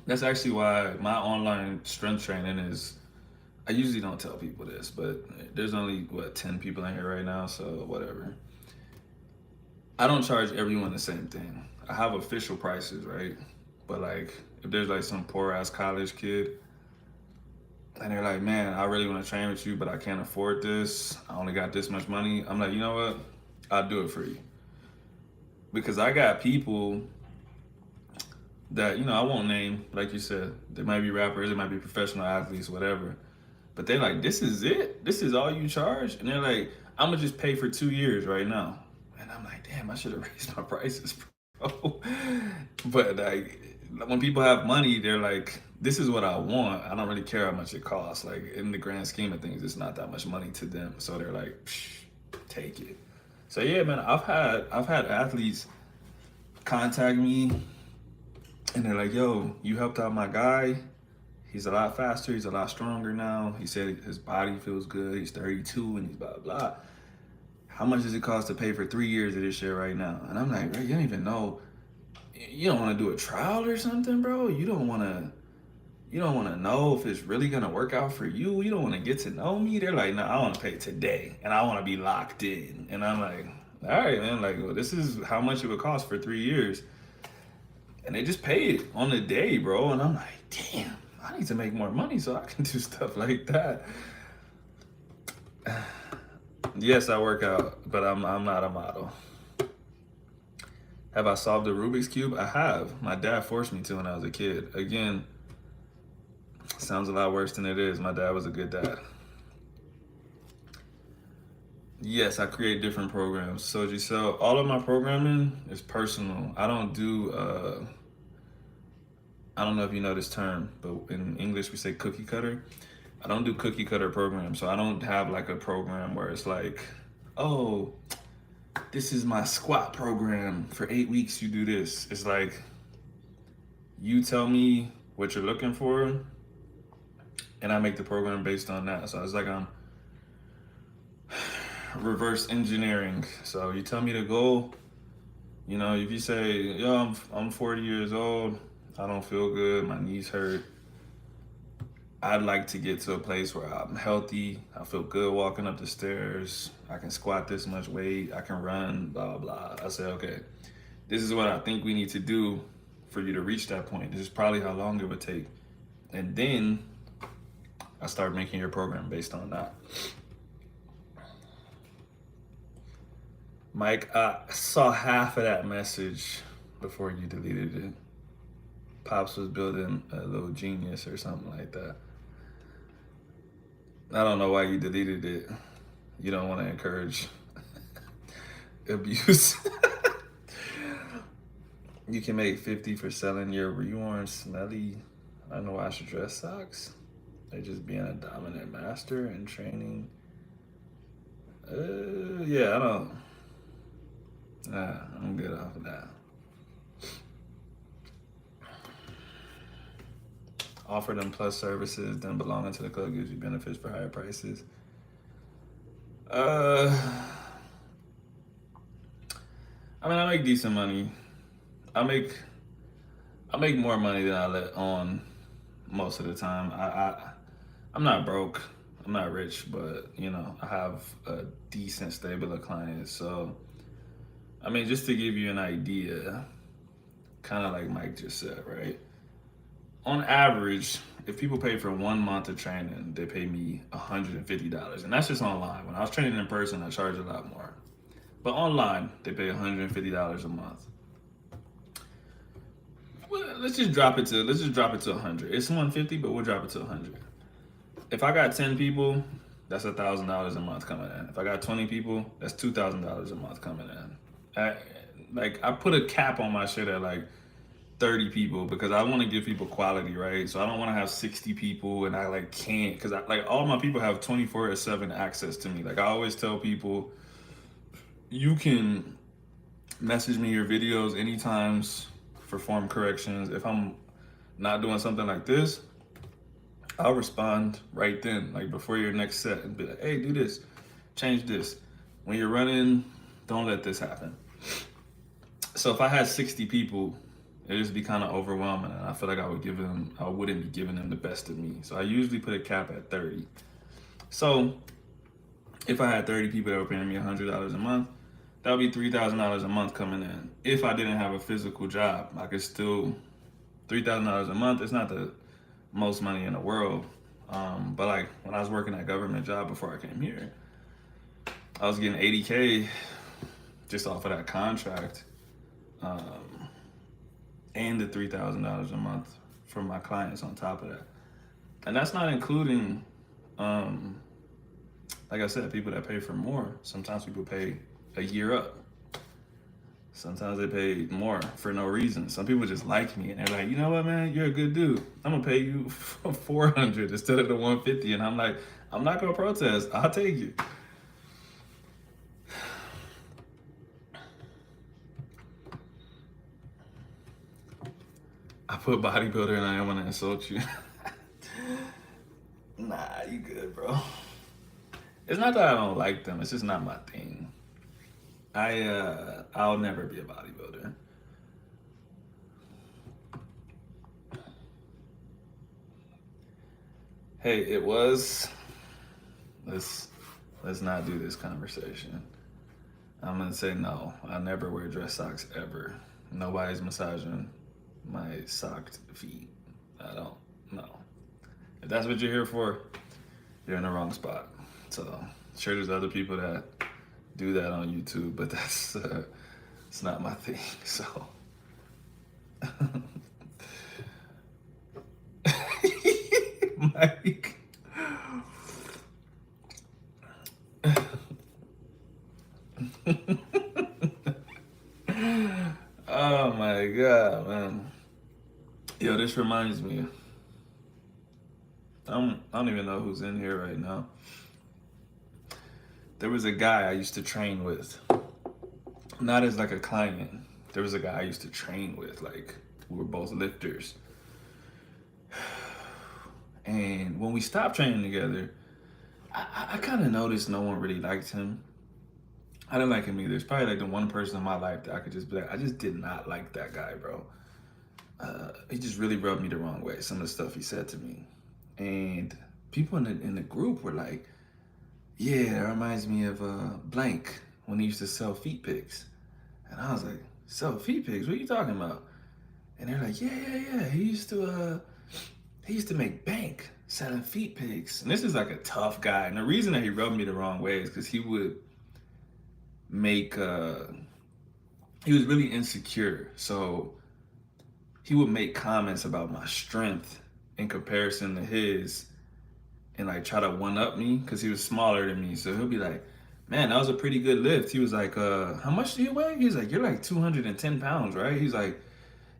that's actually why my online strength training is. I usually don't tell people this, but there's only 10 people in here right now, so whatever. I don't charge everyone the same thing. I have official prices, right? But like, if there's like some poor ass college kid, and they're like, man, I really want to train with you, but I can't afford this. I only got this much money. I'm like, you know what? I'll do it for you. Because I got people that, I won't name, like you said, they might be rappers, they might be professional athletes, whatever. But they're like, this is it? This is all you charge? And they're like, I'm gonna just pay for 2 years right now. And I'm like, damn, I should have raised my prices, bro. But like, when people have money, they're like, this is what I want. I don't really care how much it costs. Like, in the grand scheme of things, it's not that much money to them. So they're like, take it. So yeah, man, I've had athletes contact me and they're like, yo, you helped out my guy. He's a lot faster. He's a lot stronger now. He said his body feels good. He's 32 and he's blah, blah. How much does it cost to pay for 3 years of this shit right now? And I'm like, right, you don't even know. You don't want to do a trial or something, bro? You don't want to know if it's really going to work out for you. You don't want to get to know me. They're like, no, I want to pay today and I want to be locked in. And I'm like, all right, man, like, well, this is how much it would cost for 3 years. And they just paid it on the day, bro. And I'm like, damn, I need to make more money so I can do stuff like that. Yes, I work out, but I'm not a model. Have I solved the Rubik's Cube? I have. My dad forced me to when I was a kid. Again, sounds a lot worse than it is. My dad was a good dad. Yes, I create different programs. So Giselle, all of my programming is personal. I don't do, I don't know if you know this term, but in English we say cookie cutter. I don't do cookie cutter programs. So I don't have like a program where it's like, oh, this is my squat program. For 8 weeks, you do this. It's like, you tell me what you're looking for, and I make the program based on that. So it's like I'm reverse engineering. So you tell me the goal. You know, if you say, yo, I'm 40 years old, I don't feel good, my knees hurt. I'd like to get to a place where I'm healthy, I feel good walking up the stairs, I can squat this much weight, I can run, blah, blah, blah. I say, okay, this is what I think we need to do for you to reach that point. This is probably how long it would take. And then I start making your program based on that. Mike, I saw half of that message before you deleted it. Pops was building a little genius or something like that. I don't know why you deleted it. You don't want to encourage abuse. You can make 50 for selling your reworn, smelly, unwashed dress socks. They're just being a dominant master and training. Yeah, I don't. I'm good off of that. Offer them plus services, then belonging to the club gives you benefits for higher prices. I mean, I make decent money. I make more money than I let on most of the time. I'm not broke. I'm not rich, but you know, I have a decent stable of clients. So, I mean, just to give you an idea, kind of like Mike just said, right? On average, if people pay for 1 month of training, they pay me $150. And that's just online. When I was training in person, I charge a lot more. But online, they pay $150 a month. Well, let's just drop it to 100. It's 150, but we'll drop it to 100. If I got 10 people, that's $1,000 a month coming in. If I got 20 people, that's $2,000 a month coming in. I put a cap on my shit at like 30 people because I want to give people quality, right? So I don't want to have 60 people and I like can't, because I like all my people have 24/7 access to me. Like I always tell people, you can message me your videos anytime for form corrections. If I'm not doing something like this, I'll respond right then, like before your next set, and be like, hey, do this, change this. When you're running, don't let this happen. So if I had 60 people, it'd just be kind of overwhelming, and I feel like I wouldn't be giving them the best of me. So I usually put a cap at 30. So if I had 30 people that were paying me $100 a month, that would be $3,000 a month coming in. If I didn't have a physical job, I could still, $3,000 a month. It's not the most money in the world, but like when I was working that government job before I came here, I was getting 80K just off of that contract. And the $3,000 a month from my clients on top of that. And that's not including, like I said, people that pay for more. Sometimes people pay a year up. Sometimes they pay more for no reason. Some people just like me and they're like, you know what, man, you're a good dude. I'm gonna pay you $400 instead of the $150. And I'm like, I'm not gonna protest. I'll take it. I put bodybuilder and I don't want to insult you. Nah, you good, bro. It's not that I don't like them. It's just not my thing. I'll never be a bodybuilder. Hey, it was. Let's not do this conversation. I'm gonna say no. I never wear dress socks ever. Nobody's massaging my socked feet. I don't know. If that's what you're here for, you're in the wrong spot. So, sure, there's other people that do that on YouTube, but that's it's not my thing. So, Mike. Oh my God, man. Yo, this reminds me. I don't even know who's in here right now. There was a guy I used to train with. Not as like a client. There was a guy I used to train with, like we were both lifters. And when we stopped training together, I kind of noticed no one really liked him. I didn't like him either. It's probably like the one person in my life that I could just be like, I just did not like that guy, bro. He just really rubbed me the wrong way. Some of the stuff he said to me, and people in the group were like, "Yeah, that reminds me of blank when he used to sell feet pics." And I was like, "Sell feet pics? What are you talking about?" And they're like, "Yeah, yeah, yeah. He used to make bank selling feet pics." And this is like a tough guy. And the reason that he rubbed me the wrong way is because he would make he was really insecure. So he would make comments about my strength in comparison to his and like try to one up me because he was smaller than me. So he'll be like, "Man, that was a pretty good lift." He was like, "How much do you weigh?" He's like, "You're like 210 pounds, right?" He's like,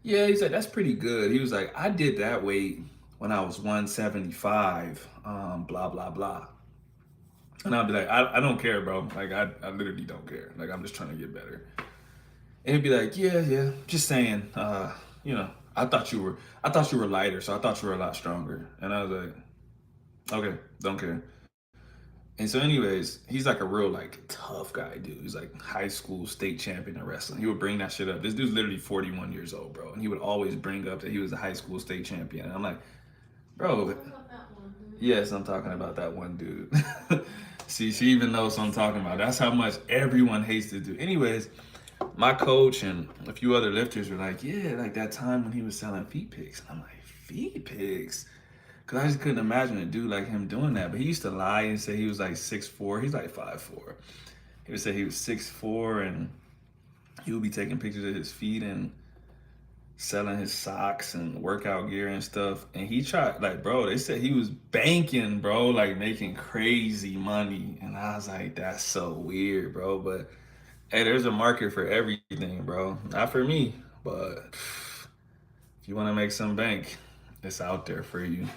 "Yeah." He's like, "That's pretty good." He was like, "I did that weight when I was 175, blah, blah, blah." And I'll be like, I don't care, bro. Like, I literally don't care. Like, I'm just trying to get better. And he'd be like, "Yeah, yeah, just saying, you know, I thought you were lighter, so I thought you were a lot stronger." And I was like, "Okay, don't care." And so, anyways, he's like a real like tough guy, dude. He's like high school state champion in wrestling. He would bring that shit up. This dude's literally 41 years old, bro, and he would always bring up that he was a high school state champion. And I'm like, bro, What about that one? yes, I'm talking about that one dude. See, she even knows what I'm talking about. That's how much everyone hates to do. Anyways, my coach and a few other lifters were like, "Yeah, like that time when he was selling feet pics." And I'm like, "Feet pics?" Because I just couldn't imagine a dude like him doing that. But he used to lie and say he was like 6'4". He's like 5'4". He would say he was 6'4", and he would be taking pictures of his feet and selling his socks and workout gear and stuff. And he tried, like, bro, they said he was banking, bro, like making crazy money. And I was like, that's so weird, bro. But hey, there's a market for everything, bro. Not for me, but if you want to make some bank, it's out there for you.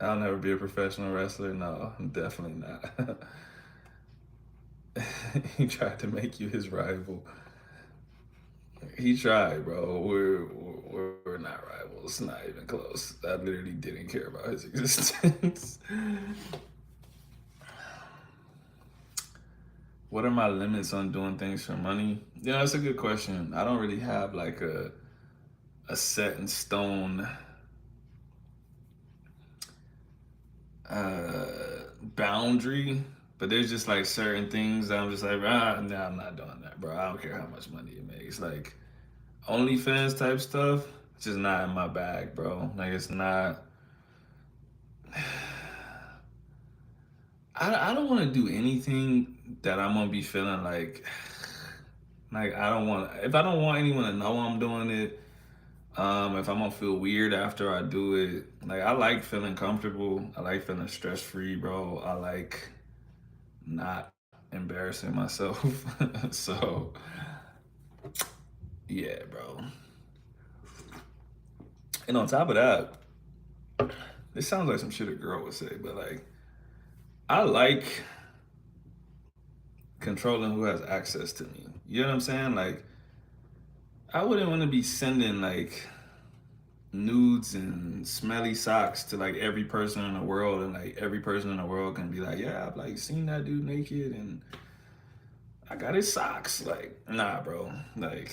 I'll never be a professional wrestler. No, definitely not. He tried to make you his rival. He tried, bro. We're not rivals. Not even close. I literally didn't care about his existence. What are my limits on doing things for money? Yeah, that's a good question. I don't really have like a set in stone boundary, but there's just like certain things that I'm just like, no, I'm not doing that, bro. I don't care how much money it makes. Like OnlyFans type stuff, it's just not in my bag, bro. Like it's not. I don't want to do anything that I'm gonna be feeling like I don't want. If I don't want anyone to know I'm doing it, if I'm gonna feel weird after I do it, like I like feeling comfortable. I like feeling stress free, bro. I like not embarrassing myself. So yeah, bro. And on top of that, this sounds like some shit a girl would say, but like I like controlling who has access to me. You know what I'm saying? Like I wouldn't want to be sending like nudes and smelly socks to like every person in the world, and like every person in the world can be like, "Yeah, I've like seen that dude naked and I got his socks." Like, nah, bro. Like,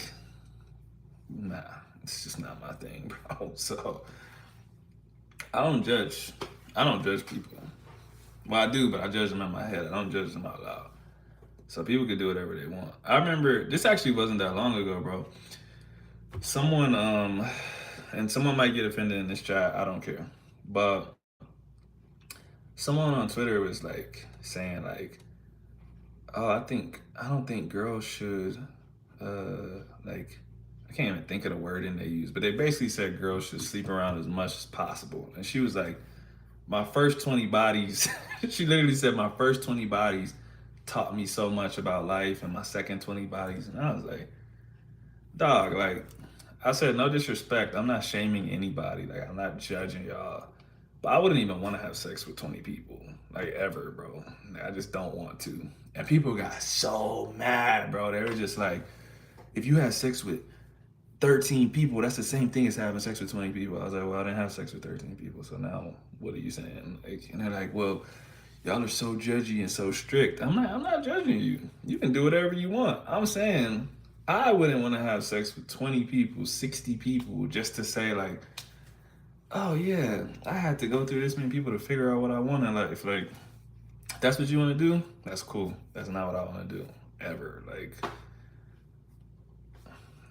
nah. It's just not my thing, bro. So I don't judge. I don't judge people. Well, I do, but I judge them in my head. I don't judge them out loud. So people can do whatever they want. I remember this actually wasn't that long ago, bro. Someone, and someone might get offended in this chat. I don't care, but someone on Twitter was like saying like, "Oh, I don't think girls should, like, I can't even think of the wording they use, but they basically said girls should sleep around as much as possible." And she was like, "My first 20 bodies," she literally said, "My first 20 bodies taught me so much about life, and my second 20 bodies," and I was like, "Dog, like." I said, no disrespect. I'm not shaming anybody. Like, I'm not judging y'all. But I wouldn't even want to have sex with 20 people. Like, ever, bro. Like, I just don't want to. And people got so mad, bro. They were just like, if you had sex with 13 people, that's the same thing as having sex with 20 people. I was like, well, I didn't have sex with 13 people, so now what are you saying? Like, and they're like, well, y'all are so judgy and so strict. I'm not judging you. You can do whatever you want. I'm saying I wouldn't want to have sex with 20 people, 60 people, just to say like, oh yeah, I had to go through this many people to figure out what I want in life. Like, that's what you want to do? That's cool. That's not what I want to do ever. Like,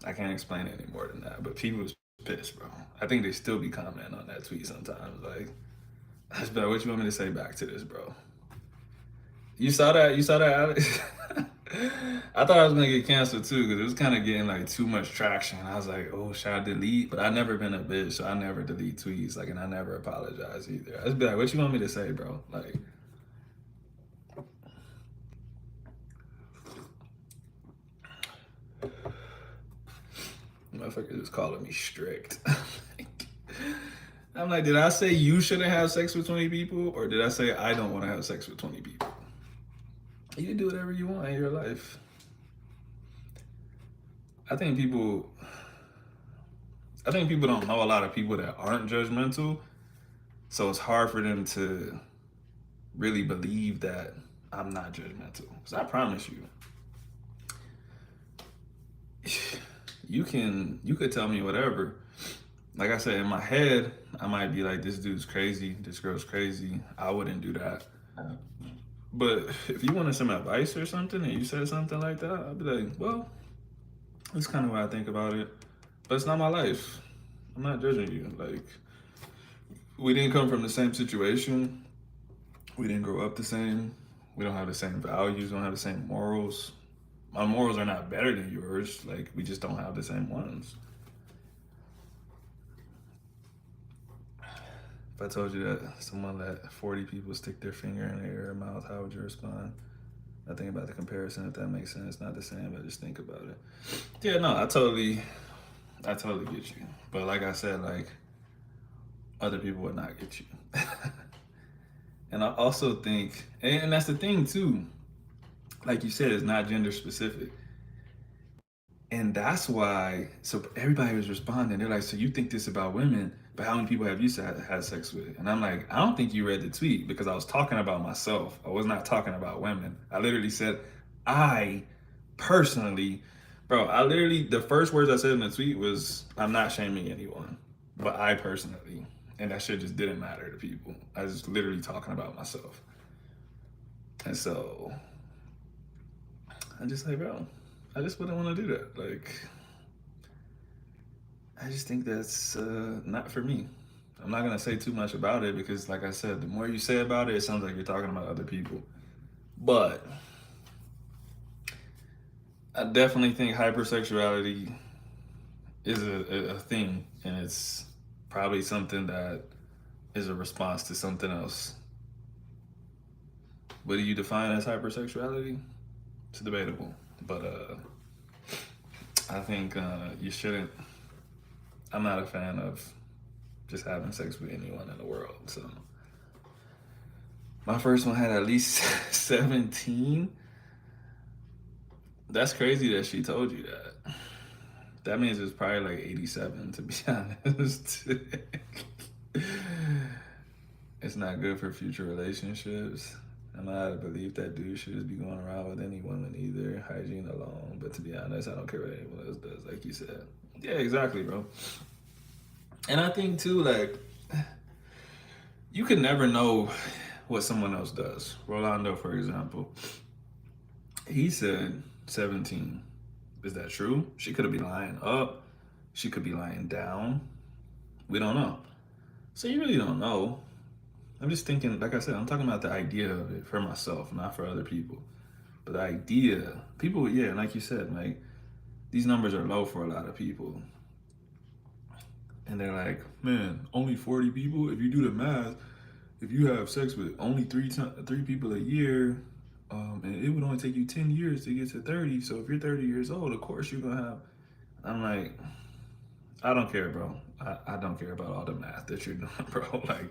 I can't explain it any more than that. But people was pissed, bro. I think they still be commenting on that tweet sometimes. Like, I just be like, what you want me to say back to this, bro? You saw that? You saw that, Alex? I thought I was gonna get canceled too because it was kind of getting like too much traction. I was like, oh, should I delete? But I never been a bitch, so I never delete tweets. Like, and I never apologize either. I just be like, what you want me to say, bro? Like, motherfuckers is calling me strict. I'm like, did I say you shouldn't have sex with 20 people, or did I say I don't want to have sex with 20 people? You can do whatever you want in your life. I think people don't know a lot of people that aren't judgmental, so it's hard for them to really believe that I'm not judgmental. Because I promise you, you could tell me whatever. Like I said, in my head, I might be like, this dude's crazy, this girl's crazy. I wouldn't do that. But if you wanted some advice or something and you said something like that, I'd be like, well, that's kind of what I think about it. But it's not my life. I'm not judging you. Like, we didn't come from the same situation. We didn't grow up the same. We don't have the same values. We don't have the same morals. My morals are not better than yours. Like, we just don't have the same ones. If I told you that someone let 40 people stick their finger in their mouth, how would you respond? I think about the comparison, if that makes sense. Not the same, but just think about it. Yeah, no, I totally get you. But like I said, like, other people would not get you. And I also think, and that's the thing too, like you said, it's not gender specific. And that's why, so everybody was responding. They're like, so you think this about women, but how many people have you had sex with? And I'm like, I don't think you read the tweet because I was talking about myself. I was not talking about women. I literally said, I personally, bro, the first words I said in the tweet was, I'm not shaming anyone, but I personally. And that shit just didn't matter to people. I was literally talking about myself. And so, I just like, bro, I just wouldn't want to do that. Like, I just think that's not for me. I'm not going to say too much about it because, like I said, the more you say about it, it sounds like you're talking about other people. But I definitely think hypersexuality is a thing, and it's probably something that is a response to something else. What do you define as hypersexuality? It's debatable, but I think you shouldn't. I'm not a fan of just having sex with anyone in the world. So my first one had at least 17. That's crazy that she told you that. That means it's probably like 87, to be honest. It's not good for future relationships. I'm not a belief that dudes should just be going around with any woman either, hygiene alone. But to be honest, I don't care what anyone else does, like you said. Yeah, exactly, bro. And I think too, like, you can never know what someone else does. Rolando, for example, he said 17. Is that true? She could have been lying up. She could be lying down. We don't know. So you really don't know. I'm just thinking, like I said, I'm talking about the idea of it for myself, not for other people. But the idea, people, yeah, like you said, like, these numbers are low for a lot of people. And they're like, man, only 40 people? If you do the math, if you have sex with only three people a year, and it would only take you 10 years to get to 30. So if you're 30 years old, of course you're going to have. I'm like, I don't care, bro. I don't care about all the math that you're doing, bro. Like,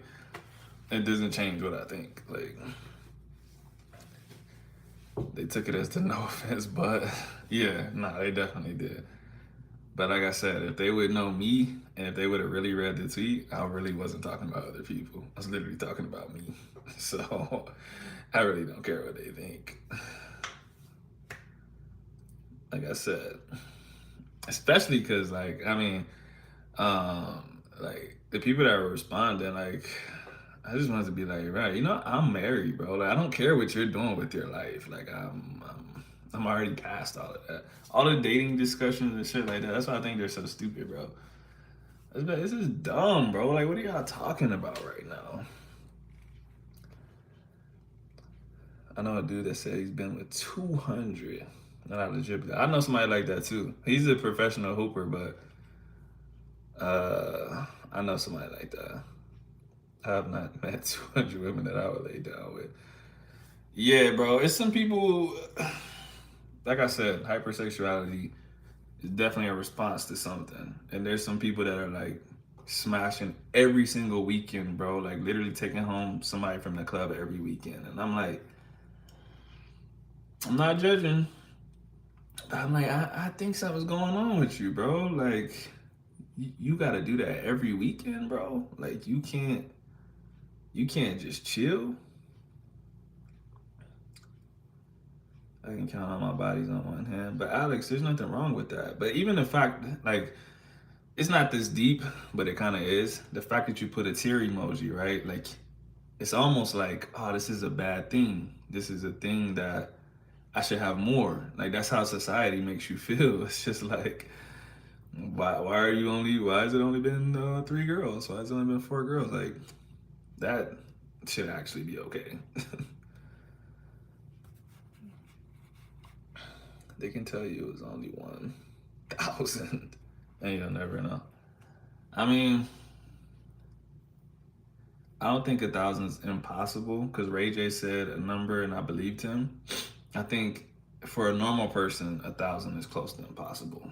it doesn't change what I think. Like, they took it as the no offense, but yeah, nah, they definitely did. But like I said, if they would know me and if they would have really read the tweet, I really wasn't talking about other people. I was literally talking about me. So I really don't care what they think. Like I said, especially because like the people that were responding, like I just wanted to be like, right, I'm married, bro. Like I don't care what you're doing with your life. Like I'm already past all of that. All the dating discussions and shit like that. That's why I think they're so stupid, bro. This is dumb, bro. Like, what are y'all talking about right now? I know a dude that said he's been with 200. Not legit. I know somebody like that too. He's a professional hooper, but I know somebody like that. I have not met 200 women that I would lay down with. Yeah, bro. It's some people, like I said, hypersexuality is definitely a response to something. And there's some people that are like smashing every single weekend, bro. Like literally taking home somebody from the club every weekend. And I'm like, I'm not judging. But I'm like, I think something's going on with you, bro. Like, you got to do that every weekend, bro. Like, you can't just chill. I can count on my bodies on one hand. But Alex, there's nothing wrong with that. But even the fact, like, it's not this deep, but it kind of is. The fact that you put a tear emoji, right? Like, it's almost like, oh, this is a bad thing. This is a thing that I should have more. Like, that's how society makes you feel. It's just like, why has it only been 3 girls? Why has it only been 4 girls? Like, that should actually be okay. They can tell you it was only 1,000, and you'll never know. I mean, I don't think 1,000 is impossible because Ray J said a number and I believed him. I think for a normal person, 1,000 is close to impossible.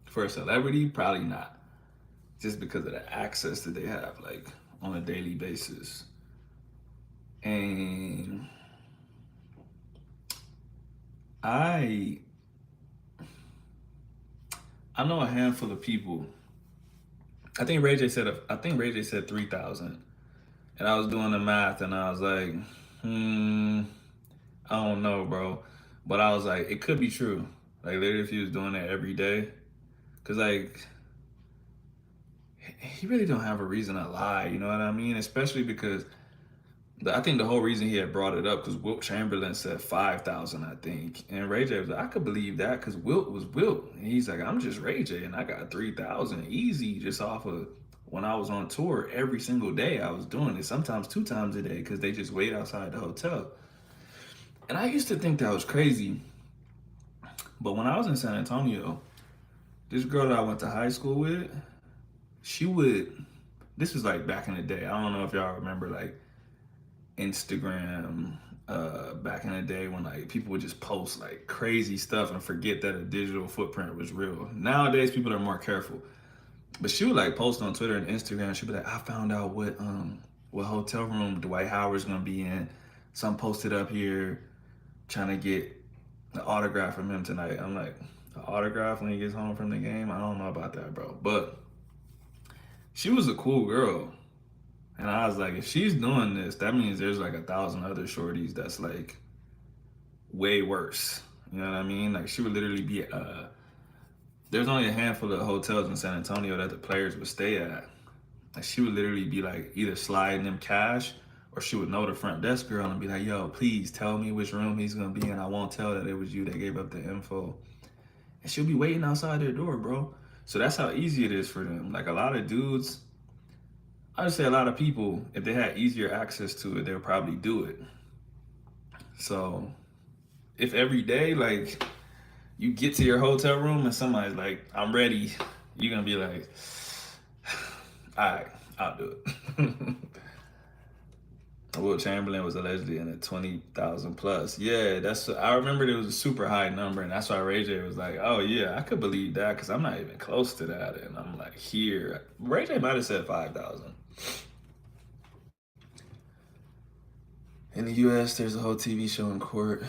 For a celebrity, probably not, just because of the access that they have, like on a daily basis. And I I know a handful of people. I think Ray J said 3,000, and I was doing the math, and I was like, I don't know, bro. But I was like, it could be true. Like literally, if he was doing it every day, cause like he really don't have a reason to lie. You know what I mean? Especially because I think the whole reason he had brought it up because Wilt Chamberlain said 5,000, I think, and Ray J was like, I could believe that because Wilt was Wilt, and he's like, I'm just Ray J, and I got 3,000 easy just off of when I was on tour every single day. I was doing it sometimes 2 times a day because they just wait outside the hotel, and I used to think that was crazy, but when I was in San Antonio, this girl that I went to high school with, she would. This was like back in the day. I don't know if y'all remember like Instagram back in the day when like people would just post like crazy stuff and forget that a digital footprint was real. Nowadays people are more careful. But she would like post on Twitter and Instagram, she'd be like, I found out what hotel room Dwight Howard's gonna be in. So I'm posted up here trying to get the autograph from him tonight. I'm like, the autograph when he gets home from the game? I don't know about that, bro. But she was a cool girl. And I was like, if she's doing this, that means there's like 1,000 other shorties that's like way worse. You know what I mean? Like she would literally be. There's only a handful of hotels in San Antonio that the players would stay at. Like she would literally be like either sliding them cash, or she would know the front desk girl and be like, "Yo, please tell me which room he's gonna be in. I won't tell that it was you that gave up the info." And she'll be waiting outside their door, bro. So that's how easy it is for them. Like a lot of dudes, I would say a lot of people, if they had easier access to it, they'll probably do it. So if every day, like you get to your hotel room and somebody's like, I'm ready, you're gonna be like, all right, I'll do it. Will Chamberlain was allegedly in a 20,000 plus. Yeah, I remember it was a super high number, and that's why Ray J was like, oh yeah, I could believe that because I'm not even close to that. And I'm like, here. Ray J might have said 5,000. In the US, there's a whole TV show in court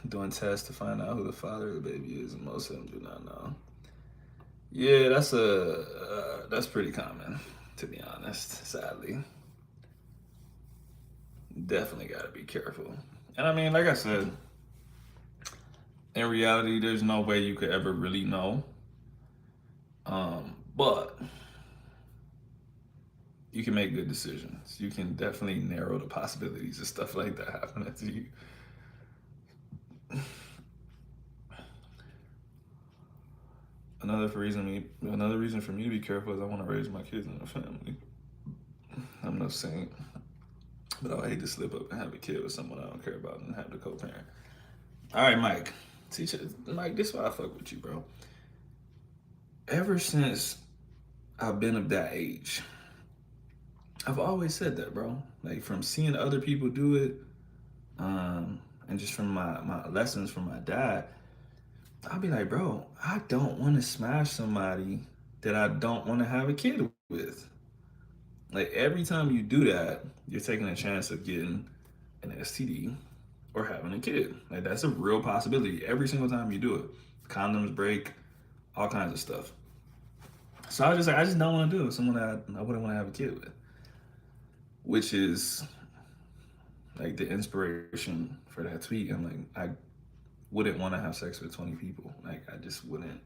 Doing tests to find out who the father of the baby is, and most of them do not know. Yeah, that's pretty common, to be honest. Sadly, definitely got to be careful. And I mean, like I said, in reality, there's no way you could ever really know. But you can make good decisions. You can definitely narrow the possibilities of stuff like that happening to you. Another reason for me to be careful is I want to raise my kids in a family. I'm no saint, but I would hate to slip up and have a kid with someone I don't care about and have to co-parent. All right, Mike. Mike, this is why I fuck with you, bro. Ever since I've been of that age, I've always said that, bro. Like from seeing other people do it, and just from my lessons from my dad, I'll be like, bro, I don't want to smash somebody that I don't want to have a kid with. Like every time you do that, you're taking a chance of getting an STD or having a kid. Like that's a real possibility every single time you do it. Condoms break, all kinds of stuff. So I was just like, I just don't want to do it with someone that I wouldn't want to have a kid with. Which is like the inspiration for that tweet. I'm like, I wouldn't want to have sex with 20 people. Like I just wouldn't.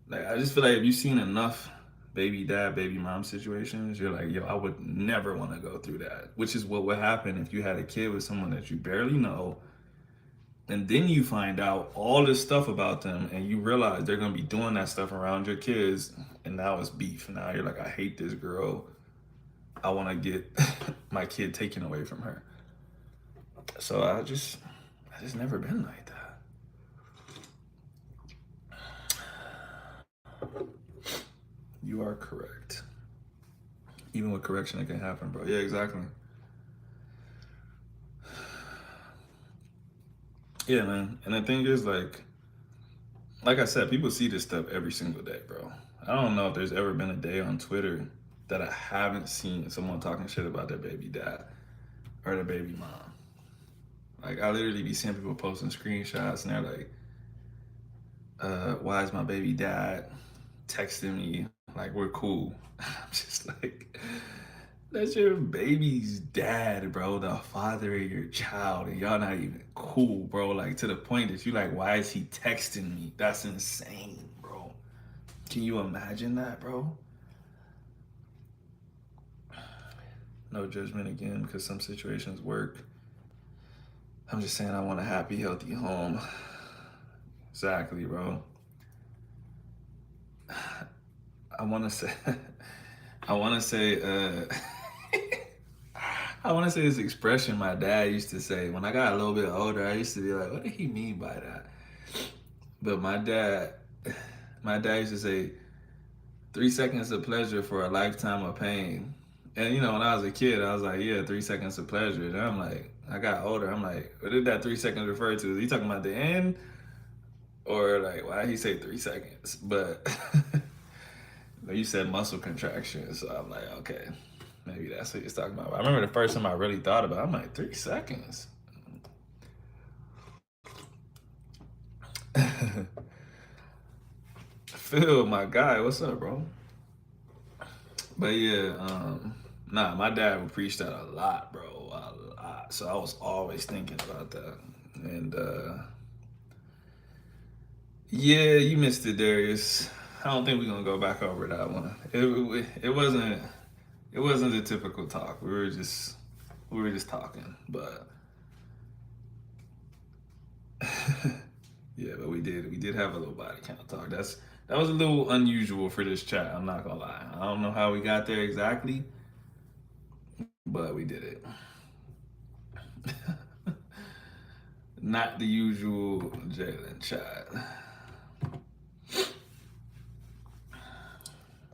Like I just feel like if you've seen enough baby dad, baby mom situations, you're like, yo, I would never want to go through that. Which is what would happen if you had a kid with someone that you barely know, and then you find out all this stuff about them, and you realize they're gonna be doing that stuff around your kids, and now it's beef. Now you're like, I hate this girl. I want to get my kid taken away from her. So I just never been like that. You are correct. Even with correction, it can happen, bro. Yeah, exactly. Yeah, man. And the thing is, like I said, people see this stuff every single day, bro. I don't know if there's ever been a day on Twitter that I haven't seen someone talking shit about their baby dad or their baby mom. Like I literally be seeing people posting screenshots and they're like, why is my baby dad texting me like we're cool? I'm just like, that's your baby's dad, bro, the father of your child, and y'all not even cool, bro. Like to the point that you like, why is he texting me? That's insane, bro. Can you imagine that, bro? No judgment again, because some situations work. I'm just saying I want a happy, healthy home. Exactly, bro. I want to say, I want to say, I want to say this expression my dad used to say. When I got a little bit older, I used to be like, what did he mean by that? But my dad used to say, 3 seconds of pleasure for a lifetime of pain. And you know, when I was a kid, I was like, yeah, 3 seconds of pleasure. And I'm like, I got older, I'm like, what did that 3 seconds refer to? Is he talking about the end? Or like, why did he say 3 seconds? But you said muscle contraction, so I'm like, okay, maybe that's what he's talking about. I remember the first time I really thought about it, I'm like, 3 seconds? Phil, my guy, what's up, bro? But yeah, nah, my dad would preach that a lot, bro, a lot. So I was always thinking about that, and yeah, you missed it, Darius. I don't think we're gonna go back over that one. It wasn't the typical talk. We were just talking, but yeah, but we did have a little body count talk. That was a little unusual for this chat. I'm not gonna lie. I don't know how we got there exactly, but we did it. Not the usual Jalen chat.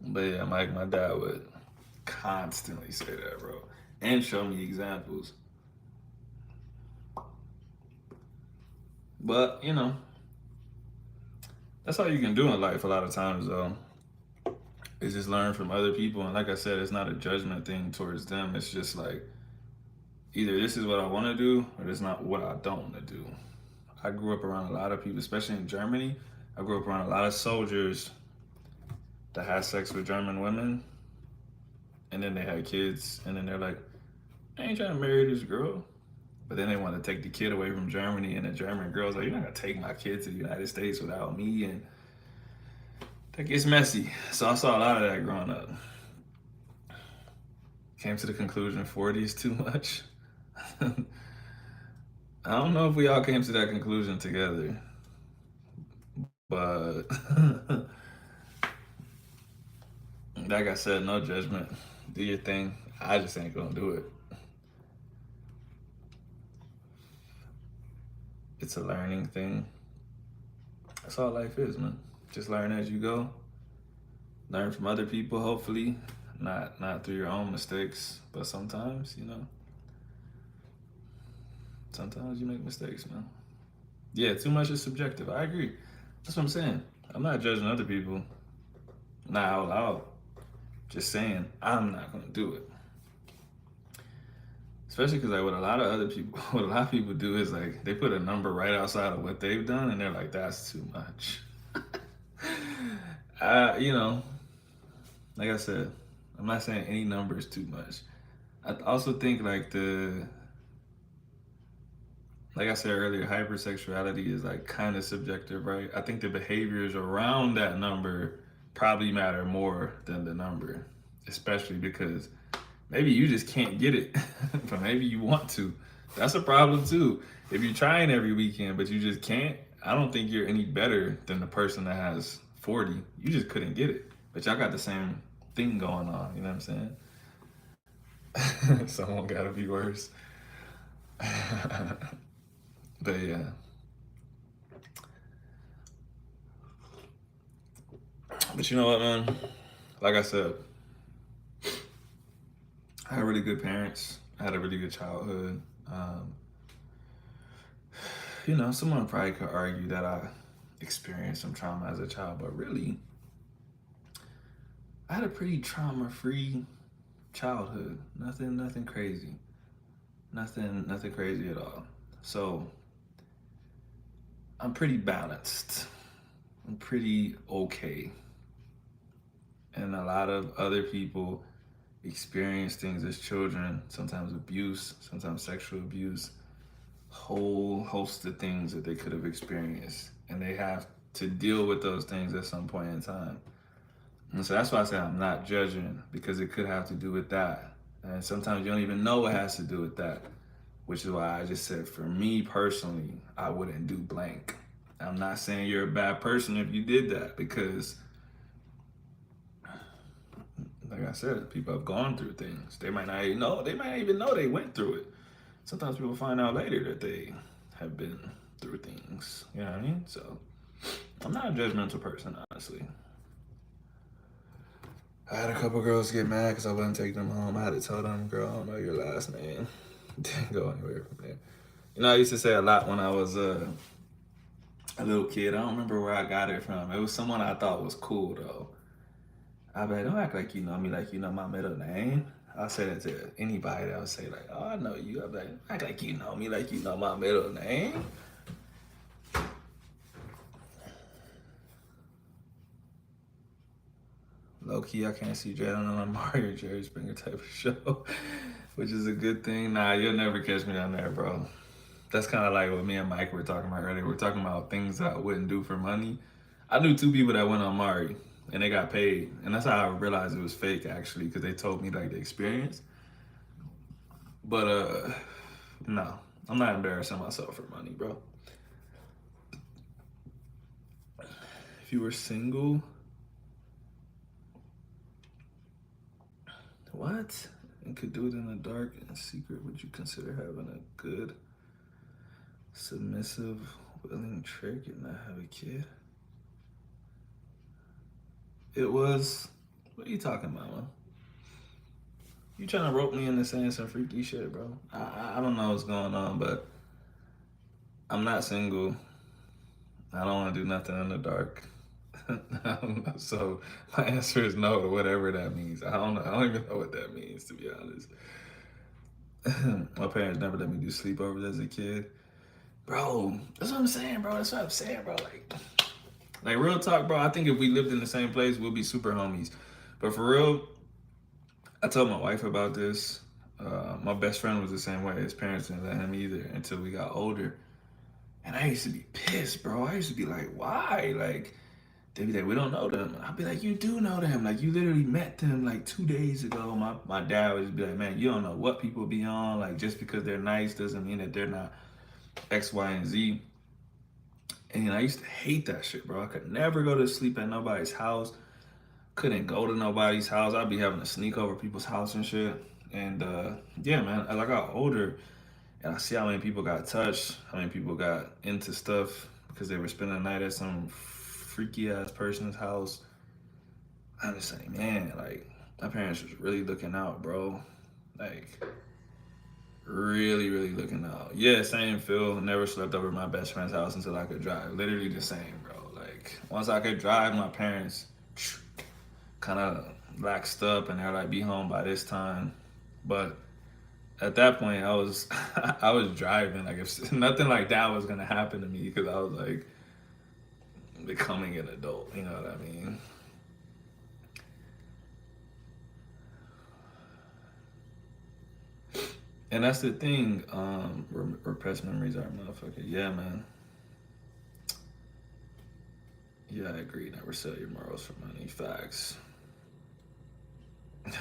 But yeah, Mike, my dad would constantly say that, bro, and show me examples. But you know, that's all you can do in life. A lot of times, though, is just learn from other people. And like I said, it's not a judgment thing towards them. It's just like either this is what I want to do, or this is not what I don't want to do. I grew up around a lot of people, especially in Germany. I grew up around a lot of soldiers that had sex with German women, and then they had kids, and then they're like, I ain't trying to marry this girl. But then they want to take the kid away from Germany, and the German girl's like, you're not gonna take my kid to the United States without me, and that gets messy. So I saw a lot of that growing up. Came to the conclusion 40 is too much. I don't know if we all came to that conclusion together, but like I said, no judgment. Do your thing. I just ain't gonna do it. It's a learning thing. That's all life is, man. Just learn as you go. Learn from other people, hopefully. Not through your own mistakes, but sometimes, sometimes you make mistakes, man. Yeah, too much is subjective. I agree. That's what I'm saying. I'm not judging other people. Not out loud. Just saying I'm not gonna do it. Especially because like what a lot of other people, what a lot of people do is like they put a number right outside of what they've done, and they're like, that's too much. You know, like I said, I'm not saying any number is too much. I also think like I said earlier, hypersexuality is like kind of subjective, right? I think the behaviors around that number probably matter more than the number, especially because maybe you just can't get it, but maybe you want to. That's a problem too. If you're trying every weekend, but you just can't, I don't think you're any better than the person that has 40. You just couldn't get it. But y'all got the same thing going on, you know what I'm saying? Someone gotta be worse. But yeah. But you know what, man? Like I said, I had really good parents. I had a really good childhood. Someone probably could argue that I experienced some trauma as a child, but really, I had a pretty trauma-free childhood. Nothing crazy. Nothing crazy at all. So I'm pretty balanced. I'm pretty okay. And a lot of other people experience things as children, sometimes abuse, sometimes sexual abuse, whole host of things that they could have experienced. And they have to deal with those things at some point in time. And so that's why I say I'm not judging, because it could have to do with that. And sometimes you don't even know what has to do with that, which is why I just said, for me personally, I wouldn't do blank. I'm not saying you're a bad person if you did that, because like I said, people have gone through things. They might not even know. They might not even know they went through it. Sometimes people find out later that they have been through things. You know what I mean? So I'm not a judgmental person, honestly. I had a couple girls get mad because I wouldn't take them home. I had to tell them, girl, I don't know your last name. Didn't go anywhere from there. I used to say a lot when I was a little kid. I don't remember where I got it from. It was someone I thought was cool, though. I be like, don't act like you know me, like you know my middle name. I'll say that to anybody that would say like, oh, I know you. I'll be like, act like you know me, like you know my middle name. Low key, I can't see Jalen on a Mario Jerry Springer type of show, which is a good thing. Nah, you'll never catch me down there, bro. That's kind of like what me and Mike were talking about earlier. We're talking about things that I wouldn't do for money. I knew two people that went on Mari, and they got paid. And that's how I realized it was fake, actually, because they told me like the experience. But no, I'm not embarrassing myself for money, bro. If you were single, what? And could do it in the dark and secret, would you consider having a good, submissive, willing trick and not have a kid? It was, what are you talking about, man? You trying to rope me into saying some freaky shit, bro? I don't know what's going on, but I'm not single. I don't want to do nothing in the dark. So my answer is no to whatever that means. I don't know. I don't even know what that means, to be honest. My parents never let me do sleepovers as a kid. Bro, that's what I'm saying, bro. That's what I'm saying, bro. Like real talk, bro. I think if we lived in the same place, we'll be super homies. But for real, I told my wife about this. My best friend was the same way. His parents didn't let him either until we got older. And I used to be pissed, bro. I used to be like, why? Like, they'd be like, we don't know them. I'd be like, you do know them. Like, you literally met them like 2 days ago. My dad would just be like, man, you don't know what people be on. Like, just because they're nice doesn't mean that they're not X, Y, and Z. And I used to hate that shit, bro. I could never go to sleep at nobody's house. Couldn't go to nobody's house. I'd be having to sneak over people's house and shit. And yeah, man, as I got older and I see how many people got touched, how many people got into stuff because they were spending the night at some freaky ass person's house. I'm just saying, man, like my parents was really looking out, bro. Like really, really looking out. Yeah, same Phil. Never slept over at my best friend's house until I could drive. Literally the same, bro. Like once I could drive, my parents kind of laxed up and they're like, be home by this time. But at that point, I was I was driving. Like if nothing like that was gonna happen to me because I was like becoming an adult. You know what I mean? And that's the thing. Repressed memories are motherfucker. Yeah, man. Yeah, I agree. Never sell your morals for money. Facts.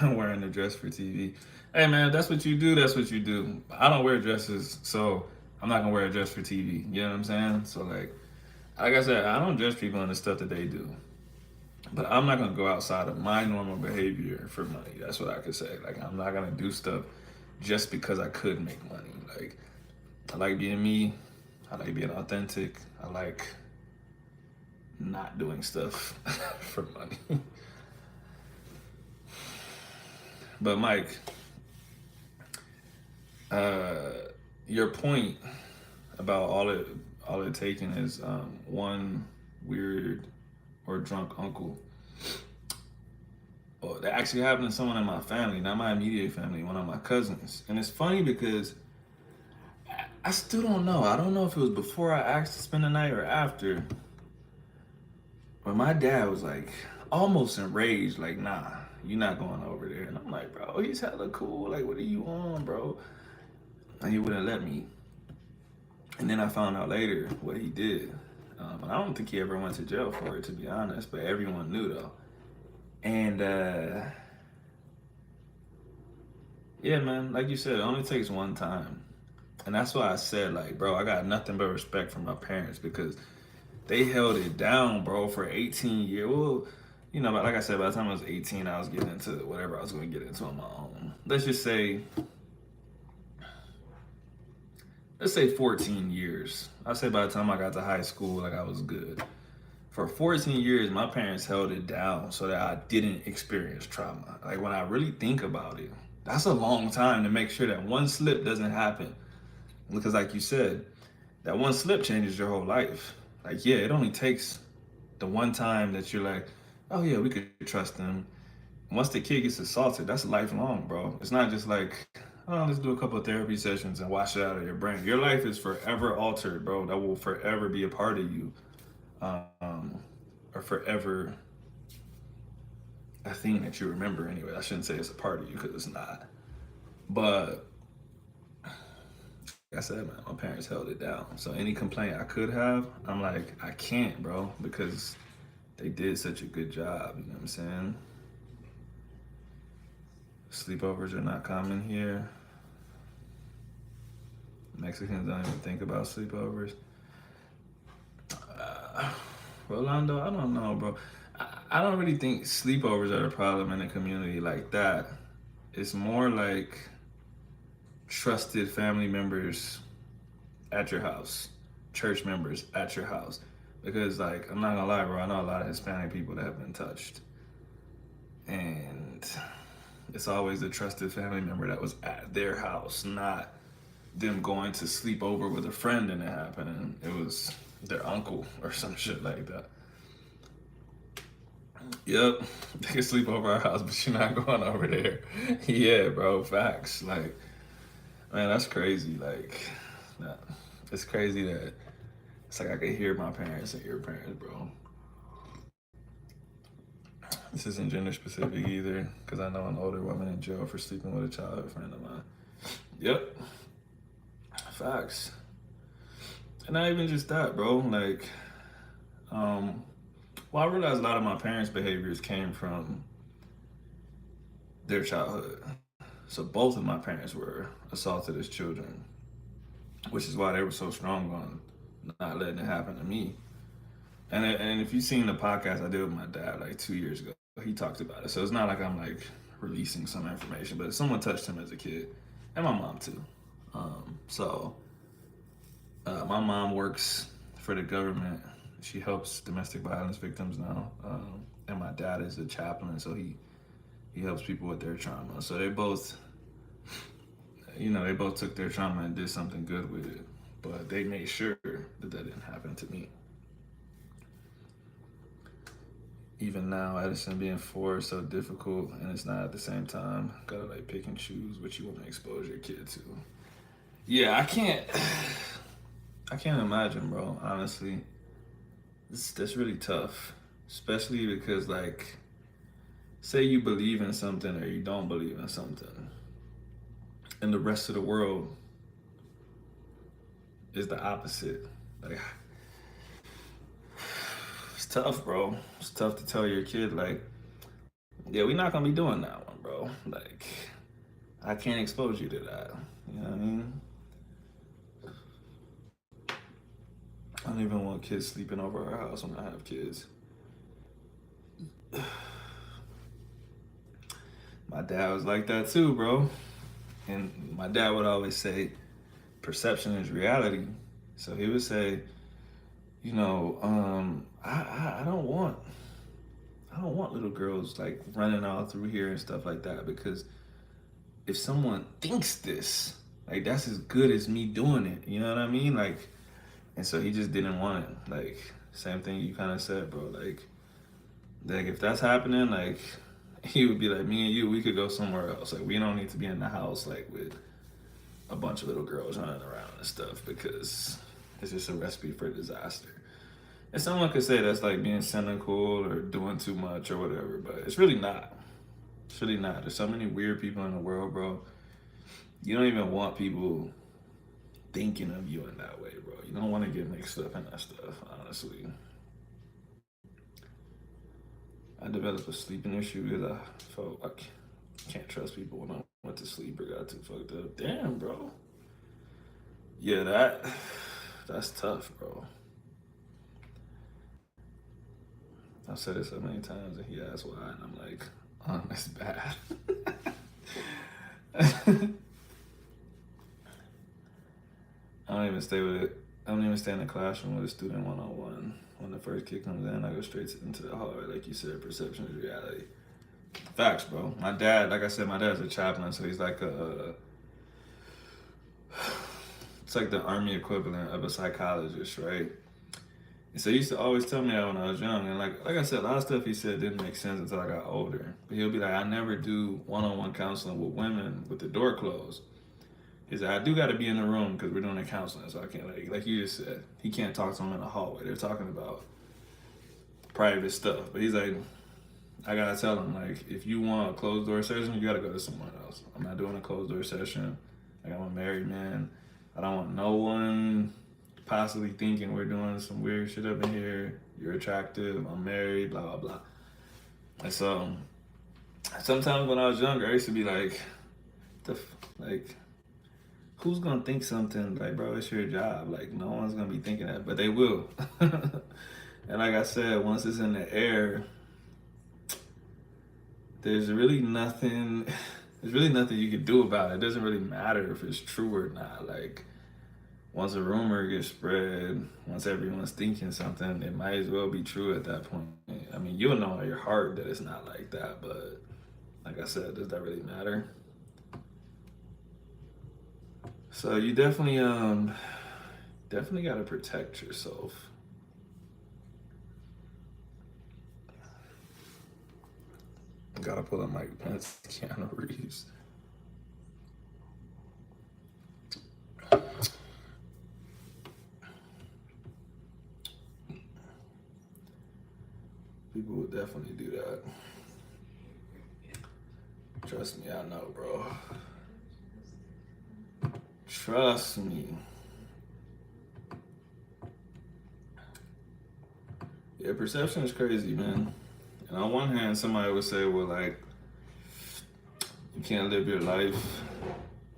Wearing a dress for TV. Hey man, that's what you do. That's what you do. I don't wear dresses, so I'm not gonna wear a dress for TV. You know what I'm saying? So like I said, I don't judge people on the stuff that they do, but I'm not gonna go outside of my normal behavior for money. That's what I could say. Like I'm not gonna do stuff just because I could make money. Like I like being me. I like being authentic. I like not doing stuff for money. But Mike, uh, your point about all it taking is one weird or drunk uncle. Well, that actually happened to someone in my family, not my immediate family, one of my cousins. And it's funny because I still don't know. I don't know if it was before I asked to spend the night or after. But my dad was like almost enraged, like, nah, you're not going over there. And I'm like, bro, he's hella cool. Like, what are you on, bro? And he wouldn't let me. And then I found out later what he did. And I don't think he ever went to jail for it, to be honest, but everyone knew though. And yeah, man, like you said, it only takes one time. And that's why I said, like, bro, I got nothing but respect for my parents because they held it down, bro, for 18 years. Well, you know, like I said, by the time I was 18, I was getting into whatever I was going to get into on my own. Let's say 14 years. I say by the time I got to high school, like I was good. For 14 years, my parents held it down so that I didn't experience trauma. Like when I really think about it, that's a long time to make sure that one slip doesn't happen. Because like you said, that one slip changes your whole life. Like, yeah, it only takes the one time that you're like, oh yeah, we could trust them. Once the kid gets assaulted, that's lifelong, bro. It's not just like, oh, let's do a couple of therapy sessions and wash it out of your brain. Your life is forever altered, bro. That will forever be a part of you. Or forever a thing that you remember anyway. I shouldn't say it's a part of you because it's not. But like I said, man, my parents held it down. So any complaint I could have, I'm like, I can't, bro, because they did such a good job. You know what I'm saying? Sleepovers are not common here. Mexicans don't even think about sleepovers. Rolando, I don't know, bro. I don't really think sleepovers are a problem in a community like that. It's more like trusted family members at your house, church members at your house. Because, like, I'm not gonna lie, bro, I know a lot of Hispanic people that have been touched. And it's always a trusted family member that was at their house, not them going to sleep over with a friend and it happened. It was their uncle or some shit like that. Yep, they can sleep over our house, but you're not going over there. Yeah, bro, facts. Like, man, that's crazy. Like, nah, It's crazy that it's like I could hear my parents and your parents, bro. This isn't gender specific either, because I know an older woman in jail for sleeping with a childhood friend of mine. Yep, facts. And not even just that, bro. Like, um, well, I realized a lot of my parents' behaviors came from their childhood. So both of my parents were assaulted as children, which is why they were so strong on not letting it happen to me. And if you've seen the podcast I did with my dad like 2 years ago, he talked about it. So it's not like I'm like releasing some information, but someone touched him as a kid, and my mom too. So my mom works for the government. She helps domestic violence victims now, and my dad is a chaplain, so he helps people with their trauma. So they both, they both took their trauma and did something good with it, but they made sure that that didn't happen to me. Even now, Edison being 4 is so difficult, and it's not at the same time. Gotta like pick and choose what you want to expose your kid to. Yeah, I can't imagine, bro. Honestly, that's really tough, especially because like, say you believe in something or you don't believe in something, and the rest of the world is the opposite. Like, it's tough, bro. It's tough to tell your kid like, yeah, we're not gonna be doing that one, bro. Like, I can't expose you to that. You know what I mean? I don't even want kids sleeping over our house when I have kids. My dad was like that too, bro. And my dad would always say, perception is reality. So he would say, I don't want little girls like running all through here and stuff like that, because if someone thinks this, like that's as good as me doing it. You know what I mean? Like, and so he just didn't want it. Like, same thing you kind of said, bro. Like if that's happening, like he would be like, me and you, we could go somewhere else. Like we don't need to be in the house like with a bunch of little girls running around and stuff, because it's just a recipe for disaster. And someone could say that's like being cynical or doing too much or whatever, but it's really not. It's really not. There's so many weird people in the world, bro. You don't even want people thinking of you in that way, bro. You don't want to get mixed up in that stuff, honestly. I developed a sleeping issue because I felt like I can't trust people when I went to sleep or got too fucked up. Damn, bro. Yeah, that's tough, bro. I've said it so many times, and he asked why, and I'm like, it's bad. I don't even stay with it. I don't even stay in the classroom with a student one-on-one. When the first kid comes in, I go straight into the hallway. Like you said, perception is reality. Facts, bro. My dad, like I said, my dad's a chaplain, so he's like it's like the army equivalent of a psychologist, right? And so he used to always tell me that when I was young. And like I said, a lot of stuff he said didn't make sense until I got older. But he'll be like, I never do one-on-one counseling with women with the door closed. He said, I do got to be in the room because we're doing a counseling, so I can't, like you just said, he can't talk to them in the hallway. They're talking about private stuff. But he's like, I got to tell him, like, if you want a closed door session, you got to go to someone else. I'm not doing a closed door session. Like, I'm a married man. I don't want no one possibly thinking we're doing some weird shit up in here. You're attractive. I'm married. Blah blah blah. And so sometimes when I was younger, I used to be like, like, who's gonna think something like, bro? It's your job. Like, no one's gonna be thinking that, but they will. And like I said, once it's in the air, there's really nothing. There's really nothing you can do about it. It doesn't really matter if it's true or not. Like, once a rumor gets spread, once everyone's thinking something, it might as well be true at that point. I mean, you'll know in your heart that it's not like that, but like I said, does that really matter? So you definitely got to protect yourself. Gotta pull up Mike Pence, Keanu Reeves. People would definitely do that. Trust me, I know, bro. Trust me. Yeah, perception is crazy, man. And on one hand, somebody would say, well, like, you can't live your life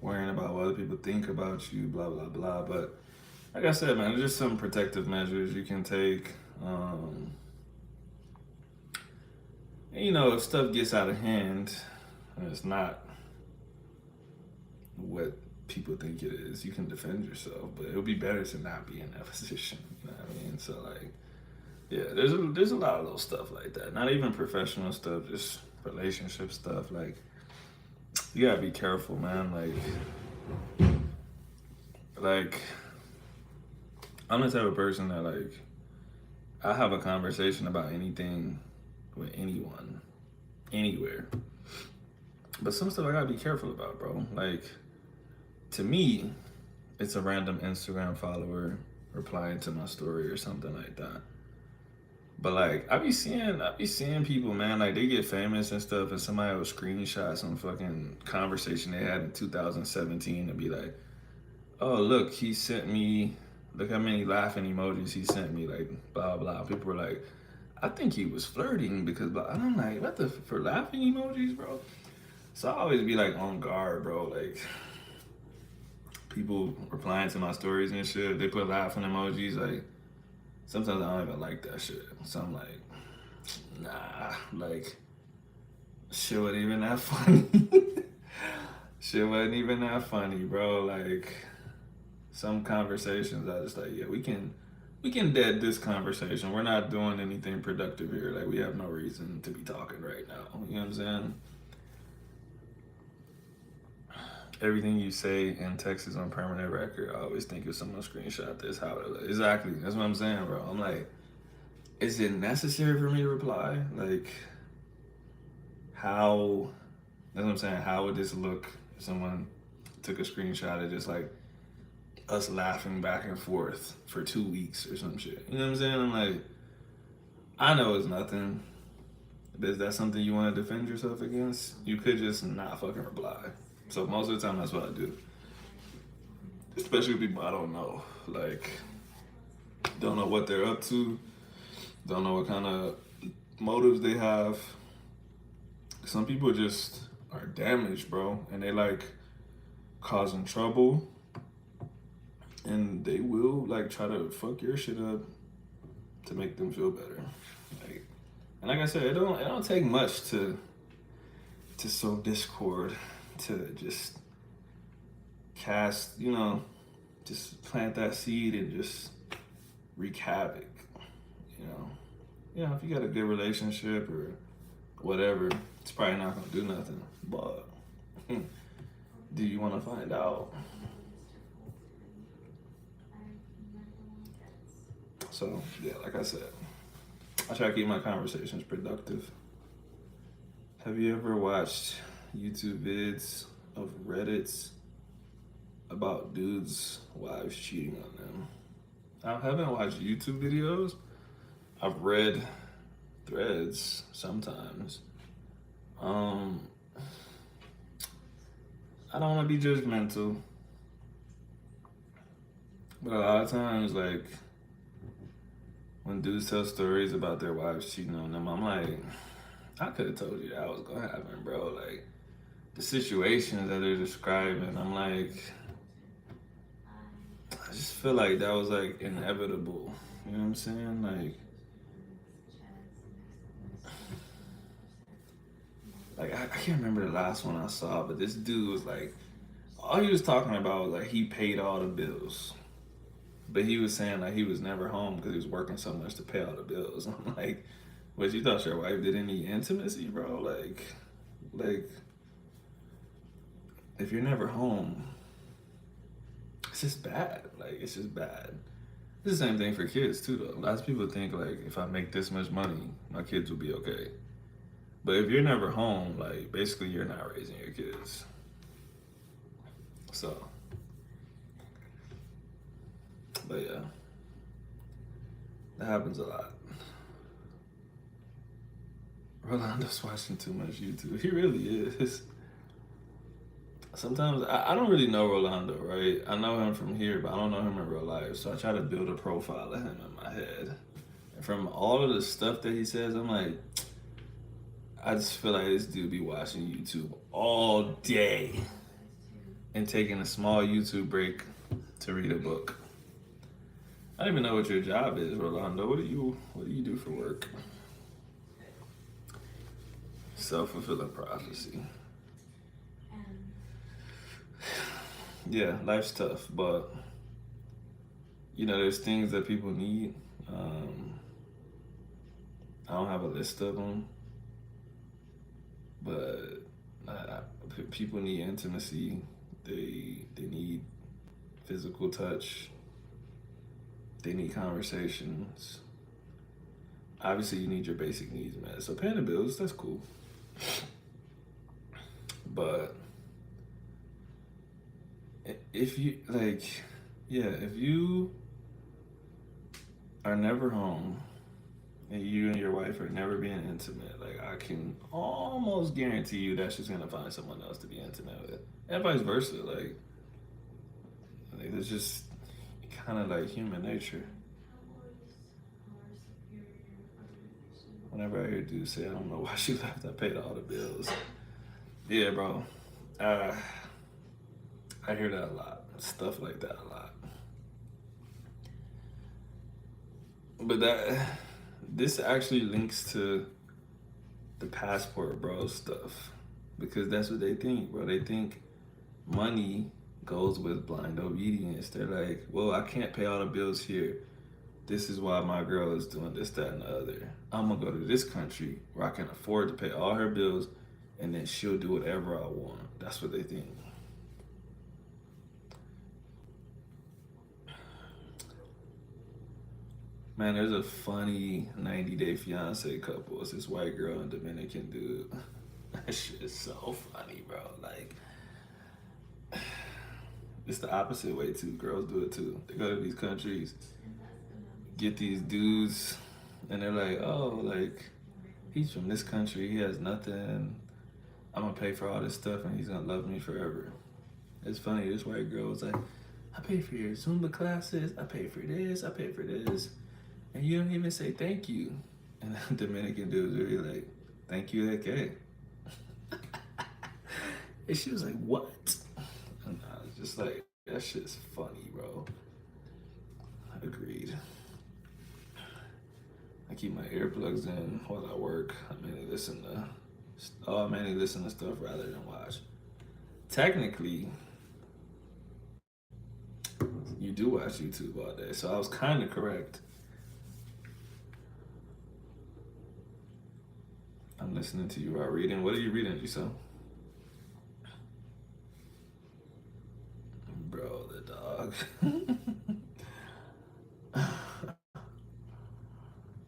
worrying about what other people think about you, blah, blah, blah. But like I said, man, there's just some protective measures you can take. And, you know, if stuff gets out of hand and it's not what people think it is, you can defend yourself. But it would be better to not be in that position. You know what I mean? So, like, yeah, there's a lot of little stuff like that. Not even professional stuff, just relationship stuff. Like, you gotta be careful, man. Like I'm the type of person that like I have a conversation about anything with anyone, anywhere. But some stuff I gotta be careful about, bro. Like to me, it's a random Instagram follower replying to my story or something like that. But like I be seeing people, man, like they get famous and stuff, and somebody will screenshot some fucking conversation they had in 2017 and be like, "Oh look, he sent me. Look how many laughing emojis he sent me." Like blah blah. People were like, "I think he was flirting because," blah. And I'm like, "What the for laughing emojis, bro?" So I always be like on guard, bro. Like people replying to my stories and shit, they put laughing emojis. Like sometimes I don't even like that shit. So I'm like, nah, like shit wasn't even that funny. Shit wasn't even that funny, bro. Like some conversations I just like, yeah, we can dead this conversation. We're not doing anything productive here. Like we have no reason to be talking right now. You know what I'm saying? Everything you say in text is on permanent record. I always think if someone screenshot this, how it exactly. That's what I'm saying, bro. I'm like, is it necessary for me to reply? Like, how? That's what I'm saying. How would this look if someone took a screenshot of just like us laughing back and forth for 2 weeks or some shit? You know what I'm saying? I'm like, I know it's nothing, but is that something you want to defend yourself against? You could just not fucking reply. So most of the time, that's what I do. Especially with people I don't know. Like, don't know what they're up to. Don't know what kind of motives they have. Some people just are damaged, bro. And they like causing trouble. And they will like try to fuck your shit up to make them feel better. Like, and like I said, it don't take much to sow discord, to just cast, just plant that seed and just wreak havoc. If you got a good relationship or whatever, it's probably not gonna do nothing. But do you want to find out? So yeah, like I said, I try to keep my conversations productive. Have you ever watched YouTube vids of Reddits about dudes' wives cheating on them? I haven't watched YouTube videos. I've read threads sometimes. I don't want to be judgmental, but a lot of times, like, when dudes tell stories about their wives cheating on them, I'm like, I could have told you that was gonna happen, bro. Like, the situations that they're describing, I'm like, I just feel like that was like inevitable. You know what I'm saying? Like I can't remember the last one I saw, but this dude was like, all he was talking about was like he paid all the bills, but he was saying like he was never home because he was working so much to pay all the bills. I'm like, what, you thought your wife did any intimacy, bro? Like if you're never home, it's just bad. Like it's just bad. It's the same thing for kids too, though. Lots of people think like if I make this much money, my kids will be okay. But if you're never home, like basically you're not raising your kids. So, but yeah, that happens a lot. Rolando's watching too much YouTube. He really is. Sometimes I don't really know Rolando, right? I know him from here, but I don't know him in real life. So I try to build a profile of him in my head. And from all of the stuff that he says, I'm like, I just feel like this dude be watching YouTube all day and taking a small YouTube break to read a book. I don't even know what your job is, Rolando. What do you do for work? Self-fulfilling prophecy. Yeah, life's tough, but there's things that people need. I don't have a list of them, but people need intimacy. They need physical touch. They need conversations. Obviously, you need your basic needs met. So paying the bills, that's cool. But if you if you are never home and you and your wife are never being intimate, like I can almost guarantee you that she's gonna find someone else to be intimate with, and vice versa. Like it's just kind of like human nature. Whenever I hear dudes say, "I don't know why she left, I paid all the bills." Yeah, bro. I hear that a lot. Stuff like that a lot. But this actually links to the passport bro stuff. Because that's what they think, bro. They think money goes with blind obedience. They're like, well, I can't pay all the bills here. This is why my girl is doing this, that, and the other. I'm gonna go to this country where I can afford to pay all her bills and then she'll do whatever I want. That's what they think. Man, there's a funny 90 Day Fiance couple. It's this white girl and Dominican dude. That shit is so funny, bro. Like, it's the opposite way too. Girls do it too. They go to these countries, get these dudes, and they're like, oh, like, he's from this country, he has nothing. I'm gonna pay for all this stuff and he's gonna love me forever. It's funny, this white girl was like, I pay for your Zumba classes, I pay for this, I pay for this. And you don't even say thank you. And the Dominican dude was really like, thank you, okay. And she was like, what? And I was just like, that shit's funny, bro. Agreed. I keep my earplugs in while I work. I mainly listen to stuff rather than watch. Technically, you do watch YouTube all day, so I was kind of correct. I'm listening to you while reading. What are you reading, Giselle? Bro, the dog.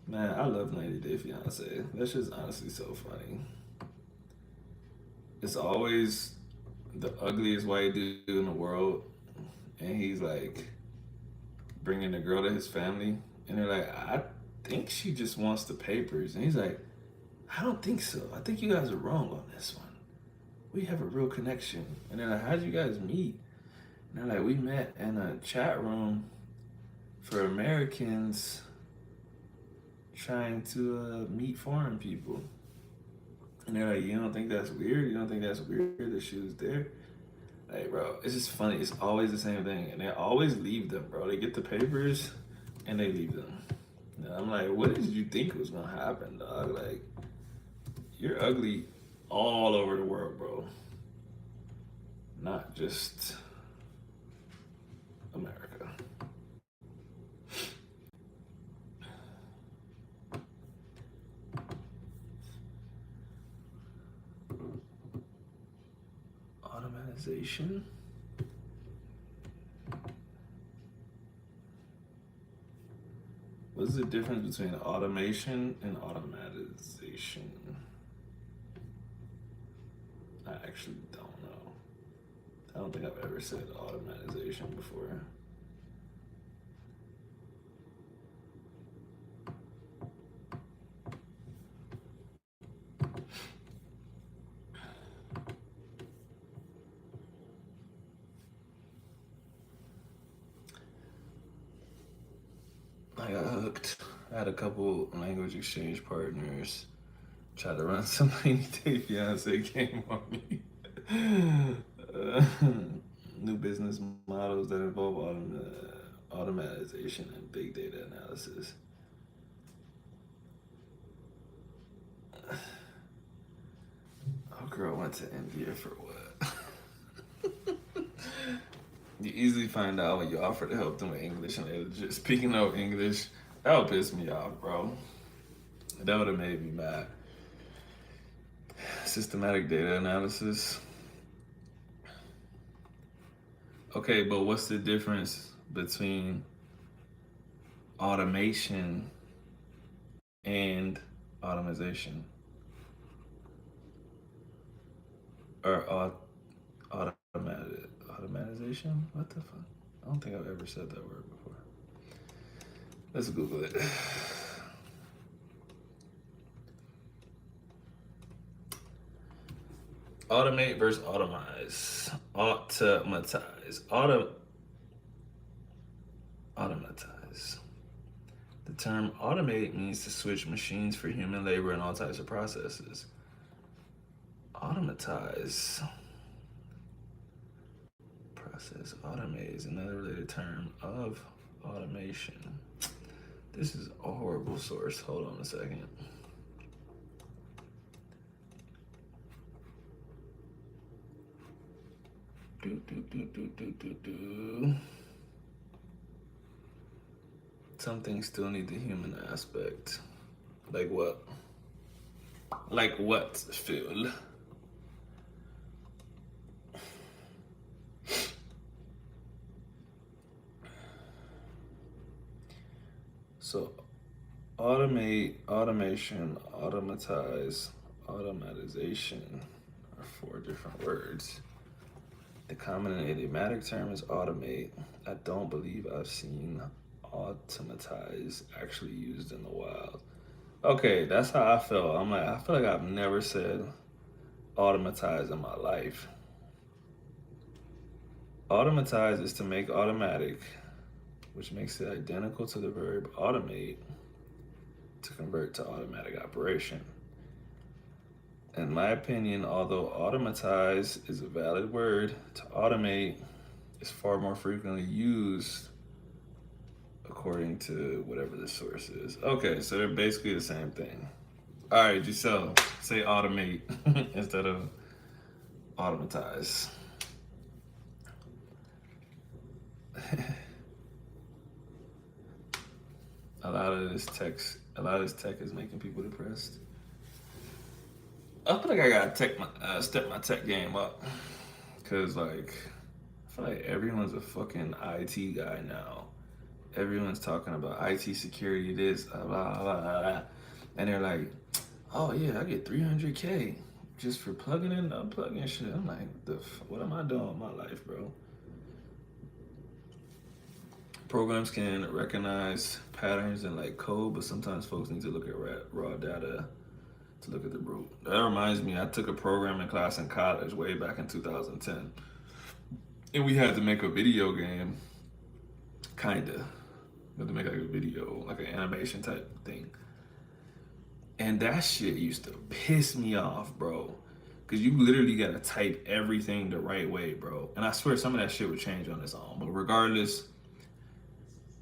Man, I love 90 Day Fiance. That's just honestly so funny. It's always the ugliest white dude in the world, and he's like bringing the girl to his family, and they're like, I think she just wants the papers, and he's like, I don't think so. I think you guys are wrong on this one. We have a real connection. And they're like, how'd you guys meet? And they're like, we met in a chat room for Americans trying to meet foreign people. And they're like, you don't think that's weird? You don't think that's weird that she was there? Like, bro, it's just funny. It's always the same thing. And they always leave them, bro. They get the papers and they leave them. And I'm like, what did you think was going to happen, dog? Like, you're ugly all over the world, bro. Not just America. Automatization. What's the difference between automation and automatization? I actually don't know. I don't think I've ever said automatization before. I got hooked. I had a couple language exchange partners try to run some 90 Day Fiance game on me. Uh, New business models that involve automatization and big data analysis. Oh, girl went to India for what? You easily find out when you offer to help them with English and they're just speaking no English. That would piss me off, bro. That would have made me mad. Systematic data analysis. Okay, but what's the difference between automation and automation? Or automatization? What the fuck? I don't think I've ever said that word before. Let's Google it. Automate versus automize. Automatize. The term automate means to switch machines for human labor and all types of processes. Automatize. Process automate is another related term of automation. This is a horrible source. Hold on a second. Some things still need the human aspect. Like what? Like what, Phil? So, automation, automatize, automatization are four different words. The common and idiomatic term is automate. I don't believe I've seen automatize actually used in the wild. Okay, that's how I felt. I'm like, I feel like I've never said automatize in my life. Automatize is to make automatic, which makes it identical to the verb automate to convert to automatic operation. In my opinion, although automatize is a valid word, to automate is far more frequently used according to whatever the source is. Okay, so they're basically the same thing. All right, Giselle, say automate instead of automatize. A lot of this tech is making people depressed. I feel like I gotta step my tech game up, cause like I feel like everyone's a fucking IT guy now. Everyone's talking about IT security, this, blah, blah, blah, blah. And they're like, oh yeah, I get 300K just for plugging in, unplugging shit. I'm like, what am I doing with my life, bro? Programs can recognize patterns in like code, but sometimes folks need to look at raw data to look at the root. That reminds me, I took a programming class in college way back in 2010, and we had to make a video game, kinda. We had to make like a video, like an animation type thing. And that shit used to piss me off, bro. Cause you literally gotta type everything the right way, bro. And I swear some of that shit would change on its own. But regardless,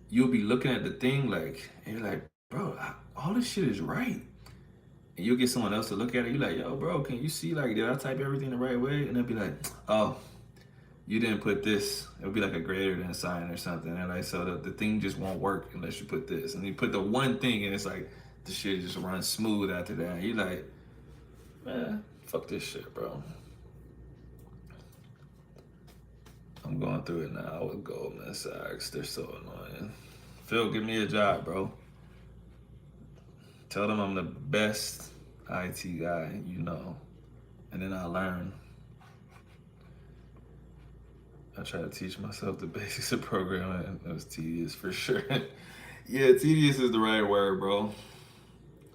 you'll be looking at the thing like, and you're like, bro, all this shit is right. And you'll get someone else to look at it. You're like, yo, bro, can you see, like, did I type everything the right way? And they'll be like, oh, you didn't put this. It'll be like a greater than sign or something. And like, so the thing just won't work unless you put this. And you put the one thing, and it's like, the shit just runs smooth after that. And you're like, man, fuck this shit, bro. I'm going through it now with Goldman Sachs. They're so annoying. Phil, give me a job, bro. Tell them I'm the best IT guy you know. And then I learn. I try to teach myself the basics of programming. It was tedious for sure. Yeah, tedious is the right word, bro.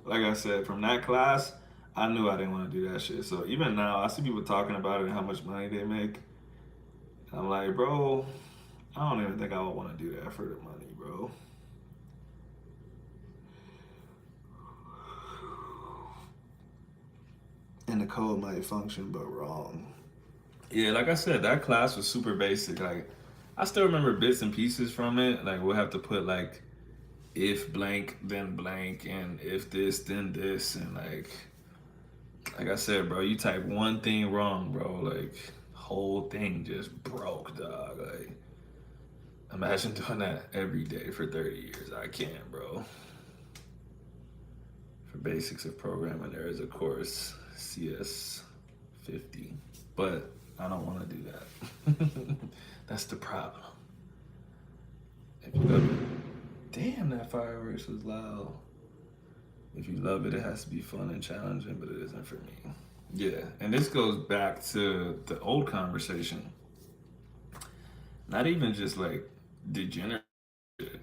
Like I said, from that class, I knew I didn't want to do that shit. So even now, I see people talking about it and how much money they make. I'm like, bro, I don't even think I would want to do that for the money, bro. code might function, but wrong. Yeah, like I said, that class was super basic. Like, I still remember bits and pieces from it. Like, we'll have to put like if blank then blank and if this then this and like I said, bro, you type one thing wrong, bro, like whole thing just broke, dog. Like, imagine doing that every day for 30 years. I can't, bro. For basics of programming, there is a course CS 50, but I don't want to do that. That's the problem. If you love it, damn, that fireworks was loud. If you love it, it has to be fun and challenging, but it isn't for me. Yeah, and this goes back to the old conversation. Not even just like degenerate.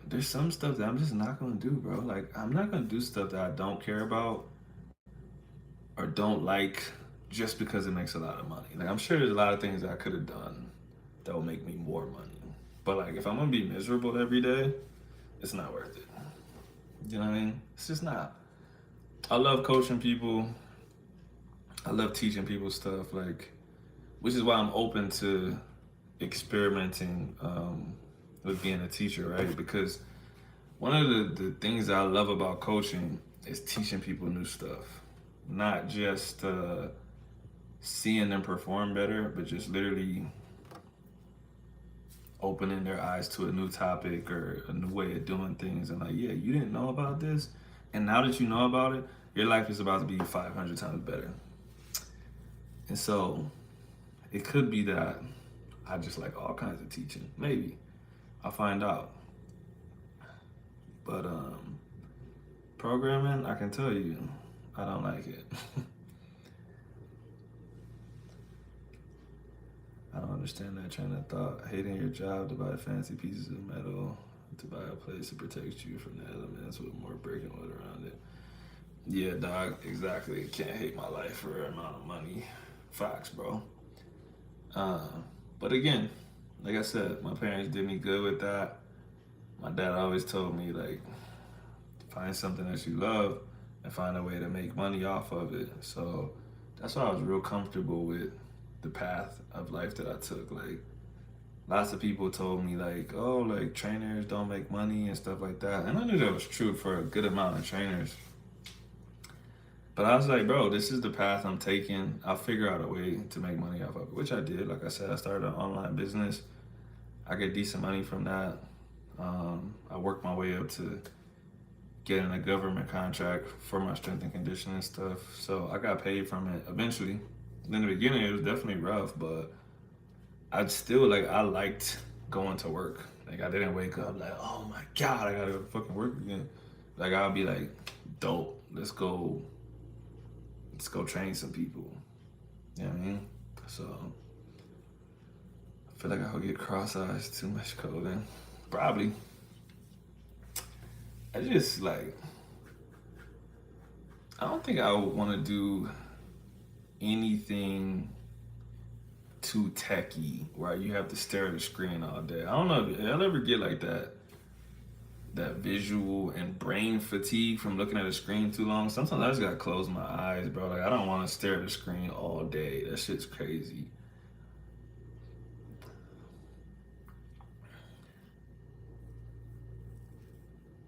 There's some stuff that I'm just not gonna do, bro. Like, I'm not gonna do stuff that I don't care about or don't like just because it makes a lot of money. Like, I'm sure there's a lot of things that I could have done that will make me more money. But like, if I'm gonna be miserable every day, it's not worth it. You know what I mean? It's just not. I love coaching people. I love teaching people stuff, like, which is why I'm open to experimenting with being a teacher, right? Because one of the things that I love about coaching is teaching people new stuff, not just seeing them perform better, but just literally opening their eyes to a new topic or a new way of doing things. And like, yeah, you didn't know about this, and now that you know about it, your life is about to be 500 times better. And so it could be that I just like all kinds of teaching. Maybe I'll find out. But programming, I can tell you, I don't like it. I don't understand that train of thought. Hating your job to buy fancy pieces of metal, to buy a place that protects you from the elements with more breaking wood around it. Yeah, dog, exactly. Can't hate my life for an amount of money. Facts, bro. But again, like I said, my parents did me good with that. My dad always told me, like, find something that you love and find a way to make money off of it. So that's why I was real comfortable with the path of life that I took. Like, lots of people told me, like, oh, like, trainers don't make money and stuff like that. And I knew that was true for a good amount of trainers. But I was like, bro, this is the path I'm taking. I'll figure out a way to make money off of it, which I did. Like I said, I started an online business. I get decent money from that. I worked my way up to getting a government contract for my strength and conditioning stuff. So I got paid from it eventually. In the beginning, it was definitely rough, but I'd still, like, I liked going to work. Like, I didn't wake up like, oh my God, I gotta go to fucking work again. Like, I'll be like, dope, let's go train some people. You know what I mean? So I feel like I would get cross-eyed, too much coding. Probably. I just like, I don't think I would want to do anything too techy where you have to stare at the screen all day. I don't know if y'all ever get like that visual and brain fatigue from looking at a screen too long. Sometimes I just gotta close my eyes, bro. Like, I don't want to stare at the screen all day. That shit's crazy.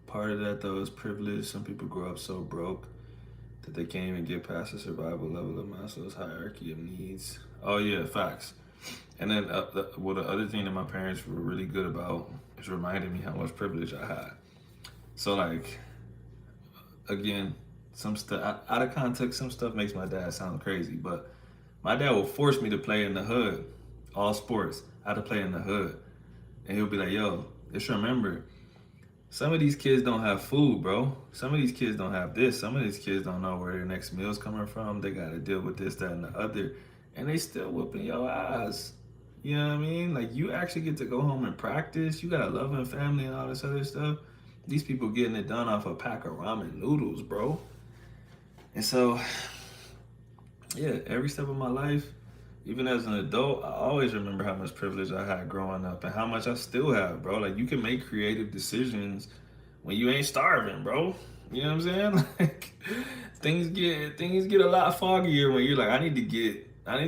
Part of that though is privilege. Some people grow up so broke that they can't even get past the survival level of Maslow's hierarchy of needs. Oh yeah, facts. And then the other thing that my parents were really good about is reminding me how much privilege I had. So like, again, some stuff out of context, some stuff makes my dad sound crazy, but my dad will force me to play in the hood, all sports. I had to play in the hood, and he'll be like, "Yo, just remember, some of these kids don't have food, bro. Some of these kids don't have this. Some of these kids don't know where their next meal's coming from. They got to deal with this, that, and the other, and they still whooping your ass." You know what I mean? Like, you actually get to go home and practice. You got a loving family and all this other stuff. These people getting it done off a pack of ramen noodles, bro. And so, yeah, every step of my life, even as an adult, I always remember how much privilege I had growing up and how much I still have, bro. Like, you can make creative decisions when you ain't starving, bro. You know what I'm saying? Like things get a lot foggier when you're like, I need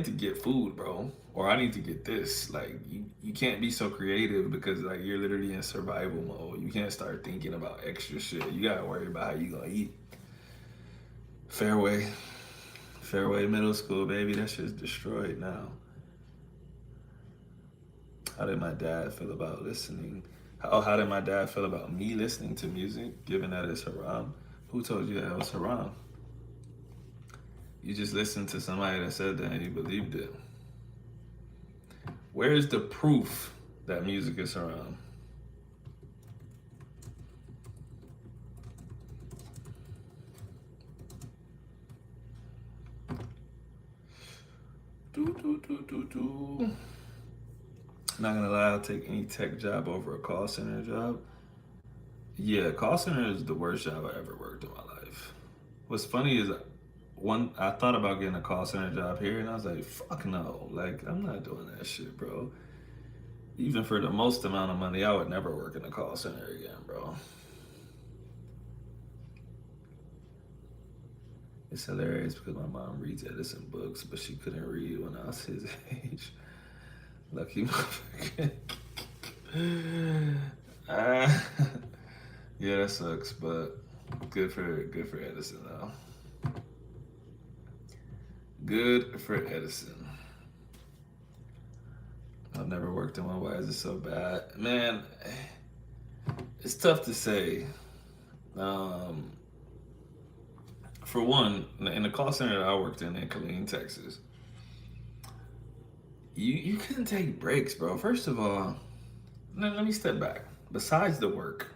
to get food, bro. Or I need to get this. Like you can't be so creative because like you're literally in survival mode. You can't start thinking about extra shit. You gotta worry about how you gonna eat. Fairway. Fairway Middle School, baby. That shit's destroyed now. How did my dad feel about listening? How did my dad feel about me listening to music, given that it's haram? Who told you that it was haram? You just listened to somebody that said that and you believed it. Where is the proof that music is haram? Do. Not gonna lie, I'll take any tech job over a call center job. Yeah, call center is the worst job I ever worked in my life. What's funny is I thought about getting a call center job here and I was like, fuck no. Like, I'm not doing that shit, bro. Even for the most amount of money, I would never work in a call center again, bro. It's hilarious because my mom reads Edison books, but she couldn't read when I was his age. Lucky motherfucker. uh, yeah, that sucks, but good for Edison though. Good for Edison. I've never worked in one. Why is it so bad? Man, it's tough to say. For one, in the call center that I worked in Killeen, Texas, you couldn't take breaks, bro. First of all, let me step back. Besides the work,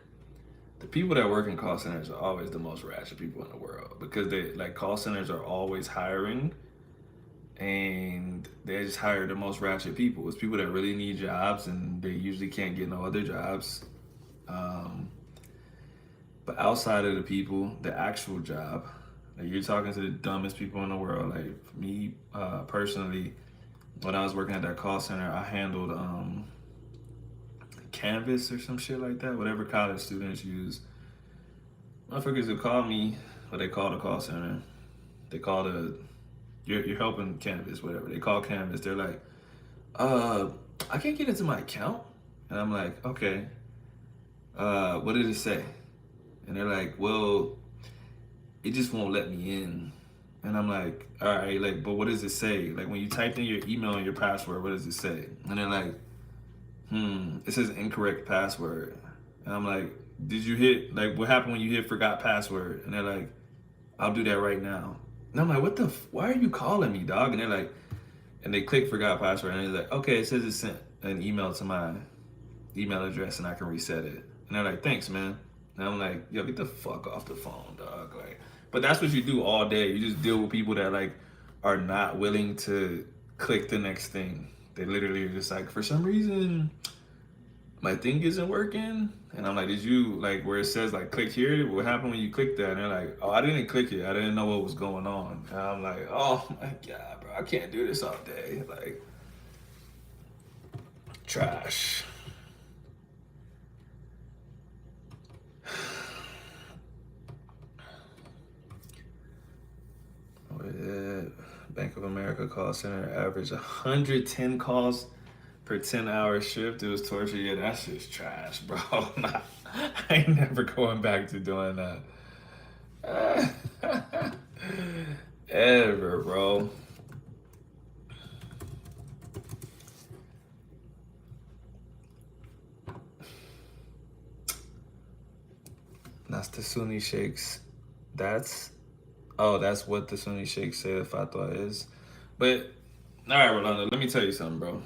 the people that work in call centers are always the most ratchet people in the world because they like call centers are always hiring and they just hire the most ratchet people. It's people that really need jobs and they usually can't get no other jobs. But outside of the people, the actual job, like you're talking to the dumbest people in the world. Like me personally, when I was working at that call center, I handled Canvas or some shit like that, whatever college students use. Motherfuckers would call me, what they call the call center. They call you're helping Canvas, whatever. They call Canvas. They're like, I can't get into my account. And I'm like, okay, what did it say? And they're like, well, it just won't let me in. And I'm like, all right, like, but what does it say? Like when you typed in your email and your password, what does it say? And they're like, it says incorrect password. And I'm like, did you hit, like, what happened when you hit forgot password? And they're like, I'll do that right now. And I'm like, why are you calling me, dog? And they're like, and they click forgot password. And they're like, okay, it says it sent an email to my email address and I can reset it. And they're like, thanks, man. And I'm like, yo, get the fuck off the phone, dog. Like, but that's what you do all day. You just deal with people that like are not willing to click the next thing. They literally are just like, for some reason, my thing isn't working. And I'm like, did you, like, where it says, like, click here? What happened when you clicked that? And they're like, oh, I didn't click it. I didn't know what was going on. And I'm like, oh, my God, bro. I can't do this all day. Like, trash. Bank of America call center average 110 calls per 10-hour shift. It was torture. Yeah, that's just trash, bro. Nah, I ain't never going back to doing that. Ever, bro. That's the Sunni sheikhs. That's what the Sunni sheikhs say the fatwa is. But all right, Rolando, let me tell you something, bro.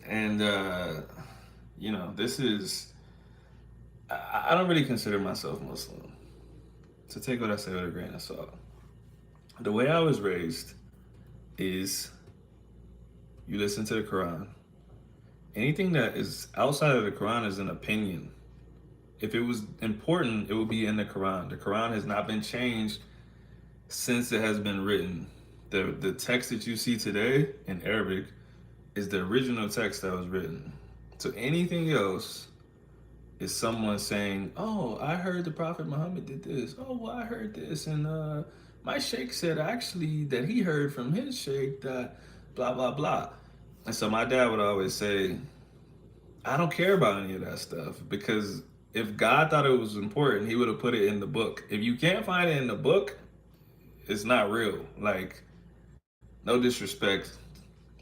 And this is I don't really consider myself Muslim. So take what I say with a grain of salt. The way I was raised is you listen to the Quran. Anything that is outside of the Quran is an opinion. If it was important, it would be in the Quran. The Quran has not been changed since it has been written. The text that you see today in Arabic is the original text that was written. So anything else is someone saying, "Oh, I heard the Prophet Muhammad did this. Oh, well, I heard this, and my sheikh said actually that he heard from his sheikh that blah blah blah." And so my dad would always say, "I don't care about any of that stuff because if God thought it was important, He would have put it in the book. If you can't find it in the book, it's not real. Like, no disrespect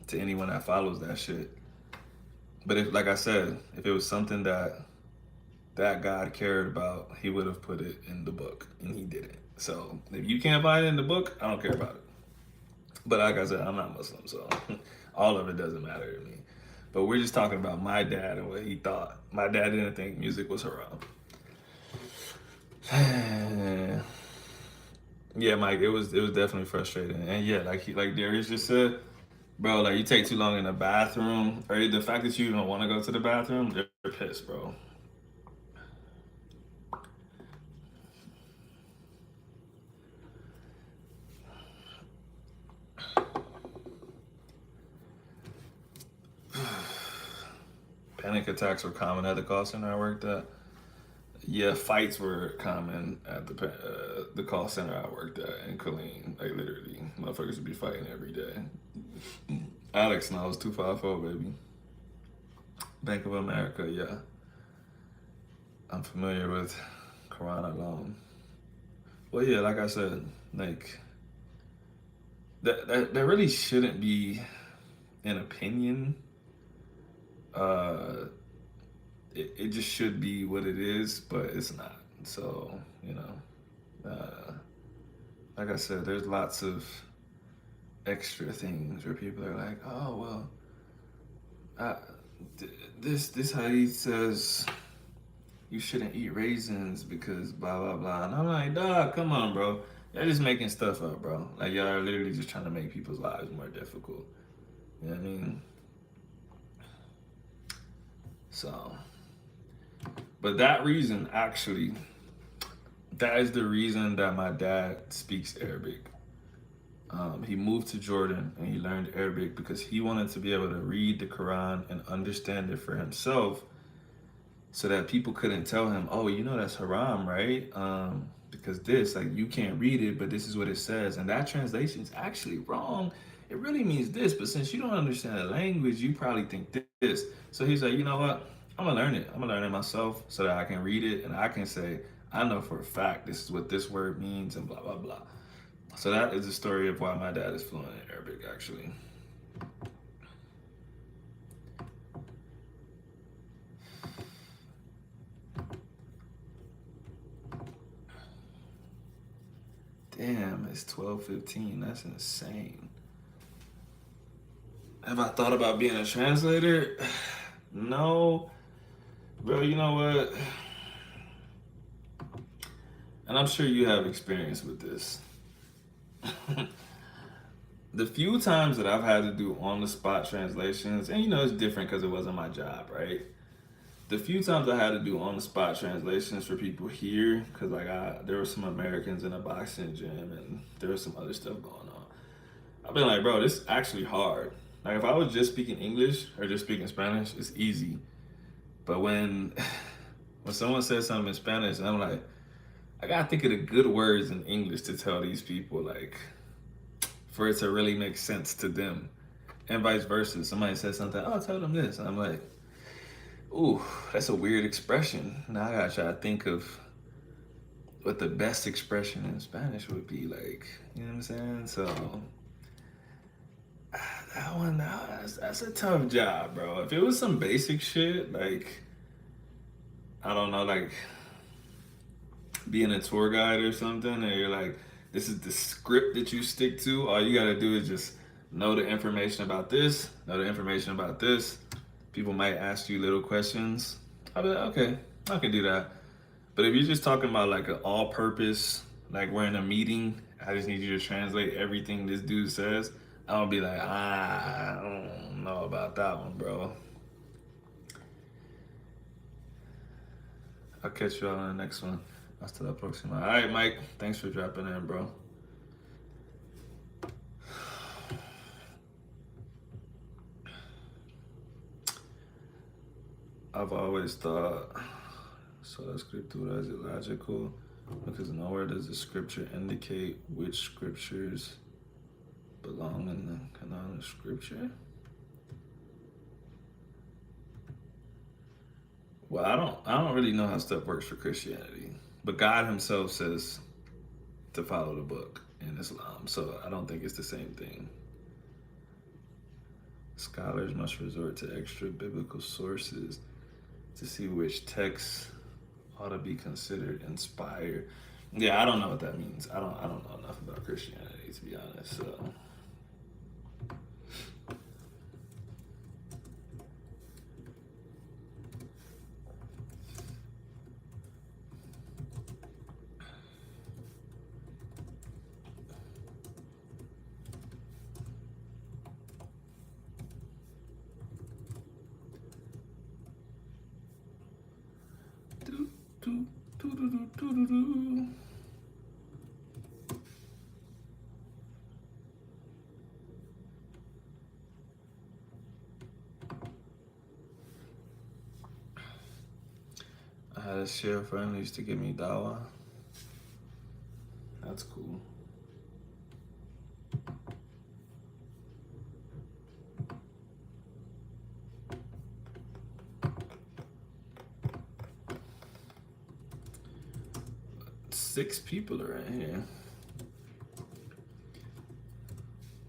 to anyone that follows that shit. But if, like I said, if it was something that God cared about, He would have put it in the book, and He didn't. So if you can't find it in the book, I don't care about it. But like I said, I'm not Muslim, so all of it doesn't matter to me. But we're just talking about my dad and what he thought. My dad didn't think music was haram. Yeah, Mike, it was definitely frustrating, and yeah, like Darius just said, bro, like you take too long in the bathroom, or the fact that you even want to go to the bathroom, they're pissed, bro. Panic attacks were common at the call center I worked at. Yeah, fights were common at the call center I worked at in Colleen. Like literally, motherfuckers would be fighting every day. Alex knows 254, baby. Bank of America, yeah. I'm familiar with Quran alone. Well, yeah, like I said, like that really shouldn't be an opinion. Uh, it just should be what it is, but it's not. So like I said, there's lots of extra things where people are like, oh well, uh, this hadith says you shouldn't eat raisins because blah blah blah, and I'm like, dog, come on, bro. Y'all just making stuff up, bro. Like y'all are literally just trying to make people's lives more difficult. You know what I mean? So, but that reason actually, that is the reason that my dad speaks Arabic. He moved to Jordan and he learned Arabic because he wanted to be able to read the Quran and understand it for himself so that people couldn't tell him, oh, you know, that's haram, right? Because this, like, you can't read it, but this is what it says. And that translation is actually wrong. It really means this, but since you don't understand the language, you probably think this. So he's like, you know what? I'm gonna learn it. I'm gonna learn it myself so that I can read it and I can say, I know for a fact this is what this word means and blah, blah, blah. So that is the story of why my dad is fluent in Arabic, actually. Damn, it's 12:15. That's insane. Have I thought about being a translator? No. Bro, you know what? And I'm sure you have experience with this. The few times that I've had to do on the spot translations, and you know, it's different because it wasn't my job, right? The few times I had to do on the spot translations for people here, because there were some Americans in a boxing gym and there was some other stuff going on. I've been like, bro, this is actually hard. Like if I was just speaking English or just speaking Spanish, it's easy. But when someone says something in Spanish, I'm like, I gotta think of the good words in English to tell these people, like, for it to really make sense to them. And vice versa. Somebody says something, oh, tell them this. And I'm like, ooh, that's a weird expression. Now I gotta try to think of what the best expression in Spanish would be like. You know what I'm saying? So that one, that's a tough job, bro. If it was some basic shit, like I don't know, like being a tour guide or something, and you're like, this is the script that you stick to. All you gotta do is just know the information about this, know the information about this. People might ask you little questions. I'll be like, okay, I can do that. But if you're just talking about like an all-purpose, like we're in a meeting, I just need you to translate everything this dude says, I'm gonna be like, I don't know about that one, bro. I'll catch you all on the next one. Hasta la próxima. All right, Mike. Thanks for dropping in, bro. I've always thought sola escritura is illogical because nowhere does the scripture indicate which scriptures belong in the canon of scripture. Well, I don't really know how stuff works for Christianity, but God Himself says to follow the book in Islam, so I don't think it's the same thing. Scholars must resort to extra biblical sources to see which texts ought to be considered inspired. Yeah, I don't know what that means. I don't know enough about Christianity to be honest. So. Do, do, do, do, do, do, do. I had a share friend who used to give me dawa. That's cool. Six people are in here.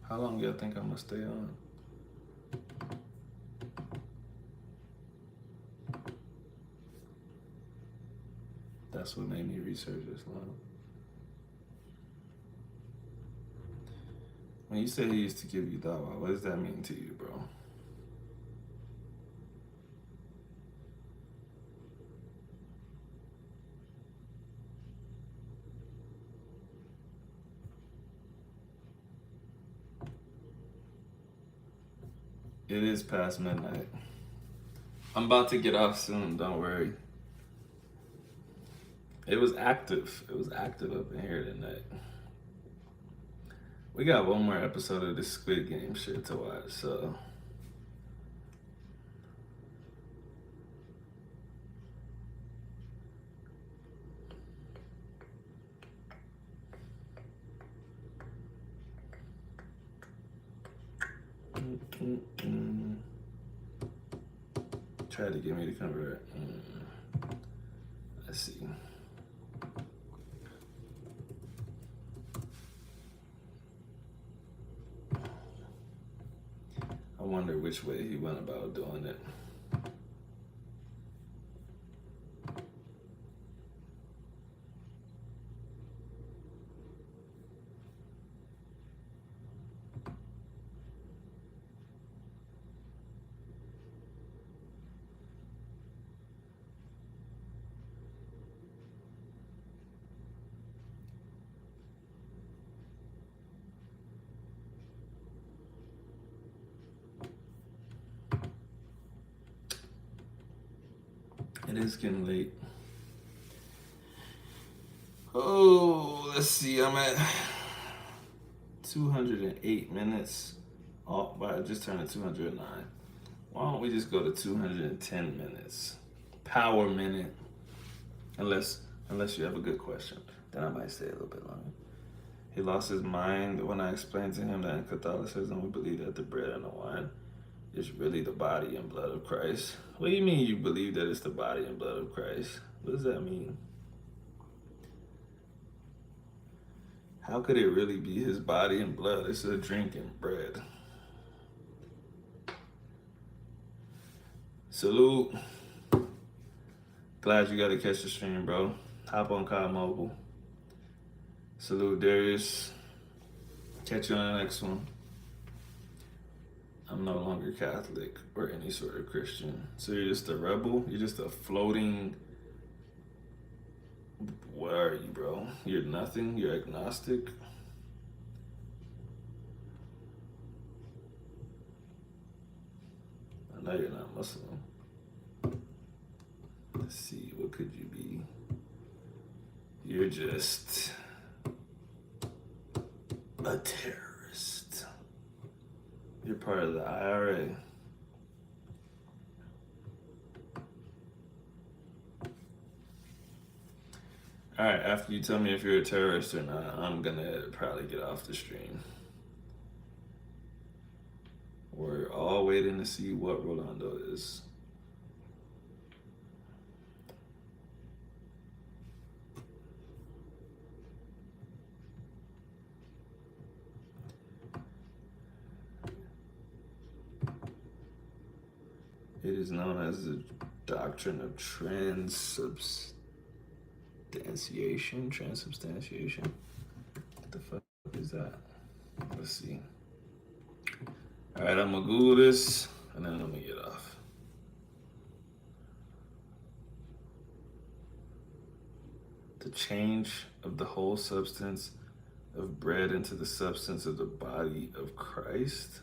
How long do y'all think I'm gonna stay on? That's what made me research Islam. When you say he used to give you dawah, what does that mean to you, bro? It is past midnight. I'm about to get off soon, don't worry. It was active. It was active up in here tonight. We got one more episode of this Squid Game shit to watch, so. Tried to get me to convert. Let's see. I wonder which way he went about doing it. It is getting late. Oh, let's see. I'm at 208 minutes. Oh, but I just turned to 209. Why don't we just go to 210 minutes? Power minute. Unless you have a good question. Then I might stay a little bit longer. He lost his mind when I explained to him that in Catholicism we believe that the bread and the wine is really the body and blood of Christ. What do you mean you believe that it's the body and blood of Christ? What does that mean? How could it really be his body and blood? It's a drink and bread. Salute. Glad you got to catch the stream, bro. Hop on COD Mobile. Salute, Darius. Catch you on the next one. I'm no longer Catholic or any sort of Christian. So you're just a rebel? You're just a floating... What are you, bro? You're nothing? You're agnostic? I know you're not Muslim. Let's see, what could you be? You're just a terrorist. You're part of the IRA. All right, after you tell me if you're a terrorist or not, I'm gonna probably get off the stream. We're all waiting to see what Rolando is. It is known as the doctrine of transubstantiation. Transubstantiation. What the fuck is that? Let's see. All right, I'm gonna Google this and then I'm gonna get off. The change of the whole substance of bread into the substance of the body of Christ,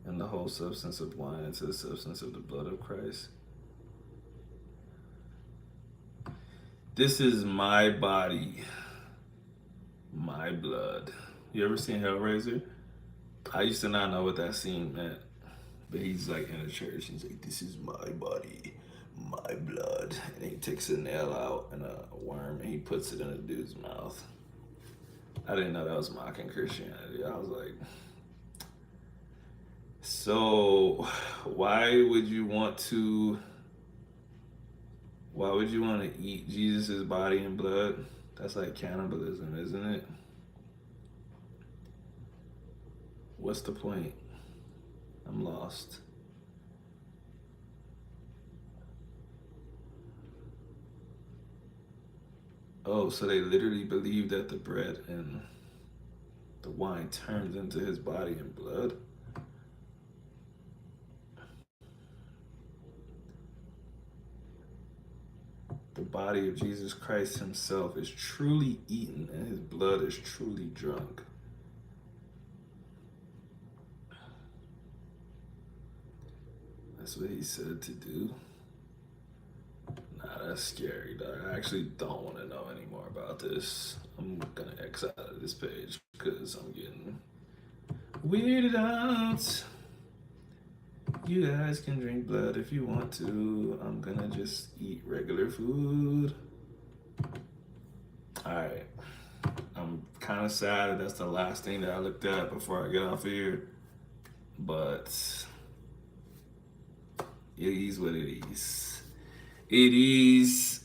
and the whole substance of wine into the substance of the blood of Christ. This is my body, my blood. You ever seen Hellraiser? I used to not know what that scene meant, but he's like in a church. He's like, "This is my body, my blood," and he takes a nail out and a worm and he puts it in a dude's mouth. I didn't know that was mocking Christianity. I was like, so why would you want to eat Jesus' body and blood? That's like cannibalism, isn't it? What's the point? I'm lost. Oh, so they literally believe that the bread and the wine turns into his body and blood? The body of Jesus Christ himself is truly eaten and his blood is truly drunk. That's what he said to do. Nah, that's scary, dog. I actually don't want to know any more about this. I'm gonna X out of this page because I'm getting weirded out. You guys can drink blood if you want to. I'm gonna just eat regular food. Alright. I'm kind of sad that that's the last thing that I looked at before I get off here. But it is what it is. It is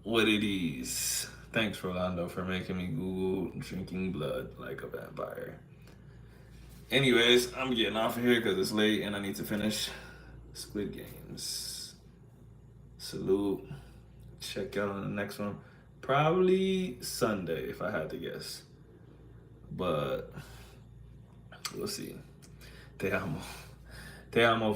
what it is. Thanks, Rolando, for making me Google drinking blood like a vampire. Anyways, I'm getting off of here because it's late and I need to finish Squid Games. Salute. Check out on the next one. Probably Sunday, if I had to guess. But we'll see. Te amo. Te amo,